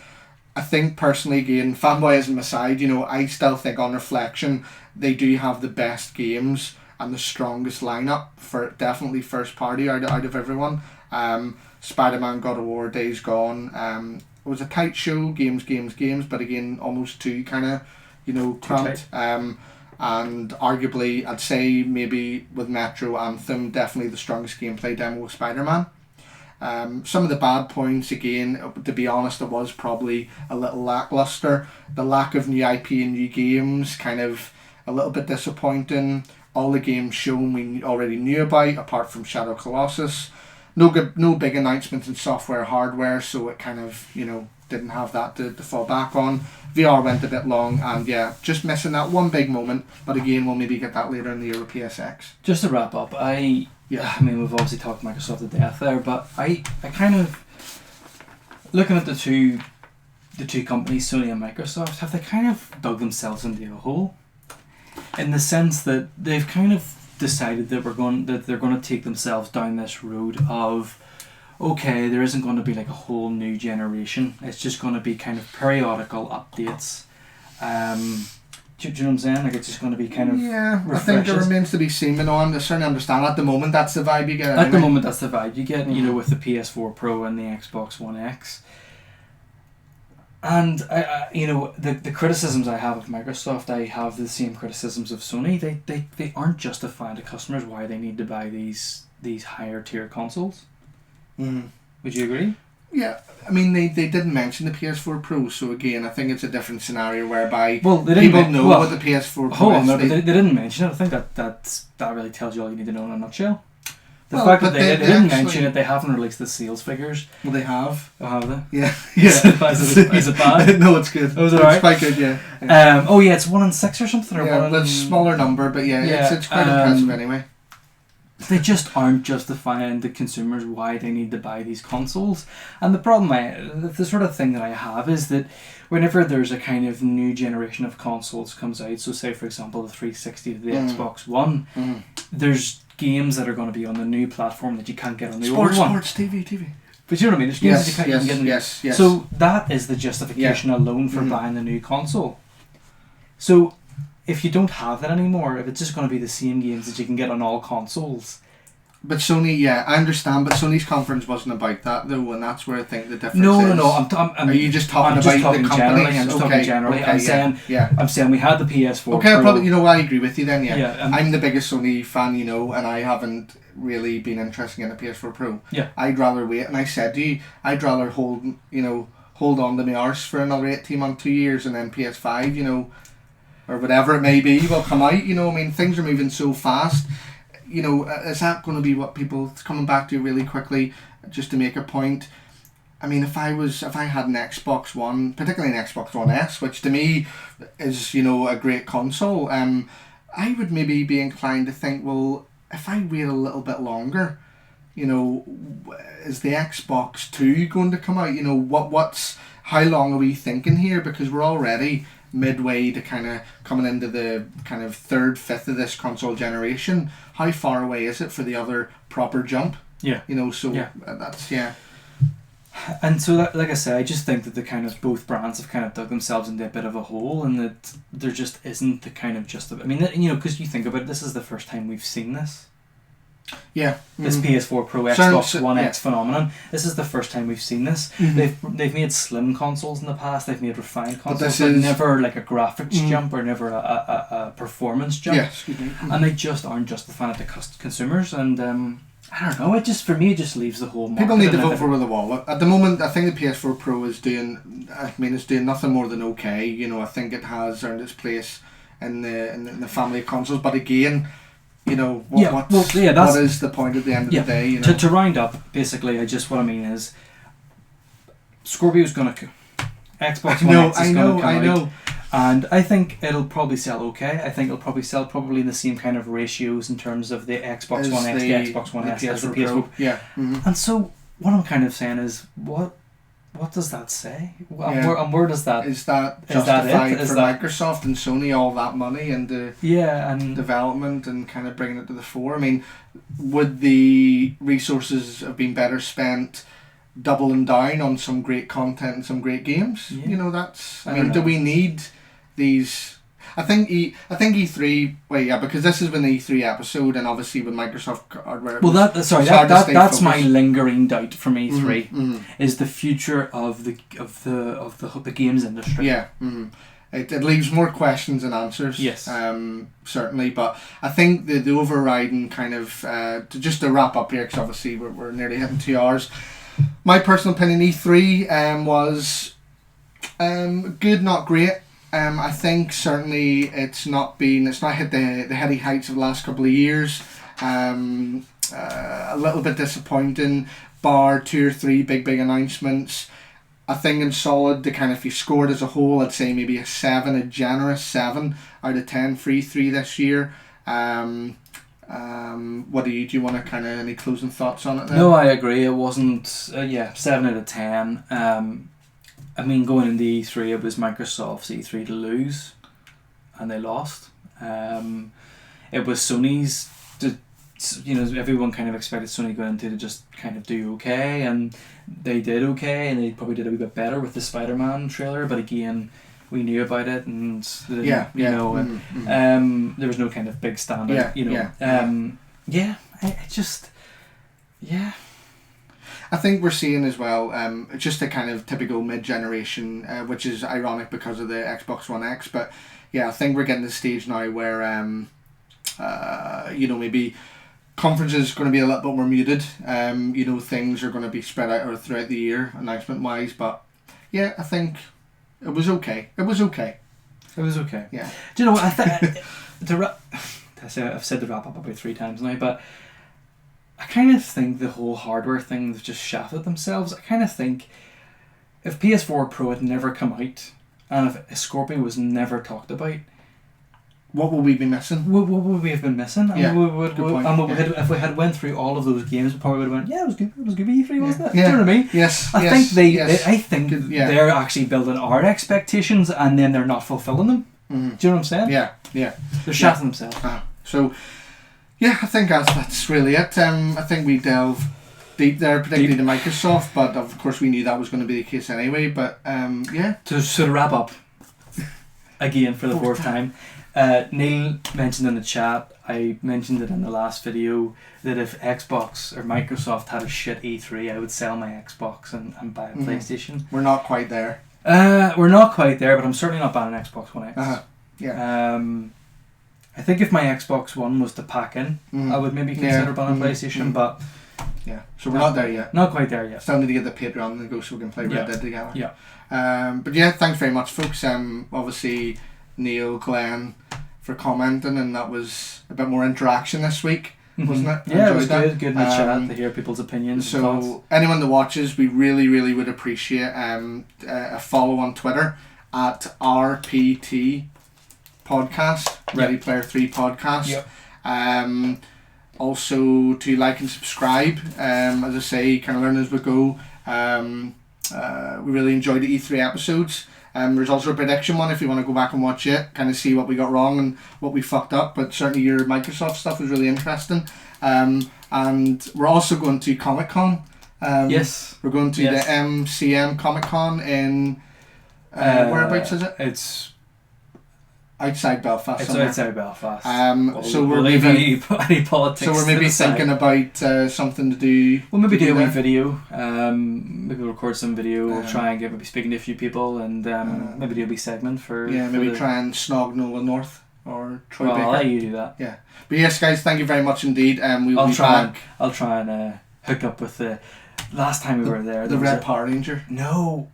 I think personally, again, fanboyism aside, I still think on reflection, they do have the best games and the strongest lineup for definitely first party out of everyone. Spider-Man, God of War, Days Gone. It was a tight show, games, but again, almost too kind of, cramped. And arguably, I'd say maybe with Metro Anthem, definitely the strongest gameplay demo with Spider-Man. Some of the bad points, again, to be honest, it was probably a little lackluster. The lack of new IP and new games, kind of a little bit disappointing. All the games shown we already knew about, apart from Shadow Colossus. No big announcements in software, hardware, so it kind of, didn't have that to fall back on. VR went a bit long, and just missing that one big moment. But again, we'll maybe get that later in the year with PSX. Just to wrap up, I mean, we've obviously talked Microsoft to death there, but I kind of, looking at the two companies, Sony and Microsoft, have they kind of dug themselves into a hole? In the sense that they've kind of decided that they're going to take themselves down this road of, okay, there isn't going to be like a whole new generation. It's just going to be kind of periodical updates. Do you know what I'm saying? Like, it's just going to be kind of refreshes. I think it remains to be seen. I certainly understand. At the moment, that's the vibe you get. At the moment, that's the vibe you get. With the PS4 Pro and the Xbox One X. And the criticisms I have of Microsoft, I have the same criticisms of Sony. They aren't justifying to customers why they need to buy these higher tier consoles. Would you agree? Yeah, I mean they didn't mention the PS4 Pro, so again I think it's a different scenario whereby people know what the PS4 Pro is. But they didn't mention it. I think that really tells you all you need to know in a nutshell. The fact that they didn't mention it, they haven't released the sales figures. Well, they have. Oh, have they? Yeah. Is it bad? No, it's good. Oh, is it alright? It's quite good, yeah. It's 1 in 6 or something. Or it's a smaller number, but it's quite impressive anyway. They just aren't justifying to consumers why they need to buy these consoles. And the problem, the sort of thing that I have is that whenever there's a kind of new generation of consoles comes out, so say for example the 360 to the Xbox One, there's games that are going to be on the new platform that you can't get on the old one. Sports, TV. But you know what I mean? There's games that you can't get on the yes. So that is the justification alone for buying the new console. So if you don't have that anymore, if it's just going to be the same games that you can get on all consoles. But Sony, I understand, but Sony's conference wasn't about that though, and that's where I think the difference is. No. Are you just talking about the companies? I'm just talking generally. I'm saying we had the PS4 Okay, Pro. I probably, I agree with you then, Yeah, I'm the biggest Sony fan, and I haven't really been interested in the PS4 Pro. Yeah. I'd rather wait, and I said to you, I'd rather hold on to my arse for another 18 months, 2 years, and then PS5, or whatever it may be, will come out. I mean, things are moving so fast. Is that going to be what people coming back to really quickly? Just to make a point, I mean, if I had an Xbox One, particularly an Xbox One S, which to me is a great console, I would maybe be inclined to think, well, if I wait a little bit longer, is the Xbox 2 going to come out? how long are we thinking here? Because we're already midway to kind of coming into the kind of third, fifth of this console generation. How far away is it for the other proper jump? Yeah. You know, so Yeah. that's, And so, that, like I say, I just think that the kind of both brands have kind of dug themselves into a bit of a hole, and that there just isn't the kind of I mean, you know, because you think about it, this is the first time we've seen this. Yeah. This PS4 Pro, Xbox One X phenomenon. This is the first time we've seen this. They've made slim consoles in the past. They've made refined consoles, but never like a graphics jump or never a performance jump. Yeah, excuse me. And they just aren't justifying it to consumers. And I don't know. It just, for me, it just leaves the whole market. People need to vote for the wall. At the moment, I think the PS4 Pro is doing. I mean, it's doing nothing more than okay. You know, I think it has earned its place in the family of consoles. But again, you know, what is the point at the end of the day? You know? To round up, basically, what I mean is, Scorpio's gonna Xbox One X is gonna come out. And I think it'll probably sell okay. I think it'll probably sell probably in the same kind of ratios in terms of the Xbox One X, the Xbox One S, as the PS4 Pro. Yeah. And so what I'm kind of saying is, what does that say? And where does that... Is that justified for Microsoft and Sony all that money into development and kind of bringing it to the fore? I mean, would the resources have been better spent doubling down on some great content and some great games? You know, that's... I mean, do we need these... I think E3... Well, yeah, because this has been the E3 episode, and obviously with Microsoft hardware... Well, that's my lingering doubt from E3, is the future of the games industry. Yeah. It leaves more questions than answers. Yes. Certainly, but I think the overriding kind of... to wrap up here, because obviously we're nearly hitting 2 hours... My personal opinion, E3 was good, not great. I think certainly it's not hit the heady heights of the last couple of years. A little bit disappointing, bar 2 or 3 big announcements. I think in solid, if you scored as a whole, I'd say maybe a generous 7 out of 10 for E3 this year. What do you want to any closing thoughts on it then? No, I agree. It wasn't 7 out of 10. I mean, going into E3, it was Microsoft's E3 to lose, and they lost. It was Sony's everyone kind of expected Sony going into to just kind of do okay, and they did okay, and they probably did a wee bit better with the Spider-Man trailer, but again, we knew about it, and there was no kind of big standout. I think we're seeing as well just a kind of typical mid-generation, which is ironic because of the Xbox One X, but I think we're getting to the stage now where maybe conferences are going to be a little bit more muted. Things are going to be spread out throughout the year announcement wise, but I think it was okay. Yeah. Do you know what I've said the wrap up about 3 times now, but I kind of think the whole hardware thing, they've just shafted themselves. I kind of think if PS4 Pro had never come out, and if Scorpio was never talked about, what would we be missing? What would we have been missing? Yeah, if we had went through all of those games, we probably would have went, it was good. It was good E3, wasn't it? Yeah. Do you know what I mean? Yes. I think they're actually building our expectations, and then they're not fulfilling them. Mm-hmm. Do you know what I'm saying? Yeah. They're shafting themselves. So, I think that's really it. I think we delve deep there, particularly to Microsoft, but of course we knew that was going to be the case anyway. But To wrap up, again for the 4th time. Neil mentioned in the chat, I mentioned it in the last video, that if Xbox or Microsoft had a shit E3, I would sell my Xbox and buy a PlayStation. We're not quite there. We're not quite there, but I'm certainly not buying an Xbox One X. I think if my Xbox One was to pack in, I would maybe consider buying a PlayStation, but... Yeah, so we're not there yet. Not quite there yet. Still need to get the Patreon and go so we can play Red Dead together. Yeah. But thanks very much, folks. Obviously, Neil, Glenn, for commenting, and that was a bit more interaction this week, wasn't it? Yeah, it was good in the chat to hear people's opinions. So anyone that watches, we really, really would appreciate a follow on Twitter at RPT Podcast, Ready Player 3 Podcast. Yep. Also to like and subscribe. As I say, kind of learn as we go. We really enjoyed the E3 episodes. There's also a prediction one if you want to go back and watch it, kind of see what we got wrong and what we fucked up. But certainly your Microsoft stuff was really interesting. And we're also going to Comic Con. Yes. We're going to the MCM Comic Con in whereabouts is it? It's outside Belfast. It's somewhere. outside Belfast. So we're leave maybe any politics. So we're maybe thinking about something to do. We'll maybe do a wee there. video. Maybe we'll record some video. We'll try and get maybe speaking to a few people and maybe do a wee segment for. Yeah, maybe try and snog Nolan North or Troy Baker. I'll let you do that. Yeah, but yes, guys, thank you very much indeed. We'll be back. I'll try and hook up with the. Last time we were there, the Red Power Ranger. No.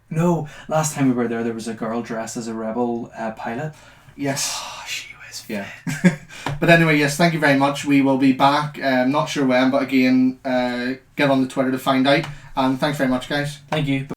Last time we were there was a girl dressed as a rebel pilot. Yes. Oh, she was fit. Yeah. But anyway, yes, thank you very much. We will be back. Not sure when, but again, get on the Twitter to find out. And thanks very much, guys. Thank you.